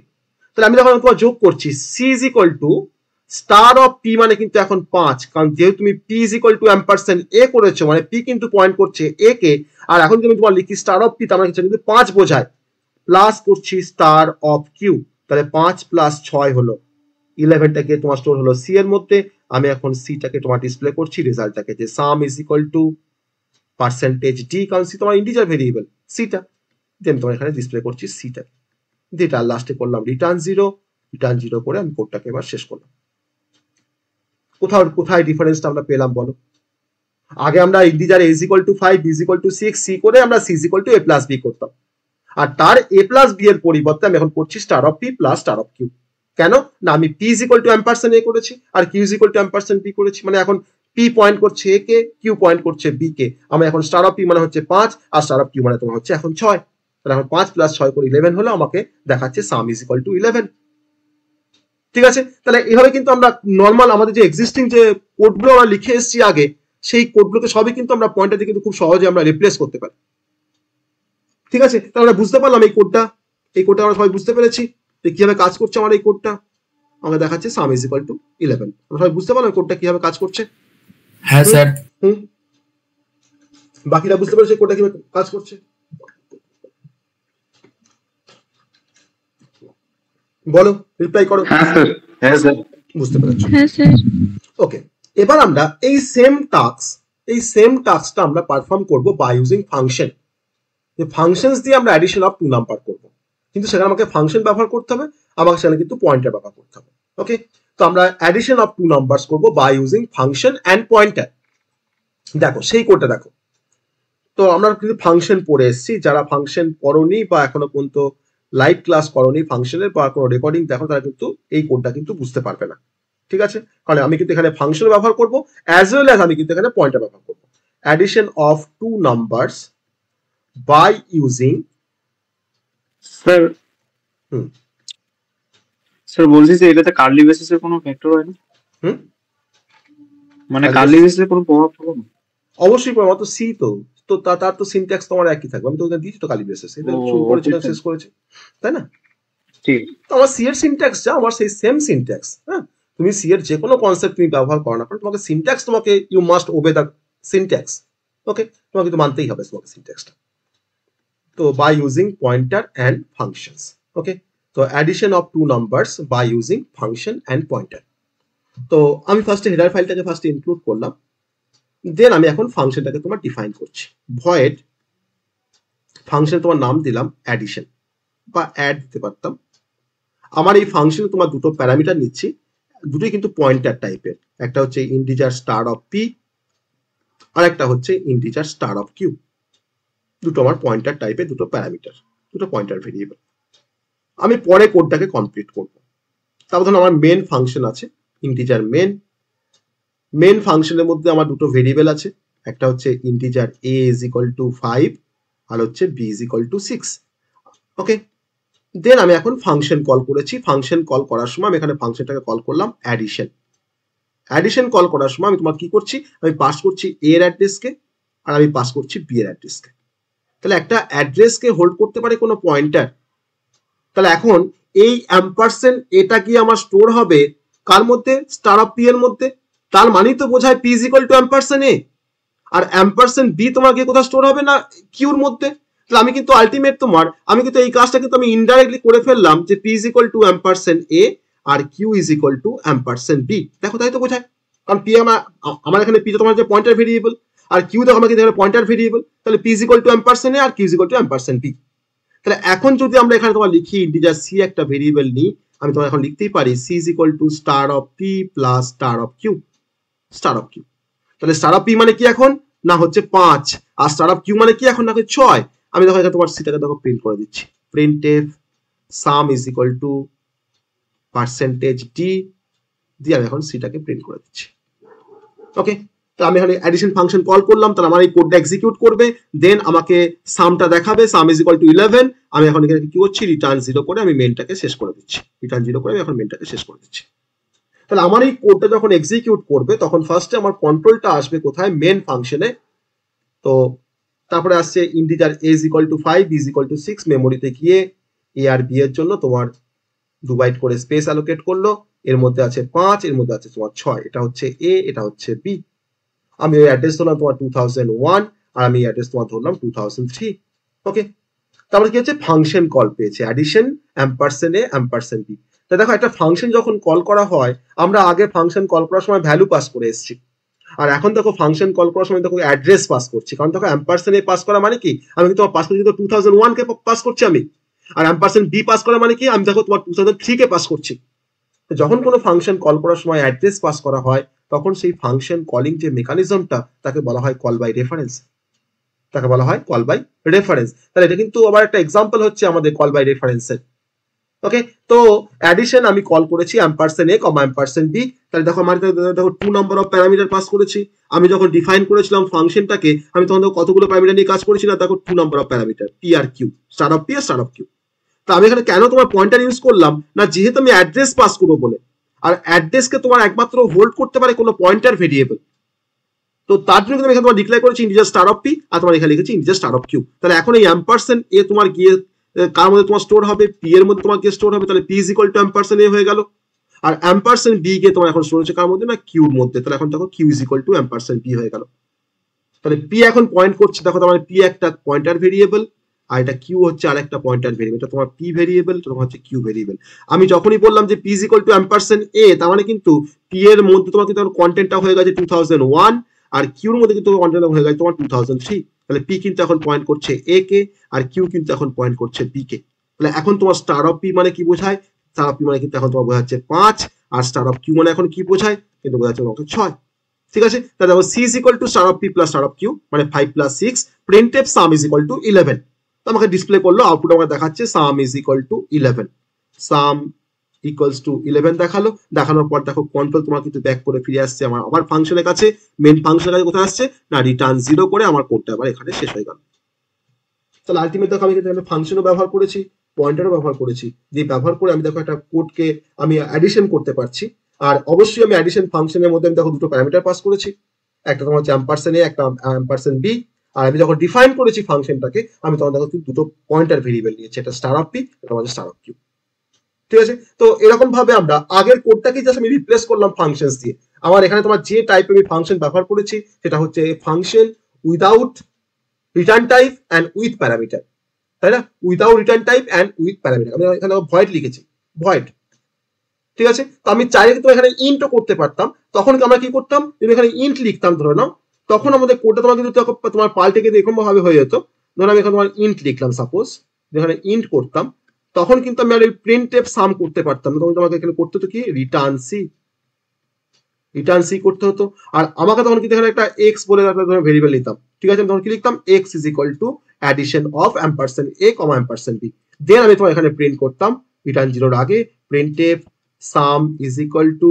তাহলে আমি যখন তোমার যোগ করছি C is equal to star of P মানে কিন্তু এখন 5, কারণ যেহেতু তুমি P is equal to ampersand A করেছো মানে পি কিন্তু পয়েন্ট করছে এ কে, আর এখন যদি আমি তোমার লিখি স্টার অফ পি তার মানে কিন্তু 5 বোঝায়, প্লাস করছি স্টার অফ কিউ, তাহলে 5 প্লাস 6 হলো 11টাকে তোমার স্টোর হলো সি এর মধ্যে। আমি এখন সিটাকে তোমার ডিসপ্লে করছি রেজাল্টটাকে, যে সাম is equal to percentage D, কারণ সি তোমার ইন্টিজার ভেরিয়েবল সিটা, দেন তোমার এখানে ডিসপ্লে করছি সিটা, যেটা লাস্টে করলাম রিটার্ন 0 করে আমি কোডটাকে এবার শেষ করলাম। কোথায় ডিফারেন্সটা আমরা পেলাম বলো? আগে আমরা integer a is equal to 5, b is equal to 6, c করে আমরা c is equal to a plus b করতাম, আর তার a plus b এর পরিবর্তে আমি এখন করছি star of p plus star of q। কেন না, আমি p is equal to ampersand a করেছি আর q is equal to ampersand b করেছি, মানে এখন p পয়েন্ট করছে a কে, q পয়েন্ট করছে b কে। আমি এখন স্টার অফ p মানে হচ্ছে 5 আর স্টার অফ q মানে তোমার হচ্ছে এখন 6, তাহলে এখন 5 প্লাস 6 করে 11 হলো, আমাকে দেখাচ্ছে সাম ইজ ইকুয়াল টু 11। ঠিক আছে, তাহলে এইভাবে কিন্তু আমরা নর্মাল আমাদের যে এক্সিস্টিং যে কোডগুলো আমরা লিখে এসেছি আগে, সেই কোডগুলোকে সবই কিন্তু আমরা পয়েন্টার দিয়ে কিন্তু খুব সহজে আমরা রিপ্লেস করতে পারি। ঠিক আছে, তাহলে আমরা বুঝতে পারলাম এই কোডটা আমরা সবাই বুঝতে পেরেছি যে কিভাবে কাজ করছে আমার এই কোডটা। আমাকে দেখাচ্ছে সাম ইজ ইকুয়াল টু 11। আমরা সবাই বুঝতে পারলাম কোডটা কিভাবে কাজ করছে। হ্যাঁ স্যার। বাকিরা বুঝতে পারছে কোডটা কিভাবে কাজ করছে? বলো, রিপ্লাই করো। হ্যাঁ স্যার। হ্যাঁ স্যার। বুঝতে পেরেছো? হ্যাঁ স্যার। ওকে, এবার আমরা এই সেম টাস্কটা আমরা পারফর্ম করব বাই ইউজিং ফাংশন। যে ফাংশনস দিয়ে আমরা অ্যাডিশন অফ টু নাম্বার করব, কিন্তু সেখানে আমাকে ফাংশন ব্যবহার করতে হবে, আমাকে সেখানে কিন্তু পয়েন্টার ব্যবহার করতে হবে। ওকে, তো আমরা অ্যাডিশন অফ টু নাম্বারস করব by using function and pointer. দেখো সেই কোডটা দেখো। তো আমরা কিন্তু ফাংশন পড়ে এসেছি, যারা ফাংশন পড়োনি বা এখনো পর্যন্ত লাইভ ক্লাস করোনি ফাংশনের বা কোনো রেকর্ডিং দেখো, তারা কিন্তু এই কোডটা কিন্তু বুঝতে পারবে না। ঠিক আছে, কারণ আমি কিন্তু এখানে ফাংশন ব্যবহার করব অ্যাজ ওয়েল অ্যাজ আমি কিন্তু এখানে পয়েন্টার ব্যবহার করব। Addition of two numbers by using sir sir বলছি যে এটাতে কার্লি বেসিসের কোনো ফ্যাক্টর হয় না? মানে কার্লি বেসিসের কোনো প্রভাব পড়ে না? অবশ্যই প্রভাব, তো সি তো তার তো সিনট্যাক্স তোমার একই থাকবে। আমি তো ওখানে দিয়েছি তো কার্লি বেসিস, এটা শুরু করেছি না শেষ করেছি, তাই না? ঠিক। তো আমার সি এর সিনট্যাক্স যা, আমার সেই সেম সিনট্যাক্স। হ্যাঁ, তুমি সি এর যে কোনো কনসেপ্ট তুমি ব্যবহার করো না, তোমাকে সিনট্যাক্স, তোমাকে you must obey the syntax. Okay, তোমাকে তো মানতেই হবে তোমাকে সিনট্যাক্সটা। তো by using pointer and functions. Okay, তো addition of two numbers by using function and pointer. তো আমি ফার্স্টে হেডার ফাইলটাকে ফার্স্টে ইনক্লুড করলাম, দেন আমি এখন ফাংশনটাকে তোমার ডিফাইন করছি। ভয়েড ফাংশন তোমার নাম দিলাম অ্যাডিশন বা অ্যাড দিতে পারতাম। আমার এই ফাংশনে তোমার দুটো প্যারামিটার নিচ্ছি, দুটোই কিন্তু পয়েন্টার টাইপের। একটা হচ্ছে ইন্টিজার স্টার অফ পি, আর একটা হচ্ছে ইন্টিজার স্টার অফ কিউ। দুটো আমার পয়েন্টার টাইপের দুটো প্যারামিটার, দুটো পয়েন্টার ভেরিয়েবল। আমি পরে কোডটাকে কমপ্লিট করব। তারপর ধরুন আমার মেন ফাংশন আছে, ইন্টিজার মেন ফাংশনের মধ্যে আমার দুটো ভেরিয়েবল আছে, একটা হচ্ছে integer a is equal two 5 আর হচ্ছে b is equal two 6। Okay, then আমি এখন ফাংশন কল করেছি। ফাংশন কল করার সময় আমি এখানে ফাংশনটাকে কল করলাম অ্যাডিশন কল করার সময় আমি তোমার কি করছি, আমি পাস করছি a এর অ্যাড্রেসকে আর আমি পাস করছি b এর অ্যাড্রেসকে। তাহলে একটা অ্যাড্রেসকে হোল্ড করতে পারে কোনো পয়েন্টার। তাহলে এখন এই অ্যাম্পারসেন্ট এটা কি আমার স্টোর হবে কার মধ্যে? স্টার অফ পি এর মধ্যে। তার মানেই তো বোঝায় P is equal to ampersand A, আর অ্যাম্পারসেন্ট বি তোমার গিয়ে কোথাও স্টোর হবে না? কিউর মধ্যে। তাহলে আমি কিন্তু আলটিমেট আমি কিন্তু এই কাজটা কিন্তু আমি ইনডাইরেক্টলি করে ফেললাম যে P is equal to ampersand A আর Q is equal to ampersand B. দেখো তাই তো বোঝায়, কারণ পি আমার এখানে পি তোমার যে পয়েন্টার ভেরিয়েবল, আর কিউ দেখো আমার কিন্তু পয়েন্টার ভেরিয়েবল। তাহলে P is equal to ampersand A আর Q is equal to ampersand B. তাহলে এখন যদি আমরা এখানে তোমার লিখি ইন্টিজার সি একটা ভেরিয়েবল নিই, আমি তোমার এখন লিখতেই পারি C is equal to star of P plus star of Q. তাহলে স্টার অফ পি মানে কি এখন? না হচ্ছে 5, আর স্টার অফ কিউ মানে কি এখন? না হচ্ছে 6। আমি দেখো এখানে তোমার সিটাকে দেখো প্রিন্ট করে দিচ্ছি। Printf sum is equal to percentage D দিয়ে আমি এখন সিটাকে প্রিন্ট করে দিচ্ছি। ওকে, তো আমি এখানে অ্যাডিশন ফাংশন কল করলাম, তাহলে আমার এই কোডটা এক্সিকিউট করবে, দেন আমাকে সামটা দেখাবে, সাম ইজ ইকুয়াল টু 11। আমি এখন এখানে কি করছি, রিটার্ন 0 করে আমি মেনটাকে শেষ করে দিচ্ছি। রিটার্ন 0 করে আমি এখন মেনটাকে শেষ করে দিচ্ছি। তাহলে আমার এই কোডটা যখন এক্সিকিউট করবে তখন ফার্স্টে আমার কন্ট্রোলটা আসবে কোথায়? মেন ফাংশনে। তো তারপরে আসছে integer a is equal two 5 b is equal two 6। মেমোরিতে গিয়ে a আর b এর জন্য তোমার 2 বাইট করে স্পেস অ্যালোকেট করলো। এর মধ্যে আছে 5, এর মধ্যে আছে তোমার 6। এটা হচ্ছে a, এটা হচ্ছে b। আমি ওই অ্যাড্রেস ধরলাম তোমার 2001 আর আমি অ্যাড্রেস তোমার ধরলাম 2003। ওকে, তারপরে কি হচ্ছে? ফাংশন কল পেয়েছে, অ্যাডিশন অ্যাম্পারসেন্ট এ অ্যাম্পারসেন্ট বি। তা দেখো একটা ফাংশন যখন কল করা হয়, আমরা আগে ফাংশন কল করার সময় ভ্যালু পাস করে এসেছি, আর এখন দেখো ফাংশন কল করার সময় দেখো অ্যাড্রেস পাস করছি। কারণ দেখো অ্যাম্পারসেন্ট এ পাস করা মানে কি, আমি কিন্তু পাস করছি 2001 কে পাস করছি আমি, আর অ্যাম্পারসেন্ট বি পাস করা মানে কি, আমি দেখো তোমার 2003 কে পাস করছি। যখন কোনো ফাংশন কল করার সময় অ্যাড্রেস পাস করা হয়, তখন সেই ফাংশন কলিং যে মেকানিজমটা তাকে বলা হয় কল বাই রেফারেন্স। তাহলে এটা কিন্তু আবার একটা এক্সাম্পল হচ্ছে আমাদের কল বাই রেফারেন্সের। ওকে, তো অ্যাডিশন আমি কল করেছি ampersand A comma ampersand B. তাহলে দেখো আমার দেখো 2 নাম্বার অফ প্যারামিটার পাস করেছি। আমি যখন ডিফাইন করেছিলাম ফাংশনটাকে, আমি তখন দেখো কতগুলো প্যারামিটার নিয়ে কাজ করেছি না? দেখো 2 নাম্বার অফ প্যারামিটার, পি আর কিউ, স্টার অফ পি আর স্টার অফ কিউ। তো আমি এখানে কেন তোমার পয়েন্টার ইউজ করলাম না? যেহেতু আমি অ্যাড্রেস পাস করবো বলে, আর অ্যাড্রেসকে তোমার একমাত্র হোল্ড করতে পারে কোনো পয়েন্টার ভেরিয়েবল। তো তার জন্য আমি এখানে তোমার ডিক্লেয়ার করেছি ইন্টিজার স্টার অফ পি, আর তোমার এখানে লিখেছি ইন্টিজার স্টার অফ কিউ। তাহলে এখন এই অ্যাম্পারসেন্ট এ তোমার গিয়ে কার মধ্যে তোমার স্টোর হবে? পি এর মধ্যে তোমার গিয়ে স্টোর হবে। তাহলে P is equal to ampersand A হয়ে গেল। আর অ্যাম্পারসেন্ট বি কে তোমার এখন শুনেছো কার মধ্যে না কিউর মধ্যে, তাহলে এখন দেখো Q is equal to ampersand B হয়ে গেল। তাহলে পি এখন পয়েন্ট করছে, দেখো তোমার পি একটা পয়েন্টার ভেরিয়েবল আর এটা কিউ হচ্ছে আরেকটা পয়েন্টার ভেরিয়েবল, এটা তোমার পি ভেরিয়েবল, এটা তোমার হচ্ছে কিউ ভেরিয়েবল। আমি যখনই বললাম যে P is equal to ampersand A, তার মানে কিন্তু পি এর মধ্যে তোমার কিন্তু কন্টেন্টটা হয়ে গেছে 2001 আর কিউর মধ্যে কিন্তু কন্টেন্টটা হয়ে গেছে তোমার 2003। তাহলে পি কিন্তু এখন পয়েন্ট করছে এ কে আর কিউ কিন্তু এখন পয়েন্ট করছে বি কে। তাহলে এখন তোমার স্টার অফ পি মানে কি বোঝায়, স্টার অফ পি মানে কিন্তু এখন তোমার বোঝাচ্ছে 5 আর স্টার অফ কিউ মানে এখন কি বোঝায়, কিন্তু বোঝাচ্ছে তোমাকে 6। ঠিক আছে, তাহলে দেখো C is equal to star of P plus star of Q মানে 5 plus 6, printf sum is equal to 11। তো আমাকে ডিসপ্লে করলো, আউটপুট আমাকে দেখাচ্ছে sum is equal to 11, sum equals to 11 দেখালো। দেখানোর পর দেখো কন্ট্রোল তোমার কিন্তু ব্যাক করে ফিরে আসছে আমার আবার ফাংশনের কাছে, মেন ফাংশনের কাছে কোথায় আসছে না রিটার্ন 0 করে আমার কোডটা আবার এখানে শেষ হয়ে গেল। তাহলে আলটিমেট দেখো আমি কিন্তু ফাংশনও ব্যবহার করেছি, পয়েন্টারও ব্যবহার করেছি, যে ব্যবহার করে আমি দেখো একটা কোডকে আমি অ্যাডিশন করতে পারছি। আর অবশ্যই আমি অ্যাডিশন ফাংশনের মধ্যে আমি দেখো দুটো প্যারামিটার পাস করেছি, একটা তোমার হচ্ছে অ্যাম্পারসেন্ট এ, একটা অ্যাম্পারসেন্ট বি। আর আমি যখন ডিফাইন করেছি ফাংশনটাকে, আমি তখন দেখো দুটো পয়েন্টার ভেরিয়েবল নিয়েছি, একটা স্টার অফ পি, একটা হচ্ছে স্টার অফ কিউ। ঠিক আছে, তো এরকম ভাবে আমরা আগের কোডটাকে জাস্ট আমি রিপ্লেস করলাম ফাংশনস দিয়ে। আমার এখানে তোমার যে টাইপের আমি ফাংশন ব্যবহার করেছি সেটা হচ্ছে function without return type and with parameter, তাই না, without return type and with parameter. আমি এখানে ভয়েড লিখেছি, ভয়েড। ঠিক আছে, তো আমি চাইলে কিন্তু এখানে ইন্টও করতে পারতাম, তখন আমরা কি করতাম, যদি এখানে ইন্ট লিখতাম ধরে নাও, তখন আমাদের কোডটা তোমার কিন্তু তোমার পাল্টে কিন্তু এরকম ভাবে হয়ে যেত। ধরো আমি এখানে তোমার ইন্ট লিখলাম, সাপোজ এখানে ইন্ট করতাম, তখন কিন্তু আমি আর প্রিন্টএফ সাম করতে পারতাম না, তখন তোমাকে এখানে করতে হতো কি রিটার্ন সি, রিটার্ন সি করতে হতো। আর আমাকে তখন কিন্তু এখানে একটা এক্স বলে একটা ভেরিয়েবল নিতাম। ঠিক আছে, আমি তখন কি লিখতাম X is equal to addition of ampersand A comma ampersand B, then আমি তোমার এখানে প্রিন্ট করতাম রিটার্ন 0-র আগে printf sum is equal to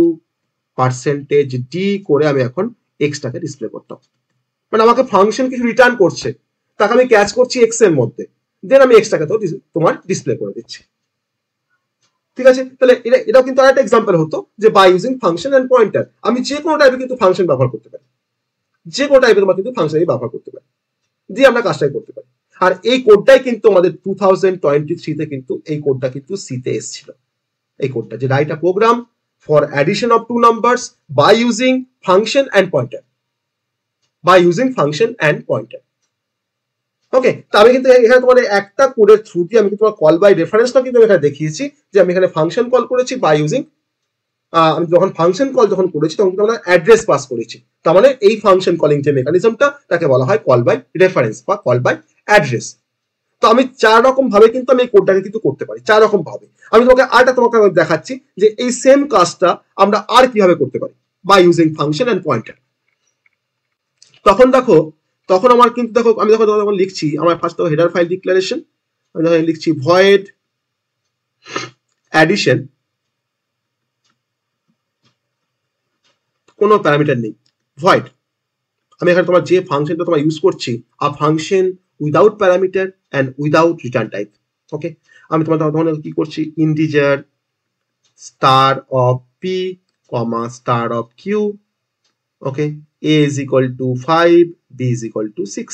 percentage D করে আমি এখন এক্সটাকে ডিসপ্লে করতাম। মানে আমাকে ফাংশন কিছু রিটার্ন করছে, তাকে আমি ক্যাচ করছি এক্স এর মধ্যে, দেন আমি এক্সটাকে তো তোমার ডিসপ্লে করে দিচ্ছি। ঠিক আছে, তাহলে এটাও কিন্তু আরেকটা এক্সাম্পল হতো যে by using function and pointer আমি যে কোনো টাইপের কিন্তু ফাংশন ব্যবহার করতে পারি, যে কোনো টাইপের তোমার কিন্তু ফাংশন ব্যবহার করতে পারি, দিয়ে আমরা কাজটাই করতে পারি। আর এই কোডটাই কিন্তু আমাদের 2023-তে কিন্তু এই কোডটা কিন্তু সিতে এসেছিল, এই কোডটা যে write a program for addition of two numbers by using function and pointer, by using function and pointer. Okay, তো আমি কিন্তু এখানে তোমাদের একটা কোডের থ্রু দিয়ে আমি কিন্তু কল বাই রেফারেন্সটা কিন্তু এখানে দেখিয়েছি যে আমি এখানে ফাংশন কল করেছি বাই ইউজিং, আমি যখন ফাংশন কল যখন করেছি তখন কিন্তু আমরা অ্যাড্রেস পাস করেছি, তার মানে এই ফাংশন কলিং যে মেকানিজমটা তাকে বলা হয় কল বাই রেফারেন্স বা কল বাই অ্যাড্রেস। তো আমি 4 রকম ভাবে কিন্তু আমি এই কোডটাকে কিন্তু করতে পারি, 4 রকম ভাবে। আমি তোমাকে তোমাকে দেখাচ্ছি যে এই সেম কাজটা আমরা আর কিভাবে করতে পারি by using function and pointer. তখন দেখো, তখন আমার কিন্তু দেখো আমি যখন লিখছি আমার ফার্স্ট হেডার ফাইল ডিক্লারেশন, আমি যখন লিখছি ভয়েড অ্যাডিশন, কোনো প্যারামিটার নেই, ভয়েড। আমি এখানে তোমার যে ফাংশনটা তোমার ইউজ করছি a function without parameter and without return type. Okay, আমি তোমার তখন কি করছি integer star of P comma star of Q, okay, a is equal to 5, b is equal to 6।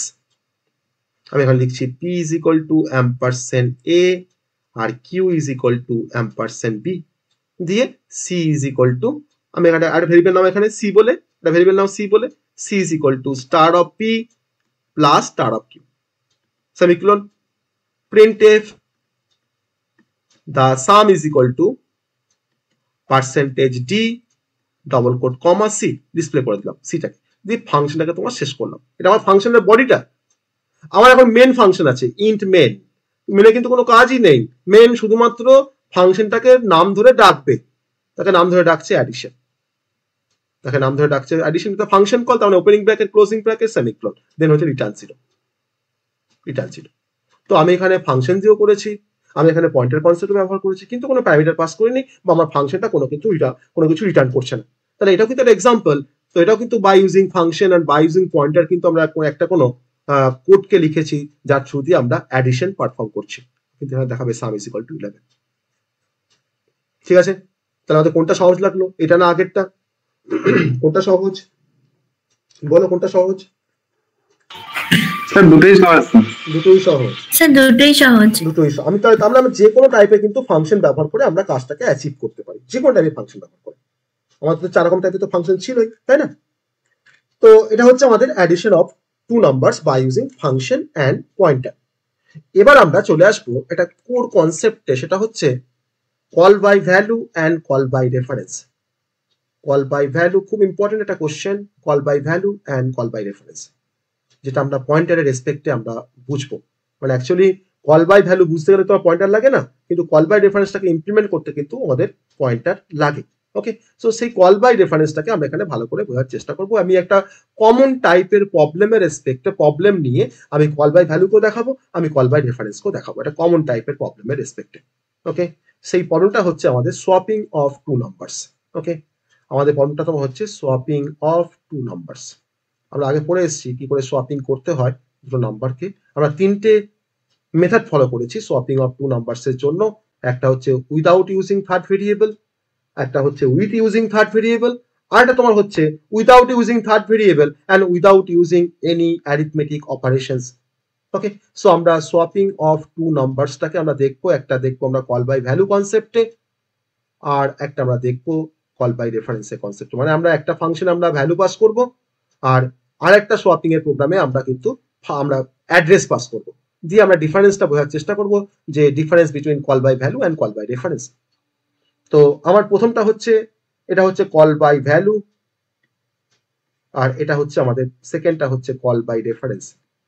আমি এখানে লিখছি p is equal to ampersand a R q is equal to ampersand b, দিয়ে c is equal to, আমি এখানে আর variable নাম এখানে c বলে, এটা ভেরিয়েবল নাম c বলে, c is equal to star of p plus star of q, semicolon, printf the sum is equal to percentage d double quote comma C, display করে দিলাম সিটাকে, দিয়ে ফাংশনটাকে তোমার শেষ করলাম। এটা আমার ফাংশনের বডিটা। আমার এখন মেন ফাংশন আছে ইন্ট মেন, মেনে কিন্তু কোনো কাজই নেই, মেন শুধুমাত্র ফাংশনটাকে নাম ধরে ডাকবে, তাকে নাম ধরে ডাকছে অ্যাডিশন, তাকে নাম ধরে ডাকছে অ্যাডিশন, এটা ফাংশন কল, তার মানে opening bracket closing bracket semicolon, then হচ্ছে রিটার্ন 0, রিটার্ন 0। তো আমি এখানে ফাংশন দিয়েও করেছি, আমি এখানে পয়েন্টার কনসেপ্ট ব্যবহার করেছি, কিন্তু কোনো প্যারামিটার পাস করিনি বা আমার ফাংশনটা কোনো কিছু রিটার্ন করছে না। তাহলে এটাও কিন্তু একটা এক্সাম্পল। তো এটাও কিন্তু by using function and by using pointer কিন্তু আমরা একটা কোনো কোডকে লিখেছি যার থ্রু দিয়ে আমরা অ্যাডিশন পারফর্ম করছি, কিন্তু এখানে দেখাবে সাম ইজ ইকুয়াল টু 11। ঠিক আছে, তাহলে আমাদের কোনটা সহজ লাগলো, এটা না আগেরটা? কোনটা সহজ বলো, কোনটা সহজ? স্যার দুটোই সহজ দুটোই সহজ, স্যার দুটোই সহজ। দুটোই সহজ। আমি তাহলে আমরা যে কোনো টাইপের কিন্তু ফাংশন ব্যবহার করে আমরা কাজটাকে অ্যাচিভ করতে পারি, যে কোনো টাইপের ফাংশন ব্যবহার করে। আমাদের তো 4 রকম টাইপের তো ফাংশন ছিলই, তাই না? তো এটা হচ্ছে আমাদের addition of two numbers by using function and pointer. এবার আমরা চলে আসবো এটা কোর কনসেপ্টে, সেটা হচ্ছে call by value and call by reference. Call by value খুব ইম্পর্টেন্ট একটা question, call by value and call by reference, যেটা আমরা পয়েন্টারের রেসপেক্টে আমরা বুঝবো। মানে অ্যাকচুয়ালি কল বাই ভ্যালু বুঝতে গেলে তো পয়েন্টার লাগে না, কিন্তু কল বাই রেফারেন্সটাকে ইমপ্লিমেন্ট করতে কিন্তু আমাদের পয়েন্টার লাগে। ওকে, সো সেই কল বাই রেফারেন্সটাকে আমরা এখানে ভালো করে বোঝার চেষ্টা করবো। আমি একটা কমন টাইপের প্রবলেমের রেসপেক্টে প্রবলেম নিয়ে আমি কল বাই ভ্যালুকেও দেখাবো, আমি কল বাই রেফারেন্সকেও দেখাবো, এটা কমন টাইপের প্রবলেমের রেসপেক্টে। ওকে, সেই প্রবলেমটা হচ্ছে আমাদের সোয়াপিং অফ টু নাম্বারস। ওকে, আমাদের প্রবলেমটা তো হচ্ছে সোয়াপিং অফ টু নাম্বারস। আমরা আগে পড়ে এসেছি কি করে সোয়াপিং করতে হয় দুটো নাম্বারকে। আমরা 3টে মেথড ফলো করেছি সোয়াপিং অফ টু নাম্বারসের জন্য। একটা হচ্ছে উইদাউট ইউজিং থার্ড ভেরিয়েবল, একটা হচ্ছে উইথ ইউজিং থার্ড ভেরিয়েবল, আর একটা তোমার হচ্ছে without using third variable and without using any arithmetic operations. Okay, so আমরা সোয়াপিং অফ টু নাম্বারসটাকে আমরা দেখবো, একটা দেখবো আমরা কল বাই ভ্যালু কনসেপ্টে, আর একটা আমরা দেখবো কল বাই রেফারেন্সের কনসেপ্টে। মানে আমরা একটা ফাংশন আমরা ভ্যালু পাস করব, আর আরেকটা সোয়াপিং এর প্রোগ্রামে আমরা কিন্তু আমরা অ্যাড্রেস পাস করব, দিয়ে আমরা ডিফারেন্সটা বোঝার চেষ্টা করব, যে difference between call by value and call by reference. তো আমার প্রথমটা হচ্ছে, এটা হচ্ছে কল বাই ভ্যালু, আর এটা হচ্ছে আমাদের সেকেন্ডটা হচ্ছে কল বাই রেফারেন্স।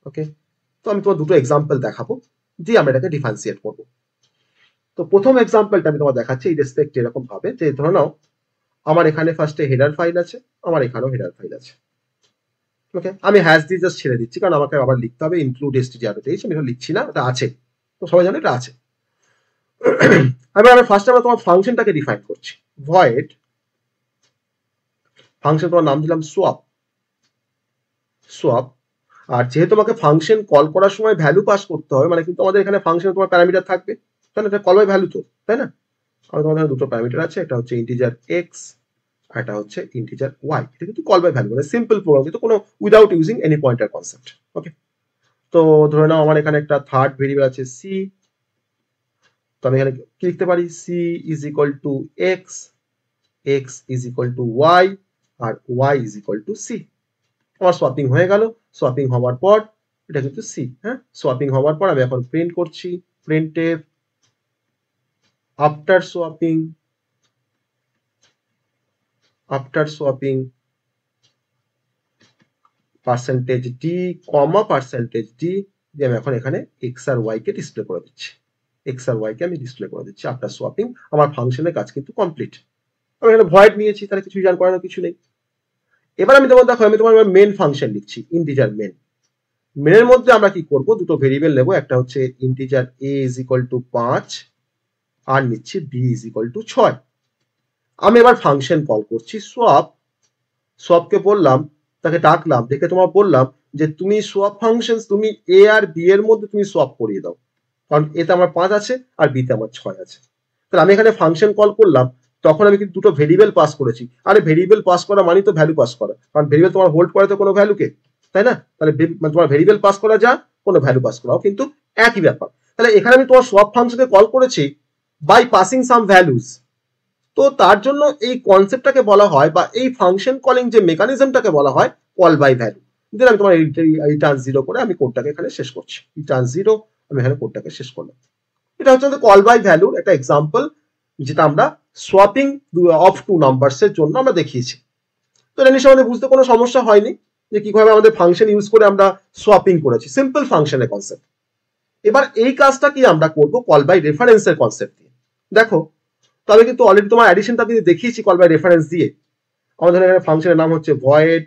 ওকে, তো আমি তোমার দুটো এক্সাম্পল দেখাবো, দিয়ে আমরা এটাকে ডিফারেন্সিয়েট করব। তো প্রথম এক্সাম্পলটা আমি তোমার দেখাচ্ছি এই রেসপেক্ট এরকম ভাবে, যে ধরে নাও আমার এখানে ফার্স্টে হেডার ফাইল আছে, আমার এখানেও হেডার ফাইল আছে। ওকে, আমি হ্যাশ দিয়ে জাস্ট ছেড়ে দিচ্ছি, কারণ আমাকে আবার লিখতে হবে ইনক্লুড str.h, আমি এটা লিখছি না, এটা আছে, তো সবাই জানে এটা আছে। আমরা ফার্স্টে আমরা তোমার ফাংশনটাকে ডিফাইন করছি, ভয়েড ফাংশন, তোমার নাম দিলাম সোয়াপ। সোয়াপ, আর যেহেতু তোমাকে ফাংশন কল করার সময় ভ্যালু পাস করতে হবে, মানে কিন্তু আমাদের এখানে ফাংশনে তোমার প্যারামিটার থাকবে, তাই না? এটা কল বাই ভ্যালু তো, তাই না? আর তোমাদের দুটো প্যারামিটার আছে, একটা হচ্ছে ইন্টিজার এক্স, আর একটা হচ্ছে ইন্টিজার ওয়াই। এটা কিন্তু কল বাই ভ্যালু, মানে সিম্পল প্রোগ্রাম, কিন্তু কোনো without using any pointer concept. Okay, তো ধরে নাও আমার এখানে একটা থার্ড ভেরিয়েবল আছে সি, তো আমি এখানে কি লিখতে পারি, C is equal to X, X is equal to Y, আর Y is equal to C. আমার সোয়াপিং হয়ে গেল। সোয়াপিং হওয়ার পর এটা কিন্তু সি, হ্যাঁ, সোয়াপিং হওয়ার পর আমি এখন প্রিন্ট করছি, printf after swapping, after swapping percentage D comma percentage D, দিয়ে আমি এখন এখানে এক্স আর ওয়াই কে ডিসপ্লে করে দিচ্ছি, এক্স আর ওয়াই কে আমি ডিসপ্লে করে দিচ্ছি আফটার সোয়াপিং। আমার ফাংশনের কাজ কিন্তু কমপ্লিট। আমি এখানে ভয়েড নিয়েছি, তাহলে কিছু রিটার্ন করানোর কিছু নেই। এবার আমি তোমার দেখো, আমি তোমার মেন ফাংশন লিখছি, ইন্টিজার মেন। মেনের মধ্যে আমরা কি করব, দুটো ভেরিয়েবল নেব, একটা হচ্ছে integer a is equal two 5, আর নিচ্ছি b ইজ ইকুয়াল টু 6। আমি এবার ফাংশন কল করছি সোয়াপ। সোয়াপকে বললাম, তাকে ডাকলাম, দেখে তোমার বললাম যে তুমি সোয়াপ ফাংশন, তুমি a আর b এর মধ্যে তুমি সোয়াপ করিয়ে দাও, কারণ এতে আমার 5 আছে আর b তে আমার 6 আছে। তাহলে আমি এখানে ফাংশন কল করলাম, তখন আমি কিন্তু দুটো ভেরিয়েবল পাস করেছি। আরে ভেরিয়েবল পাস করা মানে তো ভ্যালু পাস করা, কারণ ভেরিয়েবল তোমার হোল্ড করে তো কোনো ভ্যালুকে, তাই না? তাহলে তোমার ভেরিয়েবল পাস করা যা, কোনো ভ্যালু পাস করাও কিন্তু একই ব্যাপার। তাহলে এখানে আমি তোমার সোয়াপ ফাংশনকে কল করেছি বাই পাসিং সাম ভ্যালুজ। তো তার জন্য এই কনসেপ্টটাকে বলা হয়, বা এই ফাংশন কলিং যে মেকানিজমটাকে বলা হয় কল বাই ভ্যালু। দেন আমি তোমার রিটার্ন 0 করে আমি কোডটাকে এখানে শেষ করছি, রিটার্ন 0, আমি এখানে কোডটাকে শেষ করলাম। এটা হচ্ছে কল বাই ভ্যালুর একটা এক্সাম্পল, যেটা আমরা সোয়াপিং অফ টু নাম্বারস এর জন্য আমরা দেখিয়েছি। তো এটা নিশ্চয়ই আমাদের বুঝতে কোনো সমস্যা হয়নি যে কিভাবে আমাদের ফাংশন ইউজ করে আমরা সোয়াপিং করেছি, সিম্পল ফাংশনের কনসেপ্ট। এবার এই কাজটা কি আমরা করব কল বাই রেফারেন্সের কনসেপ্ট দিয়ে। দেখো, তবে কিন্তু অলরেডি তোমার অ্যাডিশনটা আমি দেখিয়েছি কল বাই রেফারেন্স দিয়ে। আমাদের এখানে ফাংশনের নাম হচ্ছে ভয়েড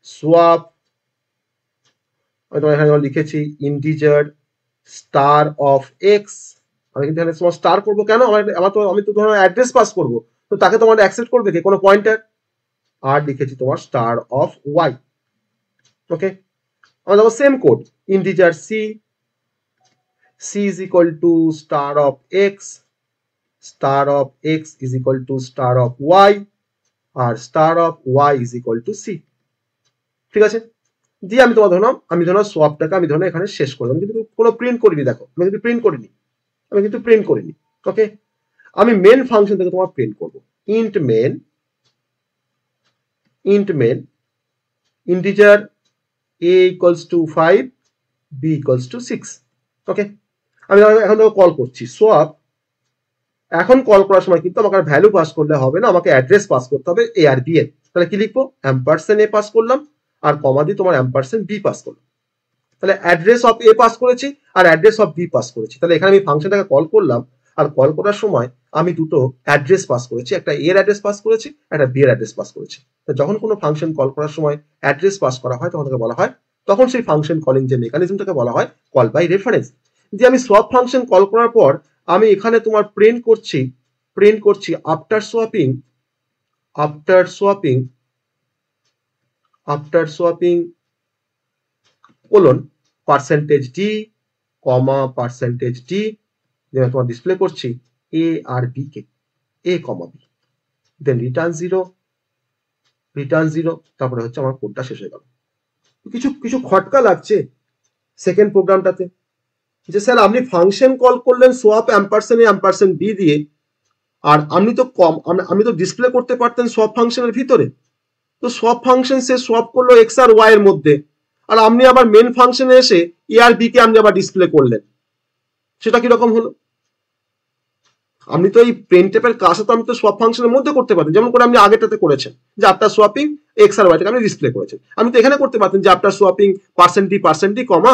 সোয়াপ, আমি তোমার এখানে লিখেছি ইন্টিজার স্টার অফ এক্স। আমি কিন্তু এখানে তোমার স্টার করবো কেন, আমি তো ধরো অ্যাড্রেস পাস করবো, তো তাকে তোমার অ্যাকসেপ্ট করবে কি কোনো পয়েন্টার। আর লিখেছি তোমার স্টার অফ ওয়াই। ওকে, আমরা দেখো same code, integer C, C is equal to star of X, star of X is equal to star of Y, আর star of Y is equal to C. ঠিক আছে, দিয়ে আমি তোমার ধরো সোয়াপটাকে আমি ধরো এখানে শেষ করলাম, কিন্তু কোনো প্রিন্ট করিনি। দেখো আমি কিন্তু প্রিন্ট করিনি, ওকে। আমি মেন ফাংশন থেকে তোমার প্রিন্ট করবো, int main integer a equals to 5, b equals to 6, okay. আমি এখন কল করছি সোয়াপ। এখন কল করার সময় কিন্তু আমাকে ভ্যালু পাস করলে হবে না, আমাকে অ্যাড্রেস পাস করতে হবে a আর b এর। তাহলে কি লিখবো, অ্যাম্পারসেন্ড a পাস করলাম আর কমা দিয়ে তোমার অ্যাম্পারসেন্ড b পাস করলাম। তাহলে অ্যাড্রেস অফ a পাস করেছি আর অ্যাড্রেস অফ b পাস করেছি। তাহলে এখানে আমি ফাংশনটাকে কল করলাম, আর কল করার সময় আমি দুটো অ্যাড্রেস পাস করেছি, একটা a এর অ্যাড্রেস পাস করেছি, একটা b এর অ্যাড্রেস পাস করেছি। যখন কোনো ফাংশন কল করার সময় অ্যাড্রেস পাস করা হয় তখন তাকে বলা হয়, তখন সেই ফাংশন কলিং যে মেকানিজমটাকে বলা হয় কল বাই রেফারেন্স। যে আমি সোয়াপ ফাংশন কল করার পর আমি এখানে তোমার প্রিন্ট করছি after swapping colon %d, %d, যেটা তোমার ডিসপ্লে করছি a আর b কে, a, b, দেন রিটার্ন 0, তারপরে হচ্ছে আমার কোডটা শেষ হয়ে গেল। কিছু খটকা লাগছে সেকেন্ড প্রোগ্রামটাতে, যে স্যার আপনি ফাংশন কল করলেন সোয়াপ অ্যাম্পারসেন্ড b দিয়ে, আর আপনি তো ডিসপ্লে করতে পারতেন সোয়াপ ফাংশনের ভিতরে। তো সোয়াপ ফাংশন সে সোয়াপ করলো x আর y এর মধ্যে, আর আপনি আবার মেন ফাংশনে এসে a আর b কে আপনি আবার ডিসপ্লে করলেন, সেটা কিরকম হলো? আপনি তো এই প্রিন্টএফের কাজটা তো আমি তো সোয়াপ ফাংশনের মধ্যে করতে পারতেন, যেমন করে আপনি আগেরটাতে করেছেন যে আফটার সোয়াপিং x আর y টাকে আপনি ডিসপ্লে করেছেন। আমি তো এখানে করতে পারতেন যে after swapping %d, comma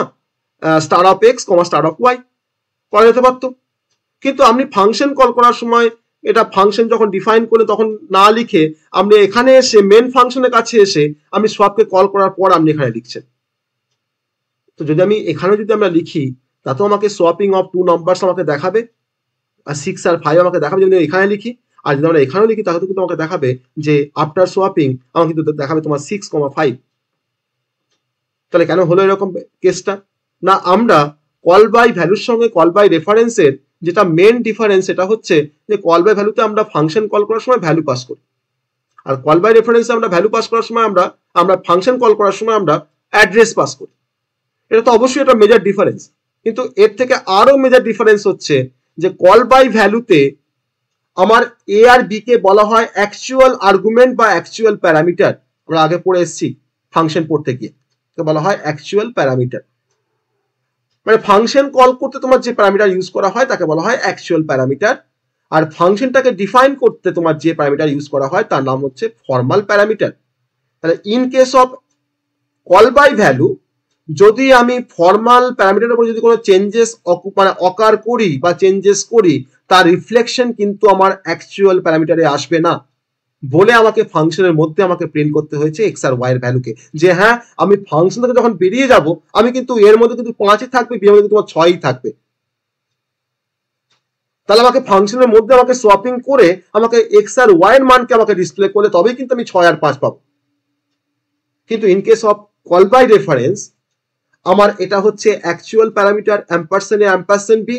star of x, star of y, করা যেতে পারতো। কিন্তু আপনি ফাংশন কল করার সময় এটা ফাংশন যখন ডিফাইন করে তখন না লিখে আপনি এখানে এসে মেন ফাংশনের কাছে এসে আপনি সোয়াপকে কল করার পর আপনি এখানে লিখছেন। তো যদি আমি এখানে আমরা লিখি, তাতেও আমাকে সোয়াপিং অফ 2 নাম্বারস আমাকে দেখাবে, আর 6 আর 5 আমাকে দেখাবে যদি এখানে লিখি। আর যদি আমরা এখানেও লিখি তাহলে কিন্তু আমাকে দেখাবে যে আফটার সোয়াপিং আমাকে কিন্তু দেখাবে তোমার 6, 5। তাহলে কেন হলো এরকম কেসটা? না, আমরা কল বাই ভ্যালুর সঙ্গে কল বাই রেফারেন্সের যেটা মেন ডিফারেন্স, এটা হচ্ছে যে কল বাই ভ্যালুতে আমরা ফাংশন কল করার সময় ভ্যালু পাস করি, আর কল বাই রেফারেন্সে আমরা ভ্যালু পাস করার সময় আমরা ফাংশন কল করার সময় আমরা অ্যাড্রেস পাস করি। এটা তো অবশ্যই একটা মেজর ডিফারেন্স, কিন্তু এর থেকে আরো মেজর ডিফারেন্স হচ্ছে যে কল বাই ভ্যালুতে আমার a আর b কে বলা হয় অ্যাকচুয়াল আর্গুমেন্ট বা অ্যাকচুয়াল প্যারামিটার। আমরা আগে পড়ে এসেছি ফাংশন পড়তে গিয়ে, বলা হয় অ্যাকচুয়াল প্যারামিটার। মানে ফাংশন কল করতে তোমার যে প্যারামিটার ইউজ করা হয় তাকে বলা হয় অ্যাকচুয়াল প্যারামিটার, আর ফাংশনটাকে ডিফাইন করতে তোমার যে প্যারামিটার ইউজ করা হয় তার নাম হচ্ছে ফর্মাল প্যারামিটার। তাহলে in case of call by value, যদি আমি ফর্মাল প্যারামিটারের উপর যদি কোনো চেঞ্জেস অকার করি বা চেঞ্জেস করি, তার রিফ্লেকশন কিন্তু আমার অ্যাকচুয়াল প্যারামিটারে আসবে না, বলে আমাকে ফাংশনের মধ্যে আমাকে প্রিন্ট করতে হয়েছে x আর y এর ভ্যালুকে, যে হ্যাঁ আমি ফাংশন থেকে যখন বেরিয়ে যাব আমি কিন্তু এর মধ্যে কিন্তু 5ই থাকবে, b এর মধ্যে তোমার 6ই থাকবে। তাহলে আমাকে ফাংশনের মধ্যে আমাকে সোয়াপিং করে আমাকে x আর y এর মানকে আমাকে ডিসপ্লে করলে তবেই কিন্তু আমি 6 আর 5 পাবো। কিন্তু in case of call by reference আমার এটা হচ্ছে অ্যাকচুয়াল প্যারামিটার %a, %b,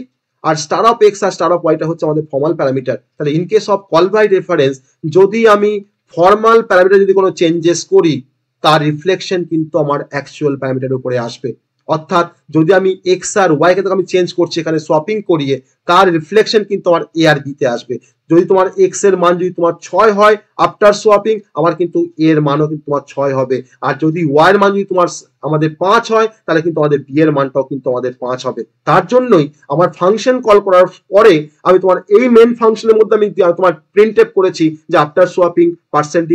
আর স্টার অফ x আর স্টার অফ y টা হচ্ছে আমাদের ফর্মাল প্যারামিটার। তাহলে in case of call by reference যদি আমি ফর্মাল প্যারামিটার যদি কোনো চেঞ্জেস করি, তার রিফ্লেকশন কিন্তু আমার অ্যাকচুয়াল প্যারামিটারের উপরে আসবে। অর্থাৎ যদি আমি x আর y কে আমি চেঞ্জ করছি এখানে সোয়াপিং করিয়ে, তার রিফ্লেকশন কিন্তু আমার a আর b তে আসবে। যদি তোমার x এর মান যদি তোমার 6 হয় আফটার সোয়াপিং, আমার কিন্তু a এর মানও কিন্তু তোমার 6 হবে। আর যদি y এর মান যদি তোমার আমাদের 5 হয়, তাহলে কিন্তু আমাদের b এর মানটাও কিন্তু আমাদের 5 হবে। তার জন্যই আমার ফাংশন কল করার পরে আমি তোমার এই মেন ফাংশনের মধ্যে আমি তোমার প্রিন্টএফ করেছি যে after swapping %d,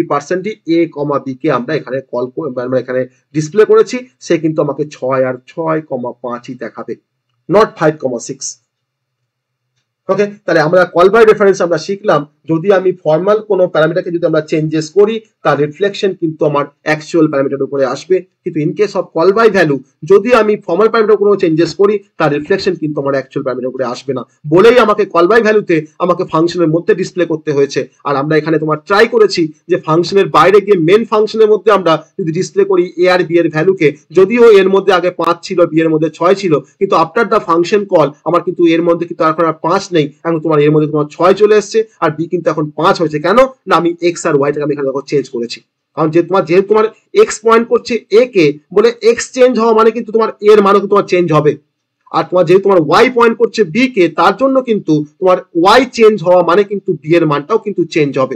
a, b কে আমরা এখানে কল করে আমরা এখানে ডিসপ্লে করেছি, সে কিন্তু আমাকে 6 আর 6, 5ই দেখাবে, নট 5, 6। ওকে, তাহলে আমরা কল বাই রেফারেন্স আমরা শিখলাম, যদি আমি ফর্মাল কোনো প্যারামিটারকে যদি আমরা চেঞ্জেস করি তার রিফ্লেকশন কিন্তু আমার অ্যাকচুয়াল প্যারামিটারের উপরে আসবে। কিন্তু in case of call by value যদি আমি ফর্মাল প্যারামিটার কোনো চেঞ্জেস করি তার রিফ্লেকশন কিন্তু আমার অ্যাকচুয়াল প্যারামিটারের উপরে আসবে না, বলেই আমাকে কল বাই ভ্যালুতে আমাকে ফাংশনের মধ্যে ডিসপ্লে করতে হয়েছে। আর আমরা এখানে তোমার ট্রাই করেছি যে ফাংশনের বাইরে গিয়ে মেন ফাংশনের মধ্যে আমরা যদি ডিসপ্লে করি a আর b এর ভ্যালুকে, যদিও এর মধ্যে আগে 5 ছিল, b এর মধ্যে 6 ছিল, কিন্তু আফটার দ্য ফাংশন কল আমার কিন্তু এর মধ্যে কিন্তু এখন আর 5 নেই, এখন তোমার এর মধ্যে তোমার 6 চলে এসেছে, আর b কিন্তু এখন 5 হয়েছে। কেন না আমি x আর y টাকে আমি এখানে চেঞ্জ করেছি। কারণ যেহেতু তোমার এক্স পয়েন্ট করছে এ কে, বলে এক্স চেঞ্জ হওয়া মানে কিন্তু তোমার এর মানও কিন্তু তোমার চেঞ্জ হবে। আর যেহেতু তোমার ওয়াই পয়েন্ট করছে বি কে, তার জন্য কিন্তু তোমার ওয়াই চেঞ্জ হওয়া মানে কিন্তু বি এর মানটাও কিন্তু চেঞ্জ হবে।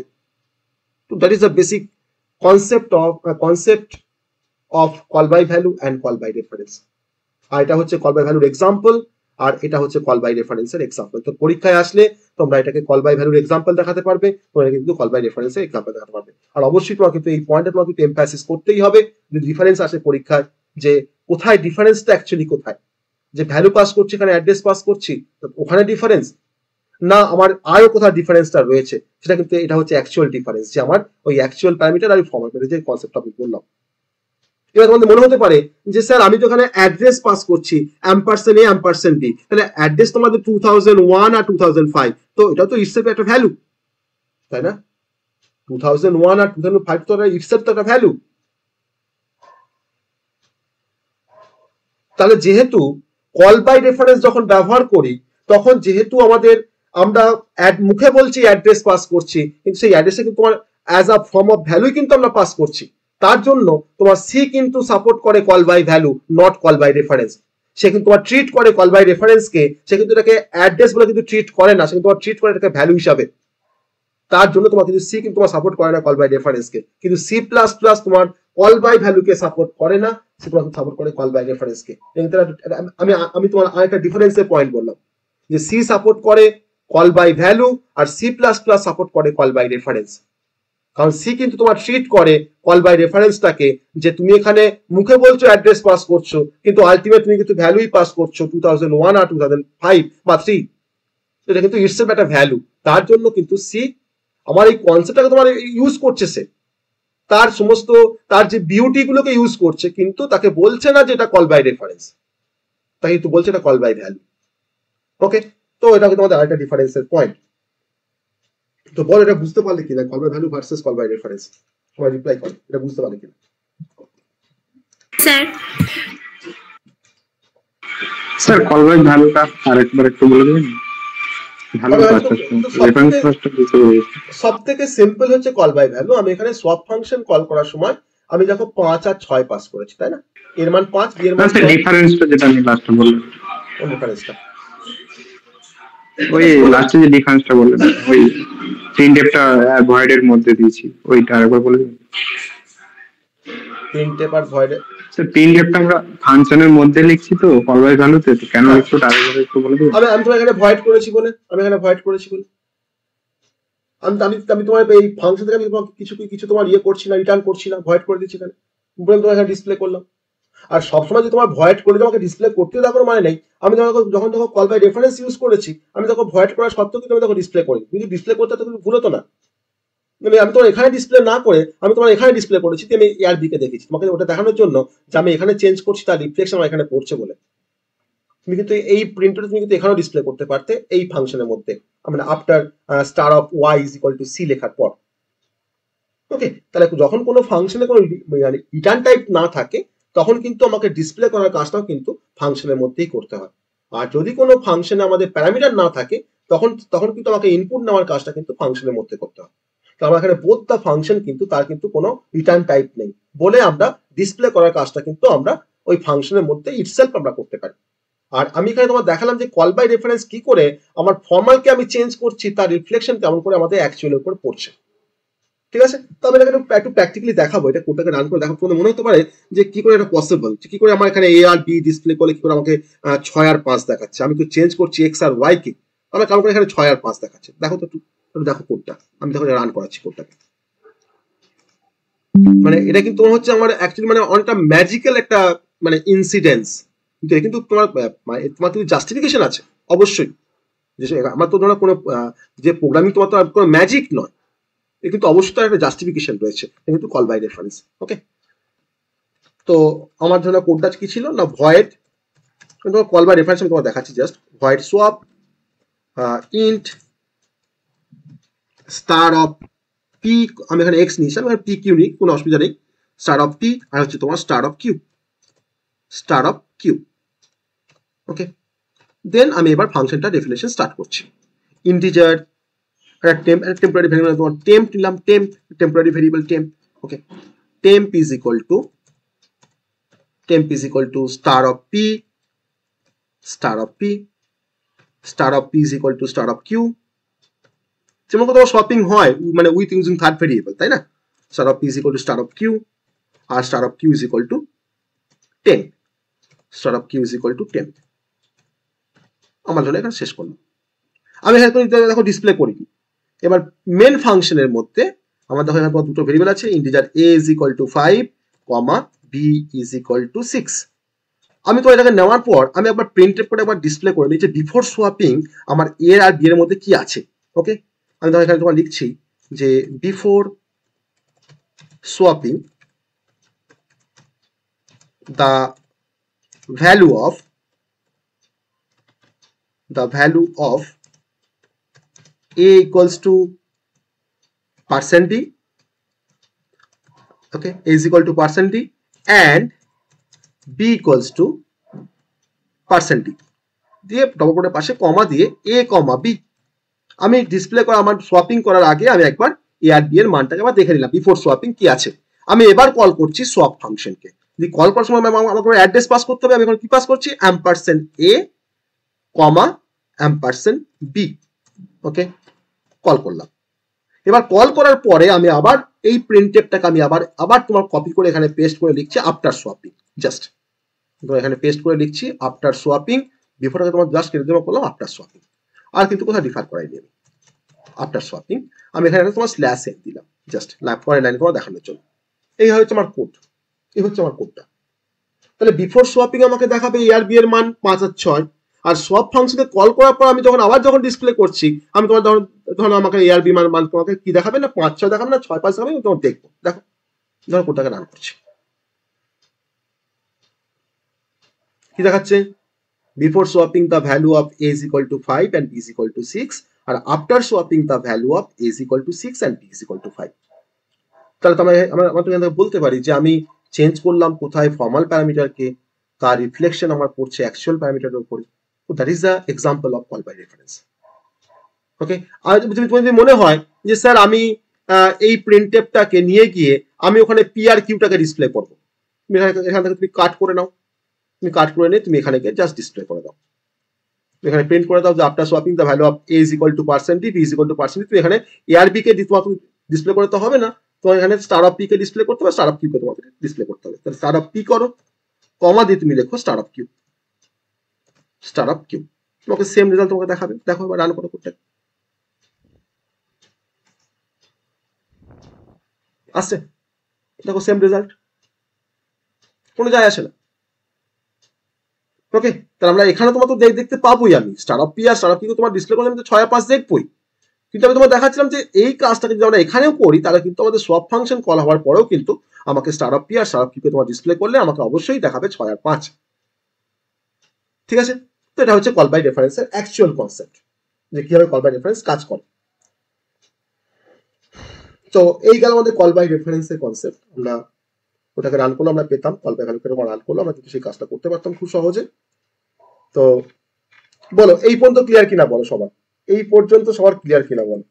তো that is the basic concept of call by value and call by reference. আর এটা হচ্ছে কল বাই ভ্যালুর এক্সাম্পল, আর এটা হচ্ছে কল বাই রেফারেন্সের এক্সাম্পল। তো পরীক্ষায় আসলে তোমরা এটাকে কল বাই ভ্যালুর এক্সাম্পল দেখাতে পারবে, তোমরা কিন্তু কল বাই রেফারেন্সের এক্সাম্পল দেখাতে পারবে। আর অবশ্যই তোমার কিন্তু এই পয়েন্টে তোমার কিন্তু এমফাসিস করতেই হবে, যদি ডিফারেন্স আসে পরীক্ষায়, যে কোথায় ডিফারেন্সটা অ্যাকচুয়ালি কোথায়, যে ভ্যালু পাস করছি এখানে অ্যাড্রেস পাস করছি ওখানে ডিফারেন্স, না আমার আরো কোথায় ডিফারেন্সটা রয়েছে, সেটা কিন্তু এটা হচ্ছে অ্যাকচুয়াল ডিফারেন্স, যে আমার ওই অ্যাকচুয়াল প্যারামিটার আর ফরম্যাটের যে কনসেপ্টটা আমি বললাম। এবার তোমাদের মনে হতে পারে যে স্যার আমি তো এখানে অ্যাড্রেস পাস করছি অ্যাম্পারসেন্ট এ অ্যাম্পারসেন্ট বি, তাহলে অ্যাড্রেস তোমাদের 2001 আর 2005, তো এটা তো ইটসেলফ একটা ভ্যালু, তাই না? 2001 আর 2005 তো ইটসেলফ তো একটা ভ্যালু। তাহলে যেহেতু কল বাই রেফারেন্স যখন ব্যবহার করি, তখন যেহেতু আমরা মুখে বলছি অ্যাড্রেস পাস করছি, কিন্তু সেই অ্যাড্রেসে কিন্তু তোমার as a form of value কিন্তু আমরা পাস করছি, তার জন্য তোমার সি কিন্তু সাপোর্ট করে call by value, not call by reference. সে কিন্তু তোমার ট্রিট করে কল বাই রেফারেন্সকে, সে কিন্তু এটাকে অ্যাড্রেস বলে কিন্তু ট্রিট করে না, সে কিন্তু তোমার ট্রিট করে এটাকে ভ্যালু হিসাবে। তার জন্য তোমার কিন্তু সি কিন্তু তোমার সাপোর্ট করে না কল বাই রেফারেন্সকে, কিন্তু সি প্লাস প্লাস তোমার কল বাই ভ্যালুকে সাপোর্ট করে না, সে তোমার সাপোর্ট করে কল বাই রেফারেন্সকে। আমি তোমার আরেকটা ডিফারেন্সের পয়েন্ট বললাম, যে সি সাপোর্ট করে কল বাই ভ্যালু আর সি প্লাস প্লাস সাপোর্ট করে কল বাই রেফারেন্স। কারণ সি কিন্তু তোমার ট্রিট করে কল বাই রেফারেন্সটাকে, যে তুমি এখানে মুখে বলছো অ্যাড্রেস পাস করছো, কিন্তু আলটিমেট তুমি কিন্তু ভ্যালুই পাস করছো 2001 আর 2005 বা 3, এটা কিন্তু ইটসেলফ একটা ভ্যালু। তার জন্য কিন্তু সি আমার এই কনসেপ্টটাকে তোমার ইউজ করছে, সে তার যে বিউটি গুলোকে ইউজ করছে, কিন্তু তাকে বলছে না যে এটা কল বাই রেফারেন্স, তাই কিন্তু বলছে এটা কল বাই ভ্যালু। ওকে, তো এটা তোমাদের আরেকটা ডিফারেন্সের পয়েন্ট। তো বল এটা বুঝতে পারলে কিনা, call by value versus call by reference? সবাই রিপ্লাই করো, এটা বুঝতে পারলে কিনা? স্যার কল বাই ভ্যালুটা আরেকবার একটু বলে দিন। সব থেকে সিম্পল হচ্ছে কল বাই ভ্যালু। আমি এখানে সব ফাংশন কল করার সময় আমি দেখো 5 আর 6 পাস করেছি, তাই না? এর মান 5, বি এর মান 6। ডিফারেন্সটা যেটা আমি লাস্টে বললাম, কোন ডিফারেন্সটা? ওই লাস্টে যে ডিফারেন্সটা বললেন, ওই প্রিন্টএফটা ভয়েড এর মধ্যে দিয়েছি, ওইটা আরেকবার বলে দিন। প্রিন্টএফ আর ভয়েড, স্যার প্রিন্টএফটা আমরা ফাংশনের মধ্যে লিখছি তো কল বাই ভ্যালুতে, তো কেন লিখছো আরেকবার একটু বলে দিন। আমি তোমার এখানে ভয়েড করেছি বলে, আমি তোমার এই ফাংশন থেকে আমি কিছু তোমার করছি না, রিটার্ন করছি না, ভয়েড করে দিচ্ছি এখানে, বলে তোমার এখানে ডিসপ্লে করলাম। আর সবসময় যদি তোমার ভয়েড করে তোমাকে ডিসপ্লে করতে দেওয়ার মানে নেই। আমি যখন দেখো কল বাই রেফারেন্স ইউজ করেছি, আমি দেখো ভয়েড করার সত্ত্বেও কিন্তু আমি দেখো ডিসপ্লে করি, কিন্তু ডিসপ্লে করতে তো কিন্তু ভুল হতো না। আমি তোমার এখানে ডিসপ্লে না করে আমি তোমার এখানে ডিসপ্লে করেছি, আমি এর দিকে দেখেছি, তোমাকে ওটা দেখানোর জন্য যে আমি এখানে চেঞ্জ করছি, তার রিফ্লেকশন আমার এখানে পড়ছে বলে। তুমি কিন্তু এই প্রিন্টটা তুমি কিন্তু এখানেও ডিসপ্লে করতে পারতে এই ফাংশনের মধ্যে, মানে after star of Y is equal to C লেখার পর। ওকে, তাহলে যখন কোনো ফাংশনে কোনো রিটার্ন টাইপ না থাকে, তখন কিন্তু আমাকে ডিসপ্লে করার কাজটাও কিন্তু ফাংশনের মধ্যেই করতে হয়। আর যদি কোনো ফাংশনে আমাদের প্যারামিটার না থাকে, তখন কিন্তু আমাকে ইনপুট নেওয়ার কাজটা কিন্তু ফাংশনের মধ্যে করতে হয়। তো আমরা এখানে বোথ দ্য ফাংশন কিন্তু তার কিন্তু কোনো রিটার্ন টাইপ নেই বলে আমরা ডিসপ্লে করার কাজটা কিন্তু আমরা ওই ফাংশনের মধ্যে ইটসেলফ আমরা করতে পারি। আর আমি এখানে তোমার দেখালাম যে কল বাই রেফারেন্স কি করে আমার ফর্মালকে আমি চেঞ্জ করছি, তার রিফ্লেকশন কেমন করে আমাদের অ্যাকচুয়ালের উপর পড়ছে। ঠিক আছে, তবে এটাকে একটু প্র্যাকটিক্যালি দেখাবো, এটা কোডটাকে রান করে দেখাবো। তোমাদের মনে হতে পারে যে কি করে এটা পসিবল, কি করে আমার এখানে এ আর বি ডিসপ্লে করলে কি করে আমাকে 6 আর 5 দেখাচ্ছে, আমি তো চেঞ্জ করছি এক্স আর ওয়াই কে, আমরা কেমন করে এখানে 6 আর 5 দেখাচ্ছে। দেখো তো একটু দেখো কোডটা, আমি দেখো রান করাচ্ছি কোডটাকে। মানে এটা কিন্তু হচ্ছে আমার অ্যাকচুয়ালি মানে অনেকটা ম্যাজিক্যাল একটা মানে ইনসিডেন্স, কিন্তু এটা কিন্তু তোমার কিন্তু জাস্টিফিকেশন আছে অবশ্যই, যে আমার তো ধরো কোনো যে প্রোগ্রামিং তোমার তো কোনো ম্যাজিক নয়, এটা কিন্তু অবশ্যই তার একটা জাস্টিফিকেশন রয়েছে, এটা কিন্তু কল বাই রেফারেন্স। ওকে, তো আমার ধরো কোডটা কি ছিল না, ভয়েড, তোমার কল বাই রেফারেন্স আমি তোমার দেখাচ্ছি, just void swap int star of P, আমি এখানে এক্স নিয়েছি, আমি এখানে পি কিউ নিই, কোনো অসুবিধা নেই, স্টার অফ পি আর হচ্ছে তোমার star of Q. Okay, then আমি এবার ফাংশনটা ডেফিনেশন স্টার্ট করছি। ইন্টিজার একটা টেম্পোরারি ভেরিয়েবল, তোমার টেম্প নিলাম, temporary variable temp, Okay, temp is equal to star of p, star of p, star of p is equal to star of q. যেমন কোথাও shopping হয় মানে উইথ ইউজিং থার্ড ভেরিয়েবল, তাই না? Star of P is equal to star of Q, আর star of Q is equal to 10, star of Q is equal to 10। আমার জন্য এখানে শেষ করলাম। আমি এখানে দেখো ডিসপ্লে করিনি। এবার মেন ফাংশনের মধ্যে আমার দেখো এখানে দুটো ভেরিয়েবল আছে, integer a is equal two 5, comma b is equal two 6। আমি তো এটাকে নেওয়ার পর আমি একবার প্রিন্ট করে একবার ডিসপ্লে করে নিই যে বিফোর সোয়াপিং আমার a আর b এর মধ্যে কি আছে। ওকে, আমি দেখো এখানে তোমার লিখছি যে before swapping the value of a equals to %d, okay, a is equal to %d and b equals to %d দিয়ে ডবল কোটের পাশে কমা দিয়ে a, b। আমি ডিসপ্লে করা আমার সোয়াপিং করার আগে আমি একবার a আর b এর মানটাকে আবার দেখে নিলাম বিফোর সোয়াপিং কি আছে। আমি এবার কল করছি সোয়াপ ফাংশনকে। যদি কল করার সময় আমাকে অ্যাড্রেস পাস করতে হবে, আমি এখন কি পাস করছি ampersand a, comma ampersand b। Okay, call করলাম। এবার কল করার পরে আমি আবার এই প্রিন্টএফটাকে আমি আবার তোমার কপি করে এখানে পেস্ট করে লিখছি আফটার সোয়াপিং। জাস্ট এখানে পেস্ট করে লিখছি আফটার সোয়াপিং, বিফোরটাকে তোমার জাস্ট কেটে দেওয়া করলাম আফটার সোয়াপিং। আর কিন্তু কোথাও ডিফার করাই নেই। আফটার সোয়াপিং আমি এখানে তোমার স্ল্যাশ এন দিলাম, জাস্ট পরের লাইনে তোমার দেখানোর জন্য। এই হচ্ছে আমার কোড, এই হচ্ছে আমার কোডটা। তাহলে বিফোর সোয়াপিং আমাকে দেখাবে এ আর বি এর মান 5 আর 6, আর সোয়াপ ফাংশনকে কল করার পর আমি যখন ডিসপ্লে করছি আমি তোমার ধরো আমাকে এ আর বি মান তোমাকে কি দেখাবে না 5 6 দেখাবে না 6 5 দেখাবে, তোমার দেখবো। দেখো ধরো কোডটাকে রান করছি, কি দেখাচ্ছে before swapping the value of a is equal to 5 and b is equal to 6, আর after swapping the value of a is equal to 6 and b is equal to 5। তাহলে তো আমরা বলতে পারি যে আমি চেঞ্জ করলাম কোথায় ফর্মাল প্যারামিটারকে, তার রিফ্লেকশন আমার পড়ছে অ্যাকচুয়াল প্যারামিটারের উপরে। তো that is the example of call by reference. Okay, আর যদি মনে হয় যে স্যার আমি এই প্রিন্টএফটাকে নিয়ে গিয়ে আমি ওখানে পি আর কিউটাকে ডিসপ্লে করবো, এখান থেকে তুমি কাট করে নাও, তুমি কাট করে নিয়ে তুমি এখানে গিয়ে জাস্ট ডিসপ্লে করে দাও, এখানে প্রিন্ট করে দাও যে after swapping the value of a is equal to %d, b is equal to %d। তুমি এখানে a আর b কে ডিসপ্লে করতে হবে না, তোমার এখানে স্টার অফ p কে ডিসপ্লে করতে হবে, স্টার অফ কিউ কে তোমাকে ডিসপ্লে করতে হবে। তাহলে স্টার অফ p করো, কমা দিয়ে তুমি লেখো star of Q, star of Q, তোমাকে সেম রেজাল্ট তোমাকে দেখাবে। দেখো এবার রান করো কোডটা, আসছে দেখো সেম রেজাল্ট, কোনো যায় আসে না। ওকে, তাহলে আমরা এখানে তোমার তো দেখতে পাবোই, আমি স্টার অফ পি আর স্টার অফ কিউ তোমার ডিসপ্লে করলে আমি তো 6 আর 5 দেখবই, কিন্তু আমি তোমার দেখাচ্ছিলাম যে এই কাজটাকে যদি আমরা এখানেও করি তাহলে কিন্তু আমাদের সোয়াপ ফাংশন কল হওয়ার পরেও কিন্তু আমাকে স্টার অফ পি আর স্টার অফ কিউকে তোমার ডিসপ্লে করলে আমাকে অবশ্যই দেখাবে 6 আর 5। ঠিক আছে, তো এটা হচ্ছে কল বাই রেফারেন্সের অ্যাকচুয়াল কনসেপ্ট, যে কিভাবে কল বাই রেফারেন্স কাজ করে। তো এই গেল আমাদের কল বাই রেফারেন্সের কনসেপ্ট। আমরা ওটাকে রান করলে আমরা পেতাম, কল বাই ভ্যালু করে রান করলে আমরা কিন্তু সেই কাজটা করতে পারতাম খুব সহজে। তো বলো এই পর্যন্ত ক্লিয়ার কিনা, বলো সবার এই পর্যন্ত সবার ক্লিয়ার কিনা বলো,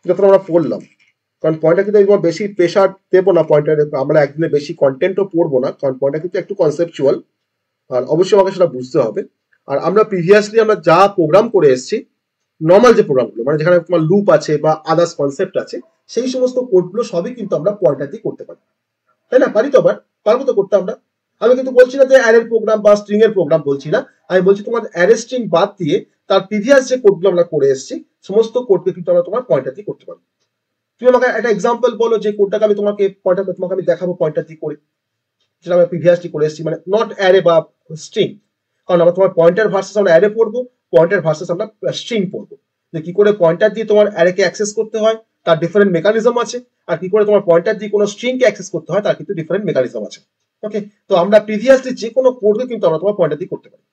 যখন আমরা পড়লাম। কারণ পয়েন্টটা কিন্তু একবার বেশি প্রেশার দেবো না, পয়েন্টটা আমরা একদিনে বেশি কন্টেন্টও পড়বো না, কারণ পয়েন্টটা কিন্তু একটু কনসেপচুয়াল, আর অবশ্যই আমাকে সেটা বুঝতে হবে। আর আমরা প্রিভিয়াসলি আমরা যা প্রোগ্রাম করে এসেছি, নর্মাল যে প্রোগ্রামগুলো মানে যেখানে তোমার লুপ আছে বা আদার্স কনসেপ্ট আছে, সেই সমস্ত কোডগুলো সবই কিন্তু আমরা পয়েন্টার দিয়ে করতে পারি, তাই না? পারি তো, আবার পারবো তো করতে আমরা। আমি কিন্তু বলছি না যে অ্যারের প্রোগ্রাম বা স্ট্রিং এর প্রোগ্রাম বলছি না, আমি বলছি তোমার অ্যারে স্ট্রিং বাদ দিয়ে তার প্রিভিয়াস যে কোডগুলো আমরা করে এসেছি সমস্ত কোডকে কিন্তু আমরা তোমার পয়েন্টার দিয়ে করতে পারি। তুমি আমাকে একটা এক্সাম্পল বলো যে কোডটাকে আমি তোমাকে আমি দেখাবো পয়েন্টার দিয়ে করে, যেটা আমি প্রিভিয়াসলি করে এসেছি, মানে নট অ্যারে বা স্ট্রিং। কারণ আমরা তোমার পয়েন্টার ভার্সেস আমরা অ্যারে পড়বো, পয়েন্টার ভার্সেস আমরা স্ট্রিং পড়বো, যে কি করে পয়েন্টার দিয়ে তোমার অ্যারেকে অ্যাক্সেস করতে হয় তার ডিফারেন্ট মেকানিজম আছে, আর কি করে তোমার পয়েন্টার দিয়ে কোনো স্ট্রিংকে অ্যাক্সেস করতে হয় তার কিন্তু ডিফারেন্ট মেকানিজম আছে। ওকে, তো আমরা প্রিভিয়াসলি যে কোনো কোডকে কিন্তু আমরা তোমার পয়েন্টার দিয়ে করতে পারি।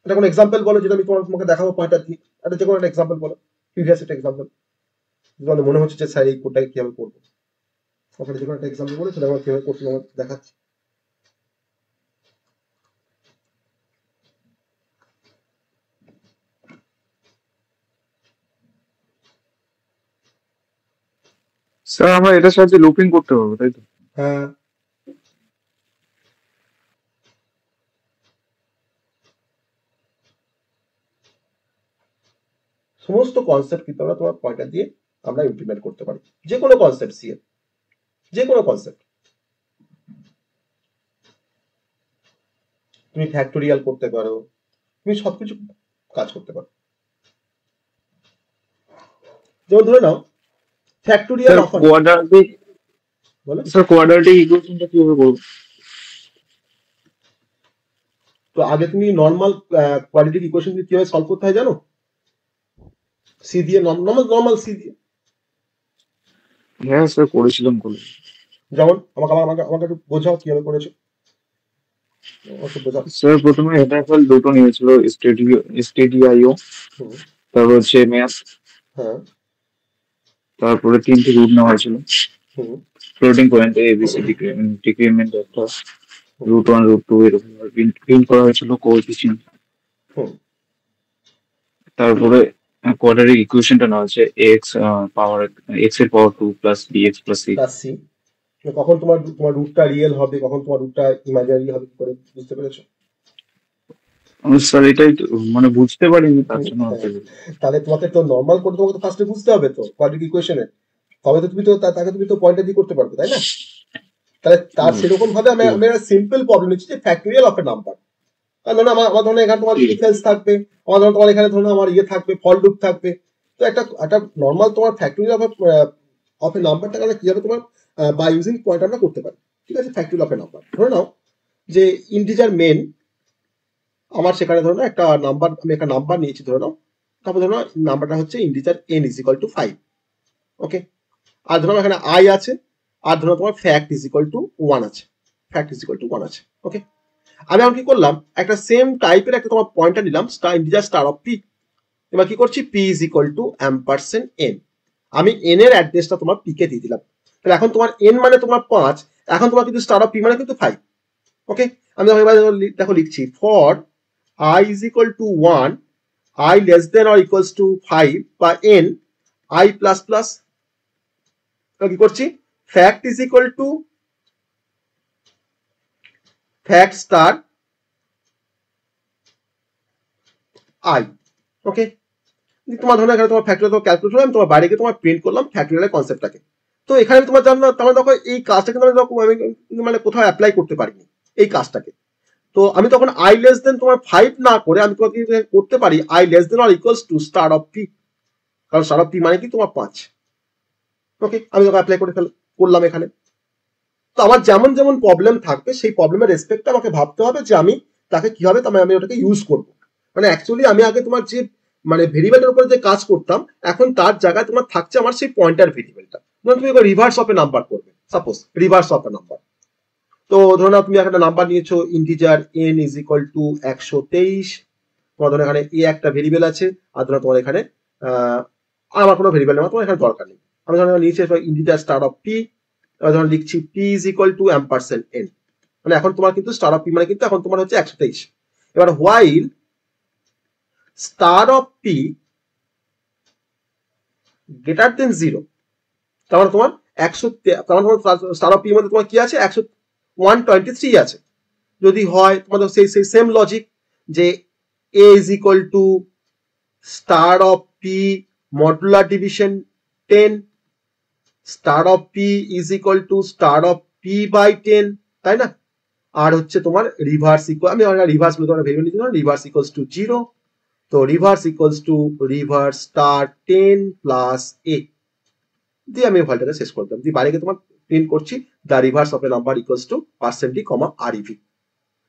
এটা কোনো এক্সাম্পল বলো যেটা আমি তোমাকে দেখাবো পয়েন্টার দিয়ে, এটা যে কোনো একটা এক্সাম্পল বলো, প্রিভিয়াস একটা এক্সাম্পল, তোমাদের মনে হচ্ছে যে স্যার এই কোডটাকে কিভাবে করবো, ওখানে যে কোনো একটা এক্সাম্পল বলো সেটা আমরা কিভাবে করতে তোমাকে দেখাচ্ছি। স্যার আমরা এটার সাহায্যে লুপিং করতে পারবো তাই তো? হ্যাঁ, সমস্ত কনসেপ্ট কিন্তু আমরা তোমার পয়েন্টার দিয়ে আমরা ইমপ্লিমেন্ট করতে পারি, যে কোনো কনসেপ্ট সিএ, যে কোনো কনসেপ্ট। তুমি ফ্যাক্টোরিয়াল করতে পারো, তুমি সবকিছু কাজ করতে পারো। যেমন ধরে নাও ফ্যাক্টোরিয়াল স্যার অফার, কোয়াড্রাটিক বলো। স্যার কোয়াড্রাটিক ইকুয়েশনটা কিভাবে করবো? তো আগে তুমি নর্মাল কোয়াড্রেটিক ইকুয়েশন কিভাবে সলভ করতে হয় জানো? সি দিয়ে, নর্মাল সি দিয়ে। হ্যাঁ স্যার করেছিলাম কলেজ। যেমন আমাকে আমাকে আমাকে একটু বোঝাও কিভাবে করেছো, একটু বোঝাও। স্যার প্রথমে হেডারফাইল দুটো নিয়েছিল, স্টেডিআইও, হুম, তারপর হচ্ছে ম্যাথ, হ্যাঁ, তারপরে তিনটে রুট নেওয়া হয়েছিল, হুম, ফ্লোটিং পয়েন্ট এবিসি ডিক্রিমেন্ট একটা, রুট 1 রুট 2 এরকম প্রিন্ট করা হয়েছিল কোএফিসিয়েন্ট। হুম, তারপরে কোয়াড্রাটিক ইকুয়েশনটা নেওয়া হচ্ছে এক্স পাওয়ার এক্স এর power 2 plus bx plus c. Plus c. কখন তোমার রুটটা রিয়েল হবে, কখন তোমার রুটটা ইমাজিনারি হবে, কি করে বুঝতে পেরেছো? স্যার এটাই তো মানে বুঝতে পারিনি, তার জন্য হ্যাঁ, তাহলে তোমাকে তো নর্মাল করে তোমাকে তো ফার্স্টে বুঝতে হবে তো কোয়াড্রেটিক ইকুয়েশনে, তবে তো তুমি তো তাকে তুমি তো পয়েন্টার দিয়ে করতে পারবে, তাই না? তাহলে তার সেরকম ভাবে আমি একটা সিম্পল প্রবলেম নিচ্ছি যে ফ্যাক্টোরিয়াল অফ এ নাম্বার। ধরুন আমার ধরুন এখানে তোমার ডিফেন্স থাকবে, আমার ধরুন তোমার এখানে ধরুন আমার ইয়ে থাকবে, ফল লুপ থাকবে। তো একটা নর্মাল তোমার ফ্যাক্টোরিয়াল অফ এ নাম্বারটা কিভাবে তোমার বাই ইউজিং পয়েন্ট আমরা করতে পারি। ঠিক আছে, ফ্যাক্টোরিয়াল অফ এ নাম্বার ধরে নাও যে ইন্টিজার মেন, আমার সেখানে ধরো একটা নাম্বার, আমি একটা নাম্বার নিয়েছি ধরে নাও, তারপর ধরো নাম্বারটা হচ্ছে integer n is equal two 5। ওকে, আর ধরো এখানে i আছে, আর ধরো তোমার ফ্যাক্ট ইজ ইকুয়াল টু 1 আছে, ফ্যাক্ট ইজ ইকুয়াল টু 1 আছে। ওকে, আমি এখন কি করলাম, একটা সেম টাইপের একটা তোমার পয়েন্টার নিলাম, star integer star of P. এবার কি করছি, P is equal to ampersand N. আমি এন এর অ্যাড্রেসটা তোমার পি কে দিয়ে দিলাম। তাহলে এখন তোমার এন মানে তোমার 5, এখন তোমার কিন্তু স্টার অফ পি মানে কিন্তু 5। ওকে, আমি এবার দেখো লিখছি for i is equal to 1, i less than or equals to 5 বা n i plus plus, কি করছি, fact is equal to fact star i। ওকে, তোমার ধরো এখানে তোমার ফ্যাক্টরিয়াল ক্যালকুলেট হলো, আমি তোমার বাইরে গিয়ে তোমার প্রিন্ট করলাম ফ্যাক্টরিয়ালের কনসেপ্টটাকে। তো এখানে তোমার জানো তোমার দেখো এই কাজটা কিন্তু আমি মানে কোথাও অ্যাপ্লাই করতে পারিনি এই কাজটাকে। তো আমি তখন i লেস দেন তোমার 5 না করে আমি তোমাকে করতে পারি i less than or equals to star of P, কারণ স্টার অফ পি মানে কি তোমার 5। ওকে, আমি তোকে অ্যাপ্লাই করে করলাম এখানে। তো আমার যেমন যেমন প্রবলেম থাকবে সেই প্রবলেমের রেসপেক্টে আমাকে ভাবতে হবে যে আমি তাকে কিভাবে আমি ওটাকে ইউজ করব। মানে অ্যাকচুয়ালি আমি আগে তোমার যে মানে ভেরিয়েবলের উপরে যে কাজ করতাম, এখন তার জায়গায় তোমার থাকছে আমার সেই পয়েন্টার ভেরিয়েবলটা। ধরুন তুমি রিভার্স অফ এ নাম্বার করবে, suppose reverse of a number. তো ধরো না তুমি একটা নাম্বার নিয়েছো integer n is equal to 123, তোমার ধরো এখানে এ একটা ভেরিয়েবল আছে, আর ধরো তোমার এখানে আমার কোনো ভেরিয়েবল নেই, তোমার এখানে দরকার নেই। আমি ধরো নিয়েছি ইন্টিজার স্টার অফ পি, এবার ধরো লিখছি P is equal to ampersand N. মানে এখন তোমার কিন্তু স্টার অফ পি মানে কিন্তু এখন তোমার হচ্ছে 123। এবার while star of P greater than 0, তার মানে তোমার 100, তার মানে তোমার স্টার অফ পি মধ্যে তোমার কি আছে, 123 আছে। যদি হয় তোমাদের সেই সেম লজিক যে a is equal to star of p modular division 10, star of P is equal to star of p by 10, তাই না? আর হচ্ছে তোমার রিভার্স ইকুয়াল, আমি রিভার্স তোমার ভেবে নিচ্ছি, রিভার্স ইকুয়ালস টু 0। তো reverse equals to reverse star 10 plus a দিয়ে আমি ফলটাকে শেষ করতাম, দিয়ে বাইরে তোমার প্রিন্ট করছি the reverse of a number equals to percent D comma rev.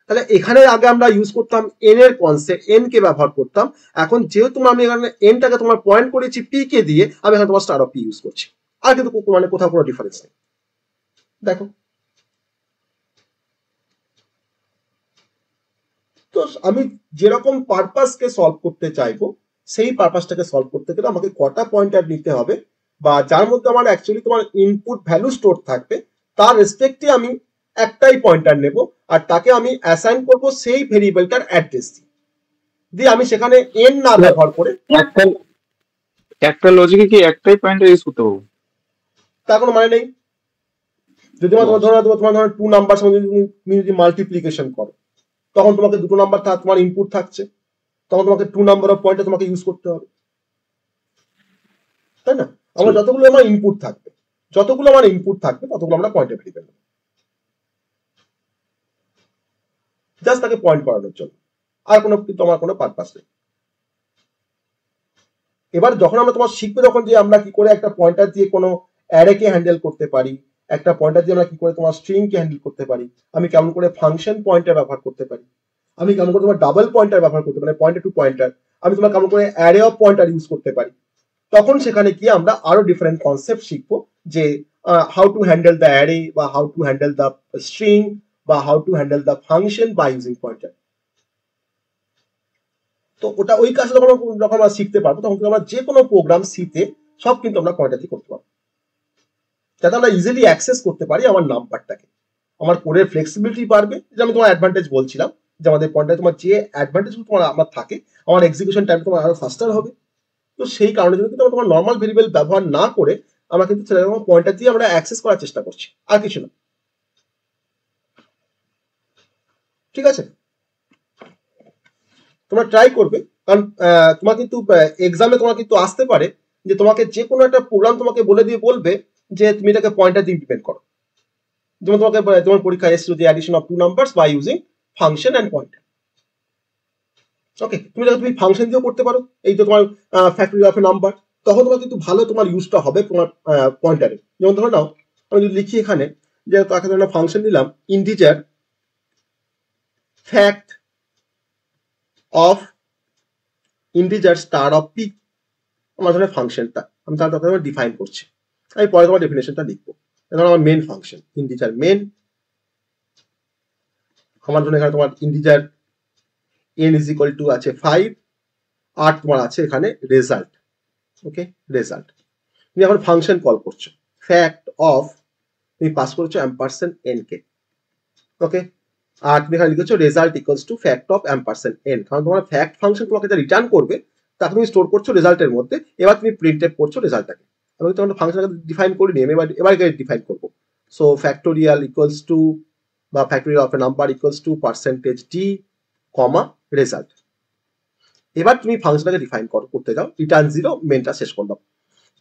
তাহলে এখানে আগে আমরা ইউজ করতাম এন এর কনসেপ্ট, এন কে ব্যবহার করতাম। এখন যেহেতু আমি এখানে এনটাকে তোমার পয়েন্ট করেছি পি কে দিয়ে, আমি এখানে তোমার স্টার অফ পি ইউজ করছি, আর কিন্তু মানে কোথাও কোনো ডিফারেন্স নেই। দেখো, তো আমি যেরকম পারপাসকে সলভ করতে চাইবো সেই পারপাসটাকে সলভ করতে গেলে আমাকে কটা পয়েন্টার নিতে হবে, বা যার মধ্যে আমার অ্যাকচুয়ালি তোমার ইনপুট ভ্যালু স্টোর থাকবে, তার রেসপেক্টে আমি একটাই পয়েন্টার নেব, আর তাকে আমি অ্যাসাইন করব সেই ভেরিয়েবলটার অ্যাড্রেস দিয়ে আমি সেখানে এন না ব্যবহার করে একটা লজিকে কি একটাই পয়েন্টার ইউজ করতে পারবো? তার কোনো মানে নেই। যদি তোমার ধরো 2 নাম্বার তুমি যদি মাল্টিপ্লিকেশন করো, তখন তোমাকে দুটো নাম্বার তোমার ইনপুট থাকছে, তখন তোমাকে 2 নাম্বার অফ পয়েন্টে তোমাকে ইউজ করতে হবে, তাই না? আমার যতগুলো আমার ইনপুট থাকবে ততগুলো আমরা পয়েন্টে ভেরিয়েবল নেব, জাস্ট তাকে পয়েন্ট করানোর জন্য, আর কিন্তু আমার কোনো পারপাস নেই। এবার যখন আমরা তোমার শিখবে যখন যে আমরা কি করে একটা পয়েন্টার দিয়ে কোনো অ্যারেকে হ্যান্ডেল করতে পারি, একটা পয়েন্টার দিয়ে আমরা কি করে তোমার স্ট্রিংকে হ্যান্ডেল করতে পারি, আমি কেমন করে ফাংশন পয়েন্টার ব্যবহার করতে পারি, আমি কেমন করে তোমার ডাবল পয়েন্টার ব্যবহার করতে পারি, পয়েন্টার টু পয়েন্টার, আমি তোমার কেমন করে অ্যারে অফ পয়েন্টার ইউজ করতে পারি, তখন সেখানে গিয়ে আমরা আরো ডিফারেন্ট কনসেপ্ট শিখবো যে how to handle the array বা how to handle the string বা how to handle the function by using pointer. তো ওটা ওই কাজটা যখন আমরা শিখতে পারবো তখন কিন্তু আমরা যে কোনো প্রোগ্রাম সিতে সব কিন্তু আমরা পয়েন্টার দিয়ে করতে পারবো, যাতে আমরা ইজিলি অ্যাক্সেস করতে পারি আমার নাম্বারটাকে, আমার কোডের ফ্লেক্সিবিলিটি বাড়বে, যে আমি তোমার অ্যাডভান্টেজ বলছিলাম যে আমাদের পয়েন্টারে তোমার যে অ্যাডভান্টেজ তোমার আমার থাকে, আমার এক্সিকিউশন টাইম তোমার আরো ফাস্টার হবে। তো সেই কারণে জন্য কিন্তু আমরা তোমার নর্মাল ভেরিয়েবল ব্যবহার না করে আমরা কিন্তু পয়েন্টার দিয়ে আমরা অ্যাক্সেস করার চেষ্টা করছি, আর কিছু না। ঠিক আছে, তোমরা ট্রাই করবে, কারণ তোমার কিন্তু এক্সামে তোমার কিন্তু আসতে পারে যে তোমাকে যে কোনো একটা প্রোগ্রাম তোমাকে বলে দিয়ে বলবে যে তুমি এটাকে পয়েন্টার দিয়ে ইমপ্লিমেন্ট করো, যেমন তোমার পরীক্ষায় এসেছিল যে addition of 2 numbers by using function and pointer. Okay, তুমি ফাংশন দিয়েও করতে পারো, এই তো তোমার ফ্যাক্টরি অফ এ নাম্বার, তখন তোমার কিন্তু ভালো তোমার ইউজটা হবে তোমার পয়েন্টারে। যেমন ধরো নাও আমি যদি লিখি এখানে যে তাকে ধরো ফাংশন দিলাম integer fact of integer star of P, আমার ধরনের ফাংশনটা আমি তার ডিফাইন করছি, আমি পরে তোমার ডেফিনেশনটা লিখবো। ধরো আমার মেন ফাংশন ইন্টিজার মেন, আমার জন্য এখানে তোমার integer n is equal two আছে 5 আর তোমার আছে এখানে রেজাল্ট। ওকে, রেজাল্ট তুমি এখন ফাংশন কল করছো, ফ্যাক্ট অফ তুমি পাস করছো অ্যাম্পারসেন্ট n কে। ওকে, আর তুমি এখানে লিখেছো result equals to fact of ampersand n, কারণ তোমার ফ্যাক্ট ফাংশন তোমাকে যা রিটার্ন করবে তাকে তুমি স্টোর করছো রেজাল্টের মধ্যে, এবার তুমি প্রিন্ট এফ করছো রেজাল্টটাকে। আমি তোমার ফাংশনটাকে ডিফাইন করিনি, আমি এবার ডিফাইন করবো। সো ফ্যাক্টোরিয়াল ইকুয়ালস টু বা factorial of a number equals two percentage D comma result. এবার তুমি ফাংশনটাকে ডিফাইন করতে যাও, রিটার্ন 0 মেনটা শেষ করলাম।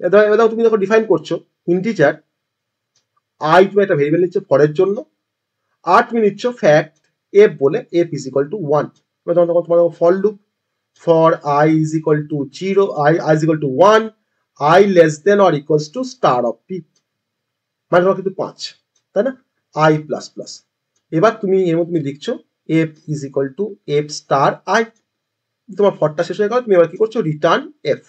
এবার তুমি যখন ডিফাইন করছো ইন্টিজার আই, তুমি একটা ভেরিয়েবল নিচ্ছ ফরের জন্য, আর তুমি নিচ্ছ ফ্যাক্ট এফ বলে এফ ইজ ইকুয়াল টু 1, তখন তোমার for loop for I is equal two 0, I is equal to 1, I less than or equals to star of P, মানে তোমার কিন্তু 5, তাই না, আই প্লাস প্লাস। এবার তুমি এর মধ্যে তুমি লিখছো F is equal to F star I, তোমার ফরটা শেষ হয়ে গেল, তুমি এবার কি করছো রিটার্ন এফ,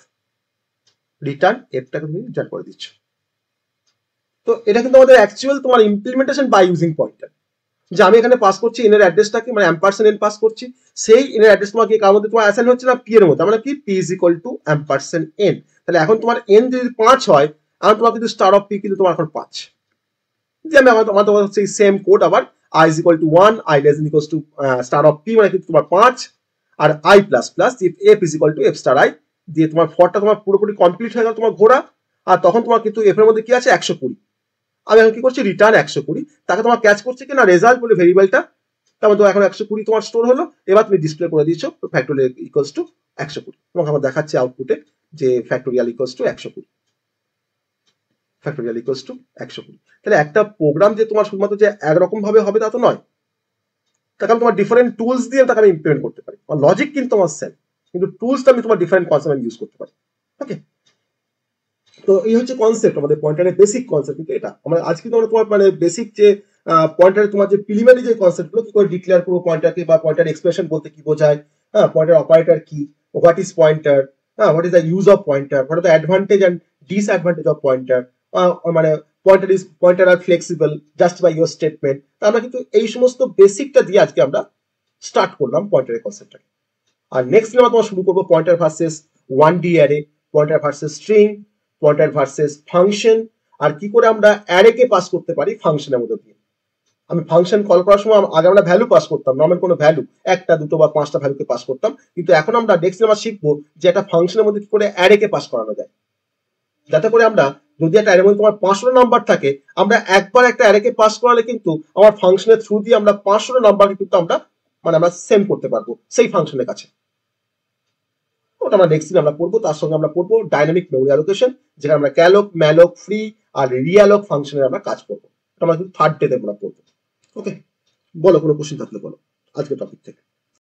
রিটার্ন এফটাকে তুমি রিটার্ন করে দিচ্ছ। তো এটা কিন্তু আমাদের অ্যাকচুয়াল তোমার ইমপ্লিমেন্টেশন বাই ইউজিং পয়েন্টার, যে আমি এখানে পাস করছি এন এর অ্যাড্রেসটাকে, মানে অ্যাম্পারসেন্ট এন পাস করছি, সেই এন এর অ্যাড্রেস তোমাকে কার মধ্যে তোমার অ্যাসাইন হচ্ছে না পি এর মধ্যে, মানে কি P is equal to ampersand N. তাহলে এখন তোমার এন যদি 5 হয়, এখন তোমার কিন্তু স্টার অফ পি কিন্তু তোমার এখন 5, যে আমি আমার হচ্ছে সেম কোড আবার I is equal to 1, I less than equals to star of P, মানে কিন্তু তোমার 5, আর I plus plus F is equal to F star I দিয়ে তোমার ফরটা তোমার পুরোপুরি কমপ্লিট হয়ে গেল তোমার ঘোরা। আর তখন তোমার কিন্তু এফ এর মধ্যে কি আছে 120, আমি এখন কি করছি রিটার্ন 120, তাকে তোমার ক্যাচ করছে কিনা রেজাল্ট বলে ভেরিয়েবলটা, তারপর তো এখন 120 তোমার স্টোর হলো। এবার তুমি ডিসপ্লে করে দিচ্ছ ফ্যাক্টোরিয়াল ইকুয়ালস টু 120, এবং আমার দেখাচ্ছে আউটপুটে যে factorial equals to 120, factorial equals to 120। তাহলে একটা প্রোগ্রাম যে তোমার শুধুমাত্র যে একরকম ভাবে হবে তা তো নয়, তাকে আমি তোমার ডিফারেন্ট টুলস দিয়ে তাকে আমি ইমপ্লিমেন্ট করতে পারি, আমার লজিক কিন্তু আমার সেম, কিন্তু টুলসটা আমি তোমার ডিফারেন্ট কনসেপ্ট ইউজ করতে পারি। ওকে, তো এই হচ্ছে কনসেপ্ট, আমাদের পয়েন্টারের বেসিক কনসেপ্ট। কিন্তু এটা আমরা আজকে তোমার মানে বেসিক যে পয়েন্টারে তোমার যে প্রিলিমিনারি যে কনসেপ্টগুলো কি করে ডিক্লেয়ার করবো পয়েন্টারকে, বা পয়েন্টার এক্সপ্রেশন বলতে কি বোঝায়, হ্যাঁ, পয়েন্টার অপারেটর কি, হোয়াট ইজ পয়েন্টার, হ্যাঁ, what is the use of pointer, what are the advantage and disadvantage of pointer, মানে pointer are flexible just by your statement. আমরা কিন্তু এই সমস্ত বেসিকটা দিয়ে আজকে আমরা স্টার্ট করলাম পয়েন্টারের কনসেপ্টটাকে। আর নেক্সট আমরা তোমার শুরু করবো pointer versus 1D array, pointer versus string, pointer versus function, আর কি করে আমরা অ্যারেকে পাস করতে পারি ফাংশনের মধ্যে দিয়ে। আমি ফাংশন কল করার সময় আগে আমরা ভ্যালু পাস করতাম, নর্মাল কোনো ভ্যালু, একটা দুটো বা 5টা ভ্যালুকে পাস করতাম, কিন্তু এখন আমরা নেক্সট আমরা শিখবো যে একটা ফাংশনের মধ্যে কি করে অ্যারেকে পাস করানো যায়, যাতে করে আমরা যদি একটা অ্যারের মধ্যে তোমার 500 নাম্বার থাকে, আমরা একবার একটা অ্যারেকে পাস করালে কিন্তু আমার ফাংশনের থ্রু দিয়ে আমরা 500 নাম্বারকে কিন্তু আমরা সেন্ড করতে পারবো সেই ফাংশনের কাছে। ওটা আমরা নেক্সট দিন আমরা পড়বো। তার সঙ্গে আমরা পড়বো ডাইনামিক মেমোরি অ্যালোকেশন, যেখানে আমরা ক্যালক, ম্যালক, ফ্রি আর রিঅ্যালক ফাংশনের আমরা কাজ করবো। এটা আমরা কিন্তু থার্ড ডেতে আমরা পড়বো। ওকে, বলো কোনো কোশ্চেন থাকলে বলো আজকের টপিক থেকে।